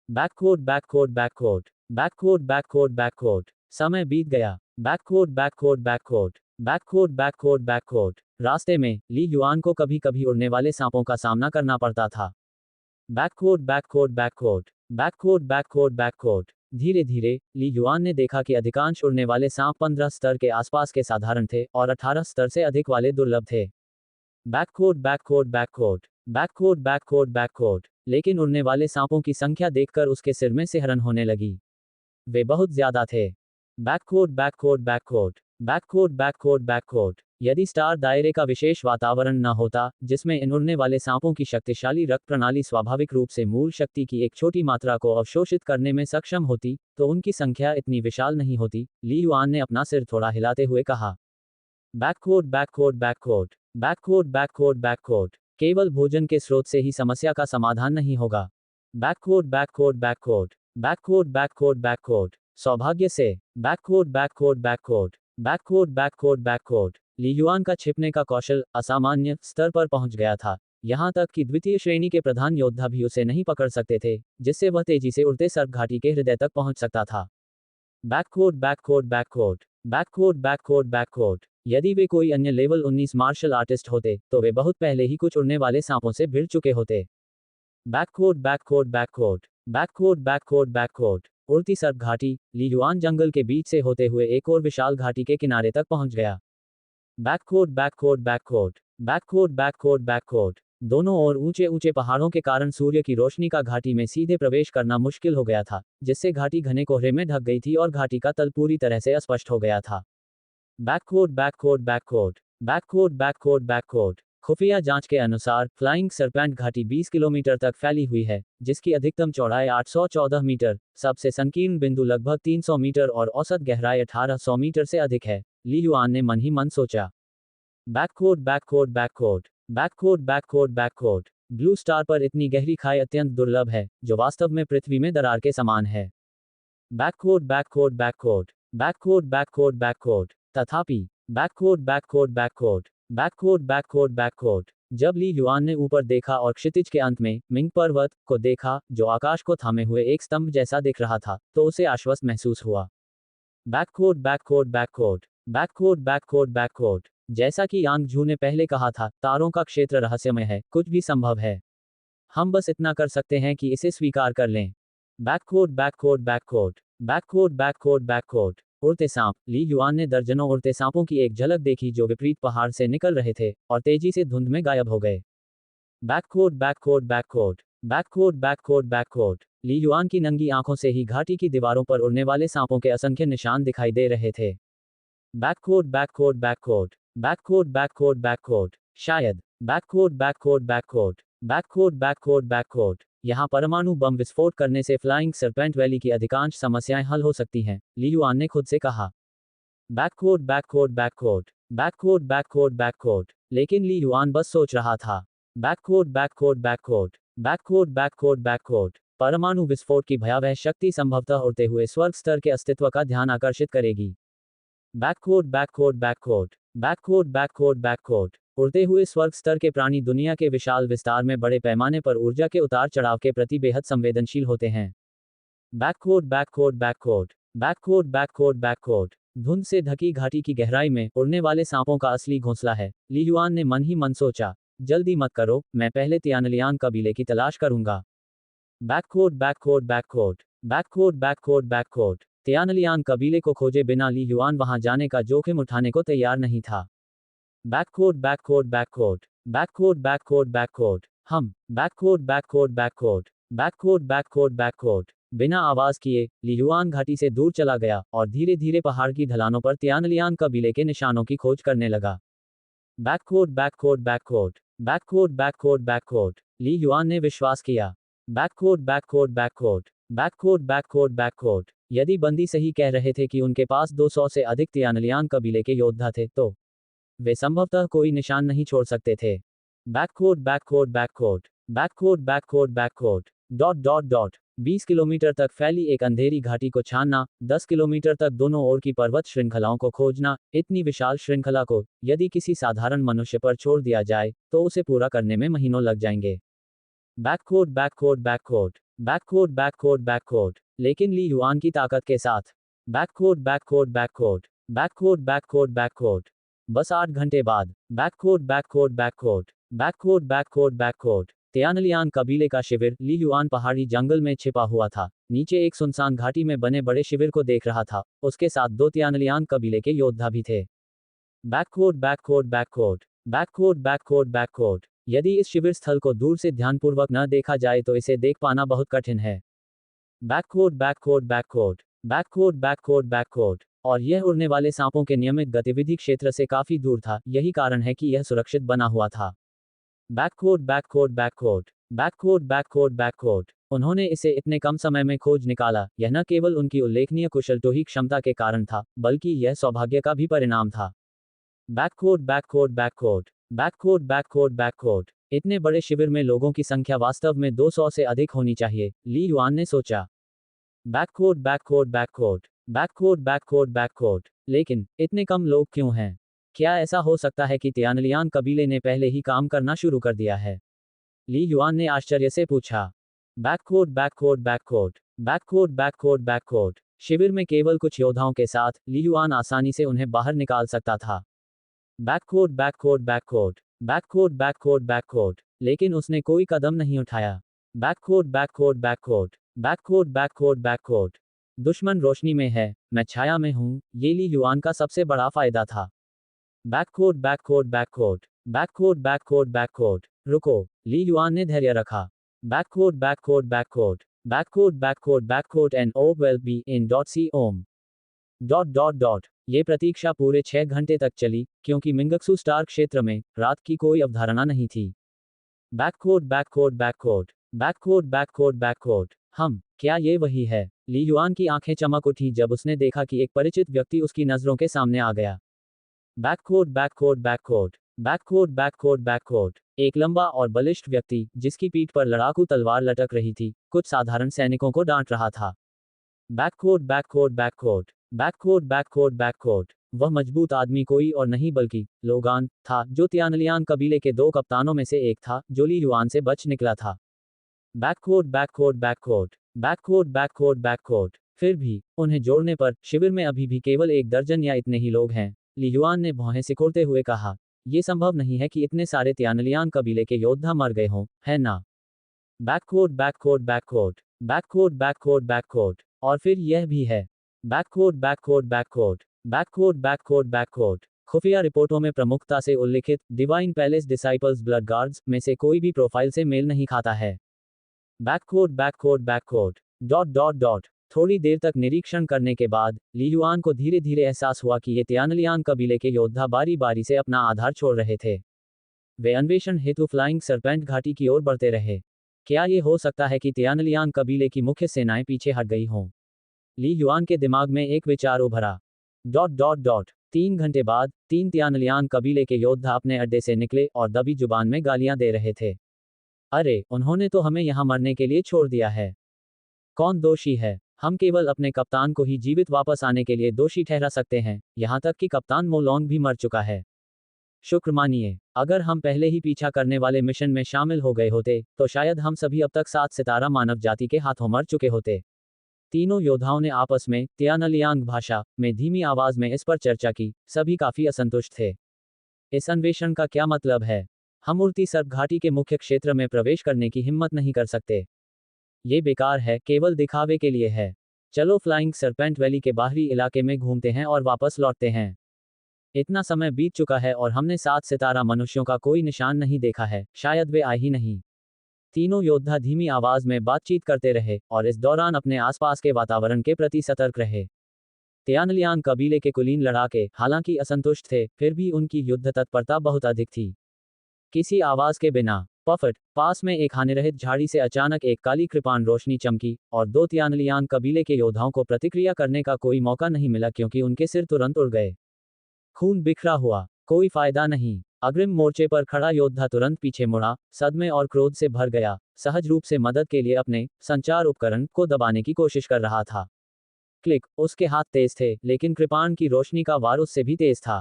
बैककोट बैककोट बैककोट बैककोट बैककोट बैककोट समय बीत गया। बैककोट बैककोट बैककोट बैककोट बैककोट बैककोट रास्ते में ली युआन को कभी कभी उड़ने वाले सांपों का सामना करना पड़ता था। बैककोट बैककोट बैककोट बैककोट बैककोट बैककोट धीरे धीरे ली युआन ने देखा कि अधिकांश उड़ने वाले सांप 15 स्तर के आसपास के साधारण थे और 18 स्तर से अधिक वाले दुर्लभ थे। Backquote backquote backquote backquote backquote बैककोट लेकिन उड़ने वाले सांपों की संख्या देखकर उसके सिर में सिहरन होने लगी। वे बहुत ज्यादा थे। Backquote backquote backquote backquote backquote बैककोट यदि स्टार दायरे का विशेष वातावरण न होता जिसमें इन उड़ने वाले सांपों की शक्तिशाली रक्त प्रणाली स्वाभाविक रूप से मूल शक्ति की एक छोटी मात्रा को अवशोषित करने में सक्षम होती तो उनकी संख्या इतनी विशाल नहीं होती, ली युआन ने अपना सिर थोड़ा हिलाते हुए कहा। बैककोट बैककोट बैककोट बैककोट बैककोट बैककोट केवल भोजन के स्रोत से ही समस्या का समाधान नहीं होगा। बैककोट बैककोट बैककोट बैककोट बैककोट बैककोट सौभाग्य से बैककोट बैककोट बैककोट बैककोट बैककोट बैककोट ली युआन का छिपने का कौशल असामान्य स्तर पर पहुंच गया था, यहां तक कि द्वितीय श्रेणी के प्रधान योद्धा भी उसे नहीं पकड़ सकते थे, जिससे वह तेजी से उड़ते सर्प घाटी के हृदय तक पहुंच सकता था। बैककोट बैककोट बैककोट बैककोट बैककोट बैककोट यदि वे कोई अन्य लेवल 19 मार्शल आर्टिस्ट होते तो वे बहुत पहले ही कुछ उड़ने वाले सांपों से भिड़ चुके होते। बैककोट बैककोट बैककोट बैककोट बैककोट बैककोट उड़ती सर्प घाटी, ली युआन जंगल के बीच से होते हुए एक और विशाल घाटी के किनारे तक पहुंच गया। बैककोट बैककोट बैककोट बैककोट बैककोट बैककोट दोनों ओर ऊंचे ऊंचे पहाड़ों के कारण सूर्य की रोशनी का घाटी में सीधे प्रवेश करना मुश्किल हो गया था, जिससे घाटी घने कोहरे में ढक गई थी और घाटी का तल पूरी तरह से अस्पष्ट हो गया था। बैककोट बैककोट बैककोट बैककोट बैककोट बैककोट खुफिया जांच के अनुसार फ्लाइंग सरपेंट घाटी 20 किलोमीटर तक फैली हुई है, जिसकी अधिकतम चौड़ाई 814 मीटर, सबसे संकीर्ण बिंदु लगभग 300 मीटर और औसत गहराई 1800 मीटर से अधिक है, ली युआन ने मन ही मन सोचा। बैककोट backquote backquote backquote backquote बैककोट blue star पर इतनी गहरी खाई अत्यंत दुर्लभ है, जो वास्तव में पृथ्वी में दरार के समान है। Backquote backquote backquote backquote backquote बैककोट तथापि बैककोट बैककोट बैककोट बैककोट बैककोट बैककोट जब ली युआन ने ऊपर देखा और क्षितिज के अंत में मिंग पर्वत को देखा, जो आकाश को थामे हुए एक स्तंभ जैसा दिख रहा था, तो उसे आश्वस्त महसूस हुआ। बैककोट बैककोट बैककोट बैककोट बैककोट बैककोट जैसा कि यांग झू ने पहले कहा था, तारों का क्षेत्र रहस्यमय है, कुछ भी संभव है। हम बस इतना कर सकते हैं कि इसे स्वीकार कर लें। बैककोट बैककोट बैककोट बैककोट बैककोट बैककोट उड़ते सांप, ली युआन ने दर्जनों उड़ते सांपों की एक झलक देखी जो विपरीत पहाड़ से निकल रहे थे और तेजी से धुंध में गायब हो गए। बैककोट बैककोट बैककोट बैककोट बैककोट बैककोट ली युआन की नंगी आंखों से ही घाटी की दीवारों पर उड़ने वाले सांपों के असंख्य निशान दिखाई दे रहे थे। Backquote backquote backquote backquote backquote बैककोट शायद बैककोट बैककोट बैककोट बैककोट बैककोट बैककोट यहाँ परमाणु बम विस्फोट करने से फ्लाइंग सरपेंट वैली की अधिकांश समस्याएं हल हो सकती हैं, ली युआन ने खुद से कहा। बैककोट बैककोट बैककोट बैककोट बैककोट बैककोट लेकिन ली युआन बस सोच रहा था। बैककोट बैककोट बैककोट बैककोट बैककोट बैककोट। परमाणु विस्फोट की भयावह शक्ति संभवतः उड़ते हुए स्वर्ग स्तर के अस्तित्व का ध्यान आकर्षित करेगी। बैककोट बैककोट बैककोट बैककोट बैककोट बैककोट। उड़ते हुए स्वर्ग स्तर के प्राणी दुनिया के विशाल विस्तार में बड़े पैमाने पर ऊर्जा के उतार चढ़ाव के प्रति बेहद संवेदनशील होते हैं। बैककोट बैककोट बैककोट बैककोट बैककोट बैककोट। धुंध से ढकी घाटी की गहराई में उड़ने वाले सांपों का असली घोंसला है, ली युआन ने मन ही मन सोचा। जल्दी मत करो, मैं पहले तियानलियान कबीले की तलाश करूंगा। बैककोट बैककोट बैककोट बैककोट बैककोट बैककोट। तियानलियान कबीले को खोजे बिना ली युआन वहां जाने का जोखिम उठाने को तैयार नहीं था। बैककोट बैककोट बैककोट बैककोट बैककोट बैककोट। हम बैककोट बैककोट बैककोट बैककोट बैककोट बैककोट। बिना आवाज किए ली युआन घाटी से दूर चला गया और धीरे धीरे पहाड़ की ढलानों पर तियानलियान कबीले के निशानों की खोज करने लगा। बैककोट बैककोट बैककोट बैककोट बैककोट बैककोट। ली युआन ने विश्वास किया। बैककोट बैककोट बैककोट बैककोट बैककोट बैककोट। यदि बंदी सही कह रहे थे कि उनके पास 200 से अधिक तियानलियान कबीले के योद्धा थे, तो वे संभवतः कोई निशान नहीं छोड़ सकते थे। Backquote backquote backquote backquote backquote backquote. Dot dot dot. 20 kilometre तक फैली एक अंधेरी घाटी को छानना, 10 किलोमीटर तक दोनों ओर की पर्वत श्रृंखलाओं को खोजना, इतनी विशाल श्रृंखला को यदि किसी साधारण मनुष्य पर छोड़ दिया जाए तो उसे पूरा करने में महीनों लग जाएंगे। बैककोट बैककोट बैककोट बैककोट बैककोट बैककोट। लेकिन ली युआन की ताकत के साथ। बैककोट बैककोट बैककोट बैककोट बैककोट बैककोट। बस 8 घंटे बाद। बैककोट बैककोट बैककोट बैककोट बैककोट बैककोट। तियानलियान कबीले का शिविर ली युआन पहाड़ी जंगल में छिपा हुआ था, नीचे एक सुनसान घाटी में बने बड़े शिविर को देख रहा था। उसके साथ 2 तियानलियान कबीले के योद्धा भी थे। Backquote backquote backquote backquote backquote बैककोट। यदि इस शिविर स्थल को दूर से ध्यानपूर्वक न देखा जाए तो इसे देख पाना बहुत कठिन है। Backquote backquote backquote backquote backquote बैककोट। और यह उड़ने वाले सांपों के नियमित गतिविधि क्षेत्र से काफी दूर था, यही कारण है कि यह सुरक्षित बना हुआ था। बैककोट बैककोट बैककोट बैककोट बैककोट बैककोट। उन्होंने इसे इतने कम समय में खोज निकाला, यह न केवल उनकी उल्लेखनीय कुशलटोही क्षमता के कारण था, बल्कि यह सौभाग्य का भी परिणाम था। बैककोट बैककोट बैककोट बैककोट बैककोट बैककोट। इतने बड़े शिविर में लोगों की संख्या वास्तव में 200 से अधिक होनी चाहिए, ली युआन ने सोचा। बैककोट बैककोट बैककोट बैककोट बैककोट बैककोट। लेकिन इतने कम लोग क्यों हैं? क्या ऐसा हो सकता है कि तियानलियान कबीले ने पहले ही काम करना शुरू कर दिया है? ली युआन ने आश्चर्य से पूछा। बैककोट बैककोट बैककोट बैककोट बैककोट बैककोट। शिविर में केवल कुछ योद्धाओं के साथ ली युआन आसानी से उन्हें बाहर निकाल सकता था। बैककोट बैककोट बैककोट बैककोट बैककोट बैककोट। लेकिन उसने कोई कदम नहीं उठाया। बैककोट बैककोट बैककोट बैककोट बैककोट बैककोट। दुश्मन रोशनी में है, मैं छाया में हूं, ये ली युआन का सबसे बड़ा फायदा था। बैककोट बैककोट बैककोट बैककोट बैककोट बैककोट। रुको, ली युआन ने धैर्य रखा। Backquote backquote backquote backquote backquote backquote and o well be in dot C ohm dot dot dot. ये प्रतीक्षा पूरे 6 घंटे तक चली, क्योंकि मिंगक्सू स्टार क्षेत्र में रात की कोई अवधारणा नहीं थी। बैककोट बैककोट बैककोट बैककोट बैककोट बैककोट। क्या ये वही है? ली युआन की आंखें चमक उठी जब उसने देखा कि एक परिचित व्यक्ति उसकी नजरों के सामने आ गया। बैककोट बैककोट बैककोट बैककोट बैककोट बैककोट। एक लंबा और बलिष्ठ व्यक्ति, जिसकी पीठ पर लड़ाकू तलवार लटक रही थी, कुछ साधारण सैनिकों को डांट रहा था। बैककोट बैककोट बैककोट बैककोट बैककोट बैककोट। वह मजबूत आदमी कोई और नहीं बल्कि लोगान था, जो तियानलियान कबीले के 2 कप्तानों में से एक था, जो ली युआन से बच निकला था। बैककोट बैककोट बैककोट बैककोट बैककोट बैककोट। फिर भी उन्हें जोड़ने पर शिविर में अभी भी केवल 1 दर्जन या इतने ही लोग हैं, ली युआन ने भौहें सिकोड़ते हुए कहा। ये संभव नहीं है कि इतने सारे तियानलियान कबीले के योद्धा मर गए हों, है ना? बैककोट बैककोट बैककोट बैककोट बैककोट बैककोट। और फिर यह भी है। Backquote backquote backquote backquote backquote बैककोट। खुफिया रिपोर्टों में प्रमुखता से उल्लिखित divine palace disciples blood guards में से कोई भी प्रोफाइल से मेल नहीं खाता है। Backquote backquote backquote dot dot dot. थोड़ी देर तक निरीक्षण करने के बाद ली युआन को धीरे धीरे एहसास हुआ कि ये तियानलियान कबीले के योद्धा बारी बारी से अपना आधार छोड़ रहे थे। वे अन्वेषण हेतु फ्लाइंग सरपेंट घाटी की ओर बढ़ते रहे। क्या ये हो सकता है कि तियानलियान कबीले की मुख्य सेनाएं पीछे हट गई हों? ली युआन के दिमाग में एक विचार उभरा। Dot dot dot. 3 घंटे बाद 3 तियानलियान कबीले के योद्धा अपने अड्डे से निकले और दबी जुबान में गालियां दे रहे थे। अरे, उन्होंने तो हमें यहां मरने के लिए छोड़ दिया है। कौन दोषी है? हम केवल अपने कप्तान को ही जीवित वापस आने के लिए दोषी ठहरा सकते हैं, यहां तक कि कप्तान मोलोंग भी मर चुका है। शुक्र मानिए, अगर हम पहले ही पीछा करने वाले मिशन में शामिल हो गए होते, तो शायद हम सभी अब तक 7 सितारा मानव जाति के हाथों मर चुके होते। तीनों योद्धाओं ने आपस में तियानलियांग भाषा में धीमी आवाज में इस पर चर्चा की। सभी काफी असंतुष्ट थे। इस अन्वेषण का क्या मतलब है? हम उड़ती सर्प घाटी के मुख्य क्षेत्र में प्रवेश करने की हिम्मत नहीं कर सकते। ये बेकार है, केवल दिखावे के लिए है। चलो फ्लाइंग सरपेंट वैली के बाहरी इलाके में घूमते हैं और वापस लौटते हैं। इतना समय बीत चुका है और हमने 7 सितारा मनुष्यों का कोई निशान नहीं देखा है, शायद वे आए ही नहीं। तीनों योद्धा धीमी आवाज में बातचीत करते रहे और इस दौरान अपने आसपास के वातावरण के प्रति सतर्क रहे। तियानलियान कबीले के कुलीन लड़ाके हालांकि असंतुष्ट थे, फिर भी उनकी युद्ध तत्परता बहुत अधिक थी। किसी आवाज के बिना पफट पास में एक हानिरहित झाड़ी से अचानक एक काली कृपाण रोशनी चमकी और 2 तियानलियान कबीले के योद्धाओं को प्रतिक्रिया करने का कोई मौका नहीं मिला क्योंकि उनके सिर तुरंत उड़ गए। खून बिखरा हुआ, कोई फायदा नहीं। अग्रिम मोर्चे पर खड़ा योद्धा तुरंत पीछे मुड़ा, सदमे और क्रोध से भर गया, सहज रूप से मदद के लिए अपने संचार उपकरण को दबाने की कोशिश कर रहा था। क्लिक, उसके हाथ तेज थे, लेकिन कृपाण की रोशनी का वार उससे भी तेज था।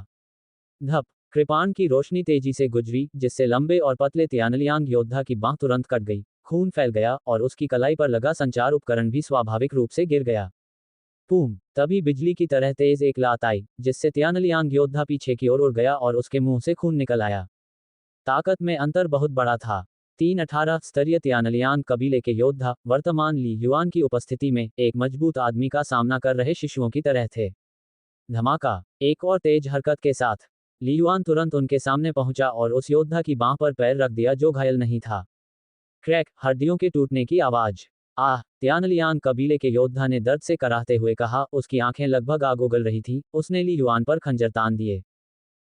धप, कृपाण की रोशनी तेजी से गुजरी, जिससे लंबे और पतले तियानलियांग योद्धा की बांह तुरंत कट गई, खून फैल गया और उसकी कलाई पर लगा संचार उपकरण भी स्वाभाविक रूप से गिर गया। बूम, तभी बिजली की तरह तेज एक लात आई, जिससे तियानलियांग योद्धा पीछे की ओर उड़ गया और उसके मुंह से खून निकल आया। ताकत में अंतर बहुत बड़ा था। 318 स्तरीय तियानलियांग कबीले के योद्धा वर्तमान ली युआन की उपस्थिति में एक मजबूत आदमी का सामना कर रहे शिशुओं की तरह थे। धमाका, एक और तेज हरकत के साथ ली युआन तुरंत उनके सामने पहुंचा और उस योद्धा की बांह पर पैर रख दिया जो घायल नहीं था। क्रैक, हड्डियों के टूटने की आवाज। आह, तियानलियांग कबीले के योद्धा ने दर्द से कराहते हुए कहा, उसकी आंखें लगभग आग उगल रही थी। उसने ली युआन पर खंजर तान दिए।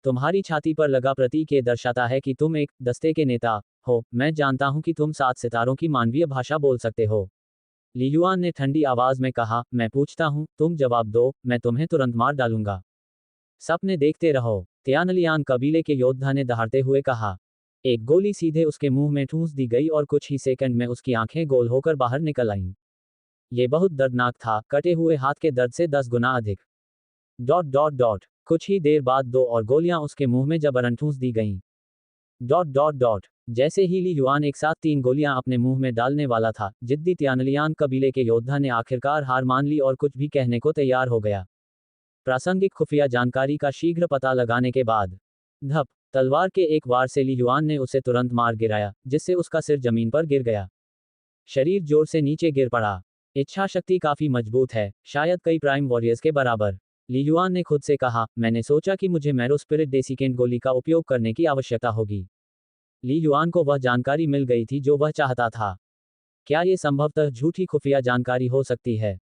तुम्हारी छाती पर लगा प्रतीक ये दर्शाता है कि तुम एक दस्ते के नेता हो। मैं जानता हूं कि तुम 7 सितारों की मानवीय भाषा बोल सकते हो। ली युआन ने ठंडी आवाज में कहा, मैं पूछता हूं, तुम जवाब दो, मैं तुम्हें तुरंत मार डालूंगा। सपने देखते रहो, तियानलियांग कबीले के योद्धा ने दहाड़ते हुए कहा। एक गोली सीधे उसके मुंह में ठूंस दी गई और कुछ ही सेकंड में उसकी आंखें गोल होकर बाहर निकल आईं। ये बहुत दर्दनाक था, कटे हुए हाथ के दर्द से 10 गुना अधिक। डॉट डॉट डॉट, कुछ ही देर बाद 2 और गोलियां उसके मुंह में जबरन ठूंस दी गईं। डॉट डॉट डॉट, जैसे ही ली युआन एक साथ 3 गोलियां अपने मुंह में डालने वाला था, जिद्दी तियानलियांग कबीले के योद्धा ने आखिरकार हार मान ली और कुछ भी कहने को तैयार हो गया। प्रासंगिक खुफिया जानकारी का शीघ्र पता लगाने के बाद धप, तलवार के एक वार से ली युआन ने उसे तुरंत मार गिराया, जिससे उसका सिर जमीन पर गिर गया। शरीर जोर से नीचे गिर पड़ा। इच्छा शक्ति काफी मजबूत है, शायद कई प्राइम वॉरियर्स के बराबर। ली युआन ने खुद से कहा, मैंने सोचा कि मुझे मैरो स्पिरिट डेसिकेंट गोली का उपयोग करने की आवश्यकता होगी। ली युआन को वह जानकारी मिल गई थी जो वह चाहता था। क्या ये संभवतः झूठी खुफिया जानकारी हो सकती है?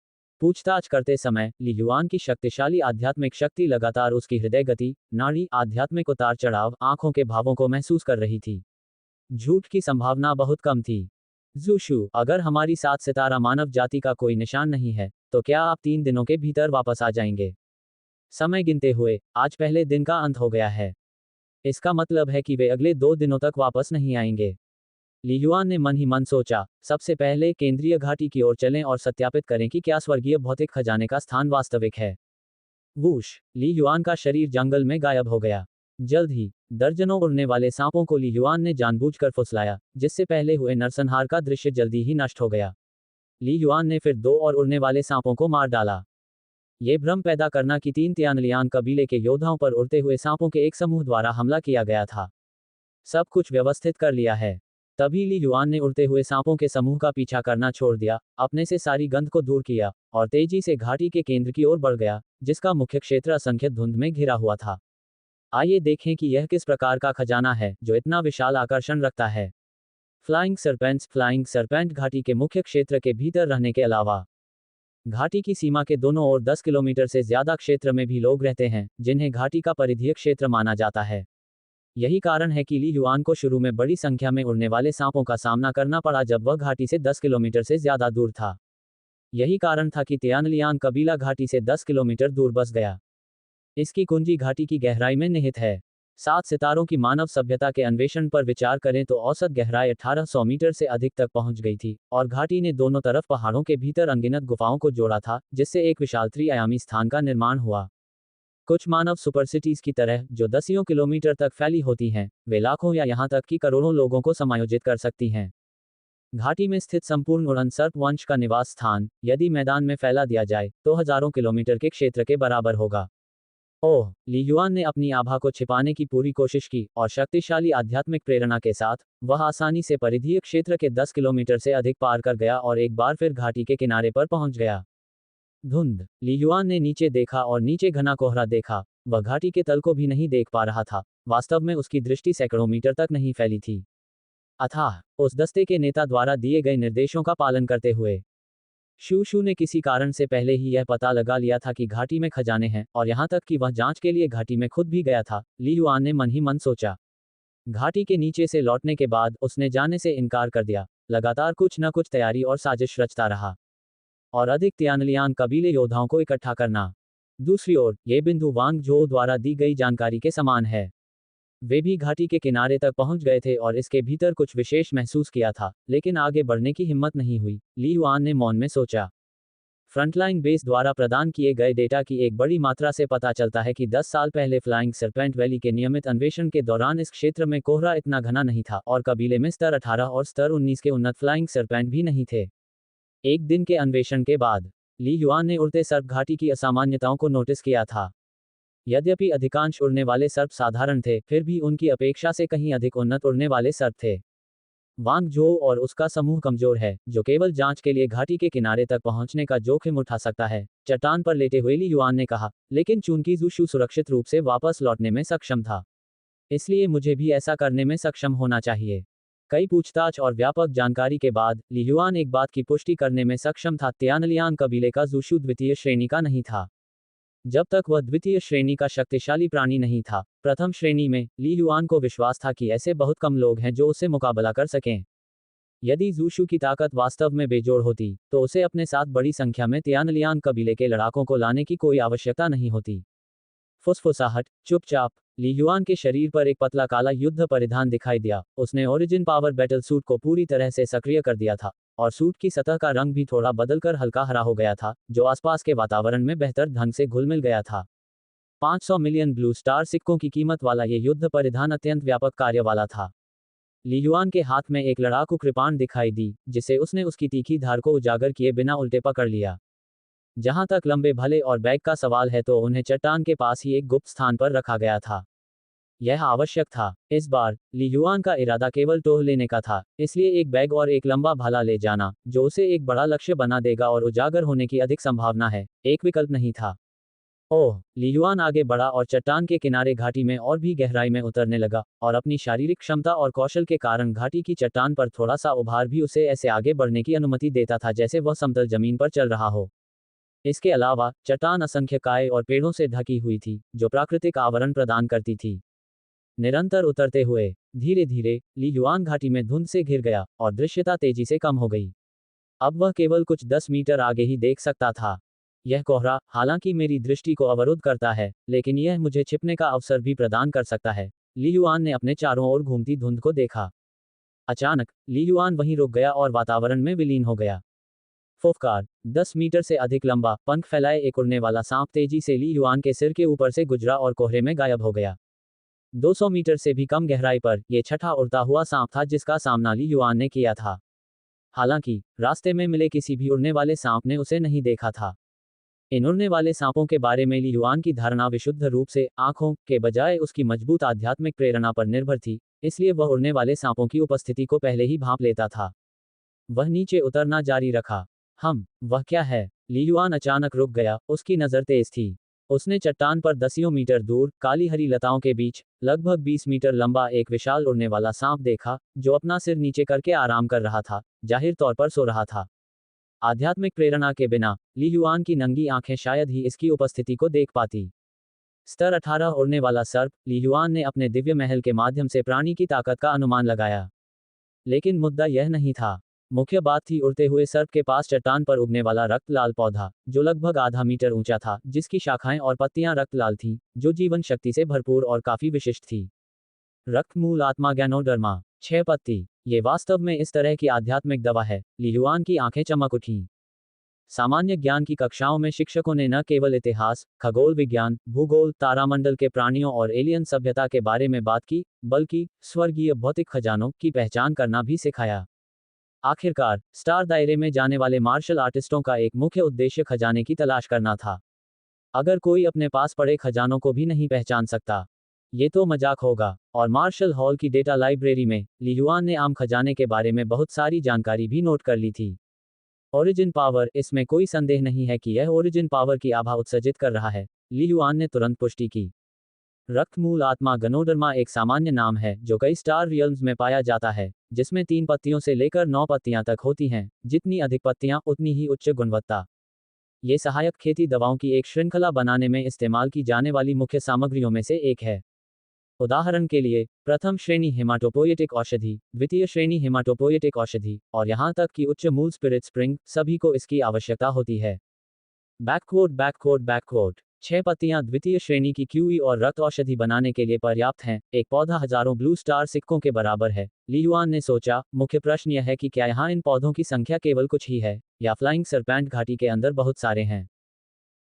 पूछताछ करते समय ली युआन की शक्तिशाली आध्यात्मिक शक्ति लगातार उसकी हृदय गति, नाड़ी, आध्यात्मिक उतार चढ़ाव, आंखों के भावों को महसूस कर रही थी। झूठ की संभावना बहुत कम थी। ज़ूशु, अगर हमारी 7 सितारा मानव जाति का कोई निशान नहीं है, तो क्या आप 3 दिनों के भीतर वापस आ जाएंगे? समय गिनते हुए, आज पहले दिन का अंत हो गया है। इसका मतलब है कि वे अगले 2 दिनों तक वापस नहीं आएंगे। ली युआन ने मन ही मन सोचा, सबसे पहले केंद्रीय घाटी की ओर चलें और सत्यापित करें कि क्या स्वर्गीय भौतिक खजाने का स्थान वास्तविक है। वूश, ली युआन का शरीर जंगल में गायब हो गया। जल्द ही दर्जनों उड़ने वाले सांपों को ली युआन ने जानबूझकर फुसलाया, जिससे पहले हुए नरसंहार का दृश्य जल्दी ही नष्ट हो गया। ली युआन ने फिर 2 और उड़ने वाले सांपों को मार डाला। ये भ्रम पैदा करना कि 3 तियानलियांग कबीले के योद्धाओं पर उड़ते हुए सांपों के एक समूह द्वारा हमला किया गया था। सब कुछ व्यवस्थित कर लिया है। तभी ली युआन ने उड़ते हुए सांपों के समूह का पीछा करना छोड़ दिया, अपने से सारी गंध को दूर किया और तेजी से घाटी के केंद्र की ओर बढ़ गया, जिसका मुख्य क्षेत्र असंख्य धुंध में घिरा हुआ था। आइए देखें कि यह किस प्रकार का खजाना है जो इतना विशाल आकर्षण रखता है। फ्लाइंग सरपेंट घाटी के मुख्य क्षेत्र के भीतर रहने के अलावा घाटी की सीमा के दोनों ओर 10 किलोमीटर से ज्यादा क्षेत्र में भी लोग रहते हैं, जिन्हें घाटी का परिधीय क्षेत्र माना जाता है। यही कारण है कि ली युआन को शुरू में बड़ी संख्या में उड़ने वाले सांपों का सामना करना पड़ा जब वह घाटी से 10 किलोमीटर से ज्यादा दूर था। यही कारण था कि तियानलियांग कबीला घाटी से 10 किलोमीटर दूर बस गया। इसकी कुंजी घाटी की गहराई में निहित है। 7 सितारों की मानव सभ्यता के अन्वेषण पर विचार करें तो औसत गहराई 1800 मीटर से अधिक तक पहुंच गई थी, और घाटी ने दोनों तरफ पहाड़ों के भीतर अनगिनत गुफाओं को जोड़ा था, जिससे एक विशाल त्रिआयामी स्थान का निर्माण हुआ। कुछ मानव सुपरसिटीज की तरह, जो दसियों किलोमीटर तक फैली होती हैं, वे लाखों या यहां तक कि करोड़ों लोगों को समायोजित कर सकती हैं। घाटी में स्थित संपूर्ण उड़न सर्प वंश का निवास स्थान, यदि मैदान में फैला दिया जाए, तो हजारों किलोमीटर के क्षेत्र के बराबर होगा। ओह, ली युआन ने अपनी आभा को छिपाने की पूरी कोशिश की, और शक्तिशाली आध्यात्मिक प्रेरणा के साथ, वह आसानी से परिधीय क्षेत्र के 10 किलोमीटर से अधिक पार कर गया और एक बार फिर घाटी के किनारे पर पहुंच गया। धुंध। ली युआन ने नीचे देखा और नीचे घना कोहरा देखा। वह घाटी के तल को भी नहीं देख पा रहा था। वास्तव में उसकी दृष्टि सैकड़ों मीटर तक नहीं फैली थी। अथाह, उस दस्ते के नेता द्वारा दिए गए निर्देशों का पालन करते हुए, शू शू ने किसी कारण से पहले ही यह पता लगा लिया था कि घाटी में खजाने हैं, और यहां तक कि वह जांच के लिए घाटी में खुद भी गया था। ली युआन ने मन ही मन सोचा। घाटी के नीचे से लौटने के बाद उसने जाने से इनकार कर दिया। लगातार कुछ न कुछ तैयारी और साजिश रचता रहा, और अधिक तियानलियान कबीले योद्धाओं को इकट्ठा करना। दूसरी ओर, ये बिंदु वांग जो द्वारा दी गई जानकारी के समान है। वे भी घाटी के किनारे तक पहुंच गए थे और इसके भीतर कुछ विशेष महसूस किया था, लेकिन आगे बढ़ने की हिम्मत नहीं हुई। ली युआन ने मौन में सोचा। फ्रंटलाइन बेस द्वारा प्रदान किए गए डेटा की एक बड़ी मात्रा से पता चलता है कि 10 साल पहले फ्लाइंग सरपेंट वैली के नियमित अन्वेषण के दौरान इस क्षेत्र में कोहरा इतना घना नहीं था, और कबीले में स्तर 18 और स्तर 19 के उन्नत फ्लाइंग सरपेंट भी नहीं थे। एक दिन के अन्वेषण के बाद, ली युआन ने उड़ते सर्प घाटी की असामान्यताओं को नोटिस किया था। यद्यपि अधिकांश उड़ने वाले सर्प साधारण थे, फिर भी उनकी अपेक्षा से कहीं अधिक उन्नत उड़ने वाले सर्प थे। वांग जो और उसका समूह कमजोर है, जो केवल जांच के लिए घाटी के किनारे तक पहुंचने का जोखिम उठा सकता है, चट्टान पर लेटे हुए ली युआन ने कहा। लेकिन चूंकि ज़ू सुरक्षित रूप से वापस लौटने में सक्षम था, इसलिए मुझे भी ऐसा करने में सक्षम होना चाहिए। कई पूछताछ और व्यापक जानकारी के बाद, ली युआन एक बात की पुष्टि करने में सक्षम था, तियानलियान कबीले का ज़ू द्वितीय श्रेणी का नहीं था। जब तक वह द्वितीय श्रेणी का शक्तिशाली प्राणी नहीं था, प्रथम श्रेणी में, ली युआन को विश्वास था कि ऐसे बहुत कम लोग हैं जो उससे मुकाबला कर सकें। यदि ज़ू की ताकत वास्तव में बेजोड़ होती, तो उसे अपने साथ बड़ी संख्या में तियानलियान कबीले के लड़ाकों को लाने की कोई आवश्यकता नहीं होती। फुसफुसाहट, चुपचाप। ली युआन के शरीर पर एक पतला काला युद्ध परिधान दिखाई दिया। उसने ओरिजिन पावर बैटल सूट को पूरी तरह से सक्रिय कर दिया था, और सूट की सतह का रंग भी थोड़ा बदलकर हल्का हरा हो गया था, जो आसपास के वातावरण में बेहतर ढंग से घुल मिल गया था। 500 मिलियन ब्लू स्टार सिक्कों की कीमत वाला ये युद्ध परिधान अत्यंत व्यापक कार्य वाला था। ली युआन के हाथ में एक लड़ाकू कृपाण दिखाई दी, जिसे उसने उसकी तीखी धार को उजागर किए बिना उल्टे पकड़ लिया। जहां तक लंबे भले और बैग का सवाल है, तो उन्हें चट्टान के पास ही एक गुप्त स्थान पर रखा गया था। यह आवश्यक था। इस बार, ली युआन का इरादा केवल टोह लेने का था, इसलिए एक बैग और एक लंबा भाला ले जाना, जो उसे एक बड़ा लक्ष्य बना देगा और उजागर होने की अधिक संभावना है, एक विकल्प नहीं था। ओह, ली युआन आगे बढ़ा और चट्टान के किनारे घाटी में और भी गहराई में उतरने लगा, और अपनी शारीरिक क्षमता और कौशल के कारण घाटी की चट्टान पर थोड़ा सा उभार भी उसे ऐसे आगे बढ़ने की अनुमति देता था जैसे वह समतल जमीन पर चल रहा हो। इसके अलावा, चट्टान असंख्य काय और पेड़ों से ढकी हुई थी, जो प्राकृतिक आवरण प्रदान करती थी। निरंतर उतरते हुए, धीरे धीरे, ली युआन घाटी में धुंध से घिर गया, और दृश्यता तेजी से कम हो गई। अब वह केवल कुछ 10 मीटर आगे ही देख सकता था। यह कोहरा, हालांकि मेरी दृष्टि को अवरुद्ध करता है, लेकिन यह मुझे छिपने का अवसर भी प्रदान कर सकता है। ली युआन ने अपने चारों ओर घूमती धुंध को देखा। अचानक, ली युआन वहीं रुक गया और वातावरण में विलीन हो गया। फुफकार। 10 मीटर से अधिक लंबा, पंख फैलाए एक उड़ने वाला सांप तेजी से ली युआन के सिर के ऊपर से गुजरा और कोहरे में गायब हो गया। 200 मीटर से भी कम गहराई पर, यह छठा उड़ता हुआ सांप था जिसका सामना ली युआन ने किया था। हालांकि, रास्ते में मिले किसी भी उड़ने वाले सांप ने उसे नहीं देखा था। इन उड़ने वाले सांपों के बारे में ली युआन की धारणा विशुद्ध रूप से आंखों के बजाय उसकी मजबूत आध्यात्मिक प्रेरणा पर निर्भर थी, इसलिए वह उड़ने वाले सांपों की उपस्थिति को पहले ही भांप लेता था। वह नीचे उतरना जारी रखा। वह क्या है? ली युआन अचानक रुक गया, उसकी नजर तेज थी। उसने चट्टान पर दसियों मीटर दूर, काली हरी लताओं के बीच, लगभग 20 मीटर लंबा एक विशाल उड़ने वाला सांप देखा, जो अपना सिर नीचे करके आराम कर रहा था, जाहिर तौर पर सो रहा था। आध्यात्मिक प्रेरणा के बिना, ली युआन की नंगी आंखें शायद ही इसकी उपस्थिति को देख पाती। स्तर 18 उड़ने वाला सर्प, ली युआन ने अपने दिव्य महल के माध्यम से प्राणी की ताकत का अनुमान लगाया। लेकिन मुद्दा यह नहीं था। मुख्य बात थी उड़ते हुए सर्प के पास चट्टान पर उगने वाला रक्त लाल पौधा, जो लगभग आधा मीटर ऊंचा था, जिसकी शाखाएं और पत्तियां रक्त लाल थीं, जो जीवन शक्ति से भरपूर और काफी विशिष्ट थी। रक्त मूल आत्मा गैनोडर्मा। 6 पत्ती। ये वास्तव में इस तरह की आध्यात्मिक दवा है। ली युआन की आंखें चमक उठीं। सामान्य ज्ञान की कक्षाओं में शिक्षकों ने न केवल इतिहास, खगोल विज्ञान, भूगोल, तारामंडल के प्राणियों और एलियन सभ्यता के बारे में बात की, बल्कि स्वर्गीय भौतिक खजानों की पहचान करना भी सिखाया। आखिरकार, स्टार दायरे में जाने वाले मार्शल आर्टिस्टों का एक मुख्य उद्देश्य खजाने की तलाश करना था। अगर कोई अपने पास पड़े खजानों को भी नहीं पहचान सकता, ये तो मजाक होगा। और मार्शल हॉल की डेटा लाइब्रेरी में ली युआन ने आम खजाने के बारे में बहुत सारी जानकारी भी नोट कर ली थी। ओरिजिन पावर, इसमें कोई संदेह नहीं है कि यह ओरिजिन पावर की आभा उत्सर्जित कर रहा है, ली युआन ने तुरंत पुष्टि की। रक्त मूल आत्मा गनोडर्मा एक सामान्य नाम है जो कई स्टार रियल्म्स में पाया जाता है, जिसमें 3 पत्तियों से लेकर 9 पत्तियां तक होती हैं। जितनी अधिक पत्तियां, उतनी ही उच्च गुणवत्ता। ये सहायक खेती दवाओं की एक श्रृंखला बनाने में इस्तेमाल की जाने वाली मुख्य सामग्रियों में से एक है। उदाहरण के लिए, प्रथम श्रेणी हेमाटोपोएटिक औषधि, द्वितीय श्रेणी हेमाटोपोएटिक औषधि, और यहां तक कि उच्च मूल स्पिरिट स्प्रिंग, सभी को इसकी आवश्यकता होती है। बैककोट बैककोट बैककोट 6 पत्तियां द्वितीय श्रेणी की क्यूई और रक्त औषधि बनाने के लिए पर्याप्त हैं। एक पौधा हजारों ब्लू स्टार सिक्कों के बराबर है, ली युआन ने सोचा। मुख्य प्रश्न यह है कि क्या यहाँ इन पौधों की संख्या केवल कुछ ही है, या फ्लाइंग सरपेंट घाटी के अंदर बहुत सारे हैं।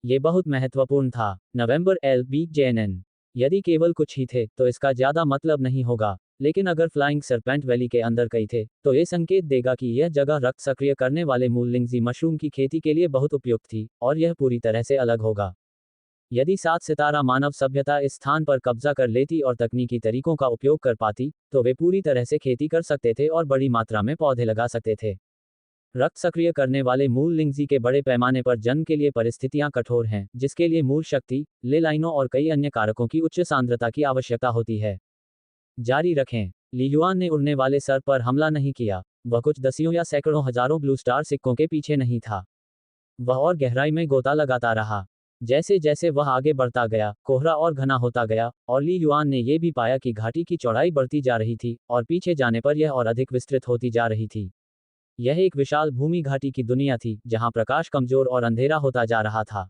ये बहुत महत्वपूर्ण था। नवंबर LBJNN। यदि केवल कुछ ही थे, तो इसका ज्यादा मतलब नहीं होगा। लेकिन अगर फ्लाइंग सरपेंट वैली के अंदर कई थे, तो ये संकेत देगा कि यह जगह रक्त सक्रिय करने वाले मूल लिंगजी मशरूम की खेती के लिए बहुत उपयुक्त थी, और यह पूरी तरह से अलग होगा। यदि 7 सितारा मानव सभ्यता इस स्थान पर कब्जा कर लेती और तकनीकी तरीकों का उपयोग कर पाती, तो वे पूरी तरह से खेती कर सकते थे और बड़ी मात्रा में पौधे लगा सकते थे। रक्त सक्रिय करने वाले मूल लिंगजी के बड़े पैमाने पर जन्म के लिए परिस्थितियां कठोर हैं, जिसके लिए मूल शक्ति, ले लाइनों और कई अन्य कारकों की उच्च सांद्रता की आवश्यकता होती है। जारी रखें। ली युआन ने उड़ने वाले सर्प पर हमला नहीं किया। वह कुछ दसियों या सैकड़ों हजारों ब्लू स्टार सिक्कों के पीछे नहीं था। वह और गहराई में गोता लगाता रहा। जैसे जैसे वह आगे बढ़ता गया, कोहरा और घना होता गया, और ली युआन ने यह भी पाया कि घाटी की चौड़ाई बढ़ती जा रही थी, और पीछे जाने पर यह और अधिक विस्तृत होती जा रही थी। यह एक विशाल भूमि घाटी की दुनिया थी, जहां प्रकाश कमजोर और अंधेरा होता जा रहा था।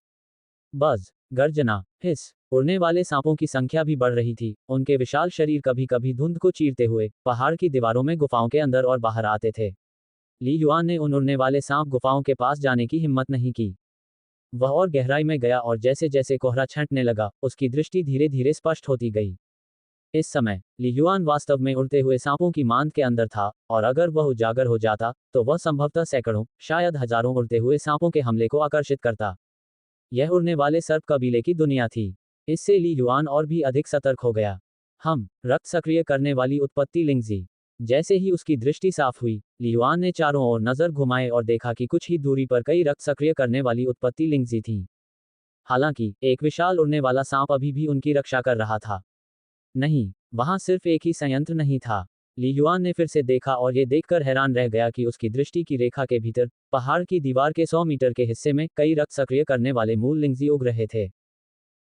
बज, गर्जना, हिस, उड़ने वाले सांपों की संख्या भी बढ़ रही थी। उनके विशाल शरीर कभी कभी धुंध को चीरते हुए पहाड़ की दीवारों में गुफाओं के अंदर और बाहर आते थे। ली युआन ने उन उड़ने वाले सांप गुफाओं के पास जाने की हिम्मत नहीं की। वह और गहराई में गया, और जैसे जैसे कोहरा छंटने लगा, उसकी दृष्टि धीरे धीरे स्पष्ट होती गई। इस समय ली युआन वास्तव में उड़ते हुए सांपों की मांद के अंदर था, और अगर वह उजागर हो जाता, तो वह संभवतः सैकड़ों, शायद हजारों उड़ते हुए सांपों के हमले को आकर्षित करता। यह उड़ने वाले सर्प कबीले की दुनिया थी। इससे ली युआन और भी अधिक सतर्क हो गया। हम रक्त सक्रिय करने वाली उत्पत्ति लिंगजी। जैसे ही उसकी दृष्टि साफ हुई, ली युआन ने चारों ओर नजर घुमाए और देखा कि कुछ ही दूरी पर कई रक्त सक्रिय करने वाली उत्पत्ति लिंगजी थीं। हालांकि एक विशाल उड़ने वाला सांप अभी भी उनकी रक्षा कर रहा था। नहीं, वहां सिर्फ एक ही संयंत्र नहीं था। ली युआन ने फिर से देखा, और ये देखकर हैरान रह गया कि उसकी दृष्टि की रेखा के भीतर, पहाड़ की दीवार के 100 मीटर के हिस्से में, कई रक्त सक्रिय करने वाले मूल लिंगजी उग रहे थे।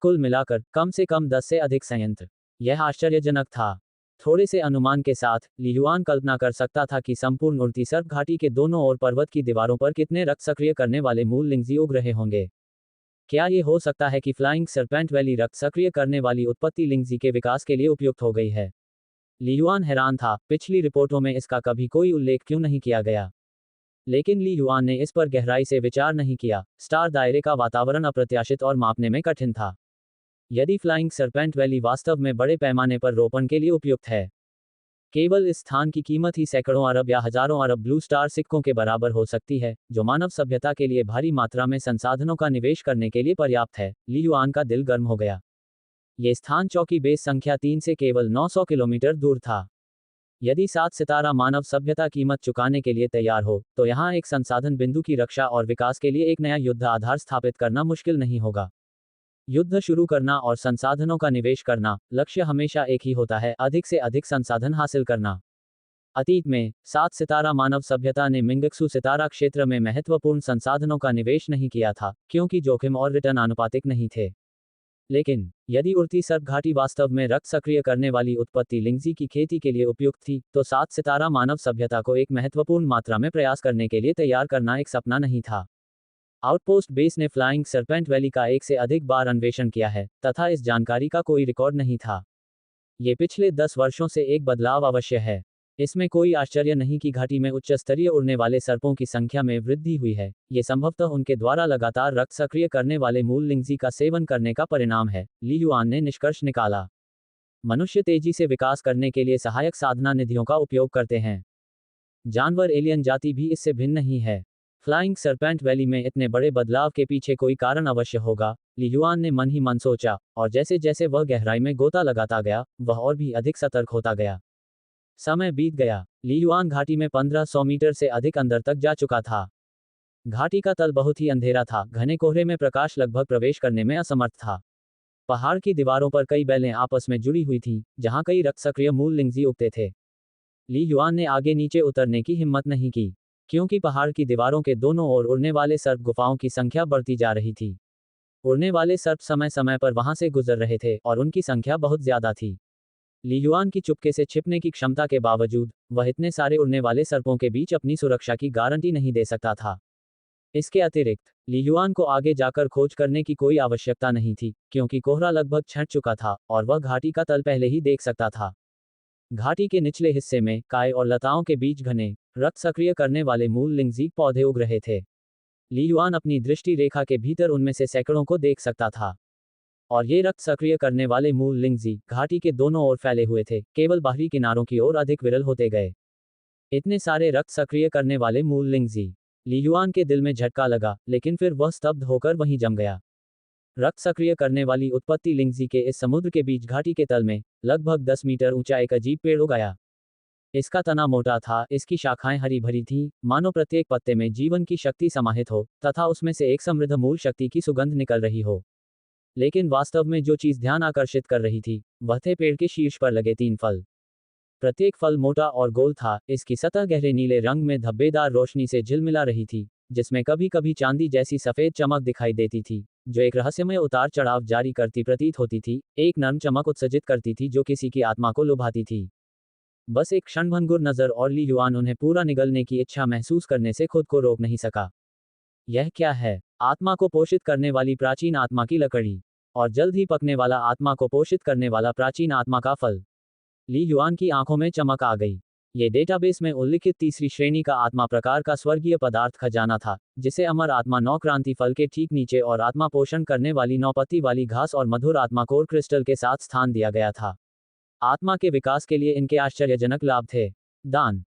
कुल मिलाकर कम से कम 10 से अधिक संयंत्र। यह आश्चर्यजनक था। थोड़े से अनुमान के साथ, ली युआन कल्पना कर सकता था कि संपूर्ण उड़ती सर्प घाटी के दोनों ओर पर्वत की दीवारों पर कितने रक्त सक्रिय करने वाले मूल लिंगजी उग रहे होंगे। क्या ये हो सकता है कि फ्लाइंग सरपेंट वैली रक्त सक्रिय करने वाली उत्पत्ति लिंगजी के विकास के लिए उपयुक्त हो गई है? ली युआन हैरान था, पिछली रिपोर्टों में इसका कभी कोई उल्लेख क्यों नहीं किया गया। लेकिन ली युआन ने इस पर गहराई से विचार नहीं किया। स्टार दायरे का वातावरण अप्रत्याशित और मापने में कठिन था। यदि फ्लाइंग सरपेंट वैली वास्तव में बड़े पैमाने पर रोपण के लिए उपयुक्त है, केवल इस स्थान की कीमत ही सैकड़ों अरब या हजारों अरब ब्लू स्टार सिक्कों के बराबर हो सकती है, जो मानव सभ्यता के लिए भारी मात्रा में संसाधनों का निवेश करने के लिए पर्याप्त है। ली युआन का दिल गर्म हो गया। ये स्थान चौकी बेस संख्या 3 से केवल 900 किलोमीटर दूर था। यदि 7 सितारा मानव सभ्यता कीमत चुकाने के लिए तैयार हो, तो यहाँ एक संसाधन बिंदु की रक्षा और विकास के लिए एक नया युद्ध आधार स्थापित करना मुश्किल नहीं होगा। युद्ध शुरू करना और संसाधनों का निवेश करना, लक्ष्य हमेशा एक ही होता है, अधिक से अधिक संसाधन हासिल करना। अतीत में 7 सितारा मानव सभ्यता ने मिंगक्सू सितारा क्षेत्र में महत्वपूर्ण संसाधनों का निवेश नहीं किया था, क्योंकि जोखिम और रिटर्न आनुपातिक नहीं थे। लेकिन यदि उड़ती सर्प घाटी वास्तव में रक्त सक्रिय करने वाली उत्पत्ति लिंगजी की खेती के लिए उपयुक्त थी, तो 7 सितारा मानव सभ्यता को एक महत्वपूर्ण मात्रा में प्रयास करने के लिए तैयार करना एक सपना नहीं था। आउटपोस्ट बेस ने फ्लाइंग सरपेंट वैली का 1 से अधिक बार अन्वेषण किया है, तथा इस जानकारी का कोई रिकॉर्ड नहीं था। ये पिछले 10 वर्षों से एक बदलाव अवश्य है। इसमें कोई आश्चर्य नहीं कि घाटी में उच्च स्तरीय उड़ने वाले सर्पों की संख्या में वृद्धि हुई है। ये संभवतः उनके द्वारा लगातार रक्त सक्रिय करने वाले मूल लिंगजी का सेवन करने का परिणाम है, ली युआन ने निष्कर्ष निकाला। मनुष्य तेजी से विकास करने के लिए सहायक साधना निधियों का उपयोग करते हैं। जानवर एलियन जाति भी इससे भिन्न नहीं है। फ्लाइंग सरपेंट वैली में इतने बड़े बदलाव के पीछे कोई कारण अवश्य होगा, ली युआन ने मन ही मन सोचा, और जैसे जैसे वह गहराई में गोता लगाता गया, वह और भी अधिक सतर्क होता गया। समय बीत गया। ली युआन घाटी में 1500 मीटर से अधिक अंदर तक जा चुका था। घाटी का तल बहुत ही अंधेरा था, घने कोहरे में प्रकाश लगभग प्रवेश करने में असमर्थ था। पहाड़ की दीवारों पर कई बेलें आपस में जुड़ी हुई थीं, जहां कई रक्त सक्रिय मूल लिंगजी उगते थे। ली युआन ने आगे नीचे उतरने की हिम्मत नहीं की, क्योंकि पहाड़ की दीवारों के दोनों ओर उड़ने वाले सर्प गुफाओं की संख्या बढ़ती जा रही थी। उड़ने वाले सर्प समय समय पर वहां से गुजर रहे थे, और उनकी संख्या बहुत ज्यादा थी। ली युआन की चुपके से छिपने की क्षमता के बावजूद, वह इतने सारे उड़ने वाले सर्पों के बीच अपनी सुरक्षा की गारंटी नहीं दे सकता था। इसके अतिरिक्त, ली युआन को आगे जाकर खोज करने की कोई आवश्यकता नहीं थी, क्योंकि कोहरा लगभग छंट चुका था, और वह घाटी का तल पहले ही देख सकता था। घाटी के निचले हिस्से में, काय और लताओं के बीच घने, रक्त सक्रिय करने वाले मूल लिंगजी पौधे उग रहे थे। ली युआन अपनी दृष्टि रेखा के भीतर उनमें से सैकड़ों को देख सकता था। और ये रक्त सक्रिय करने वाले मूल लिंगजी घाटी के दोनों ओर फैले हुए थे, केवल बाहरी किनारों की ओर अधिक विरल होते गए। इतने सारे रक्त सक्रिय करने वाले मूल लिंगजी। ली युआन के दिल में झटका लगा, लेकिन फिर वह स्तब्ध होकर वहीं जम गया। रक्त सक्रिय करने वाली उत्पत्ति लिंगजी के इस समुद्र के बीच घाटी के तल में, लगभग 10 मीटर ऊंचा एक अजीब पेड़ उगाया। इसका तना मोटा था, इसकी शाखाएं हरी भरी थीं, मानो प्रत्येक पत्ते में जीवन की शक्ति समाहित हो, तथा उसमें से एक समृद्ध मूल शक्ति की सुगंध निकल रही हो। लेकिन वास्तव में जो चीज ध्यान आकर्षित कर रही थी, वह थे पेड़ के शीर्ष पर लगे 3 फल। प्रत्येक फल मोटा और गोल था, इसकी सतह गहरे नीले रंग में धब्बेदार रोशनी से झिलमिला रही थी, जिसमें कभी कभी चांदी जैसी सफेद चमक दिखाई देती थी, जो एक रहस्यमय उतार चढ़ाव जारी करती प्रतीत होती थी। एक नर्म चमक उत्सर्जित करती थी जो किसी की आत्मा को लुभाती थी। बस एक क्षणभंगुर नजर, और ली युआन उन्हें पूरा निगलने की इच्छा महसूस करने से खुद को रोक नहीं सका। यह क्या है? आत्मा को पोषित करने वाली प्राचीन आत्मा की लकड़ी, और जल्द ही पकने वाला आत्मा को पोषित करने वाला प्राचीन आत्मा का फल। ली युआन की आंखों में चमक आ गई। ये डेटाबेस में उल्लिखित तीसरी श्रेणी का आत्मा प्रकार का स्वर्गीय पदार्थ खजाना था, जिसे अमर आत्मा 9 क्रांति फल के ठीक नीचे और आत्मा पोषण करने वाली 9 पत्ती वाली घास और मधुर आत्मा कोर क्रिस्टल के साथ स्थान दिया गया था। आत्मा के विकास के लिए इनके आश्चर्यजनक लाभ थे। दान।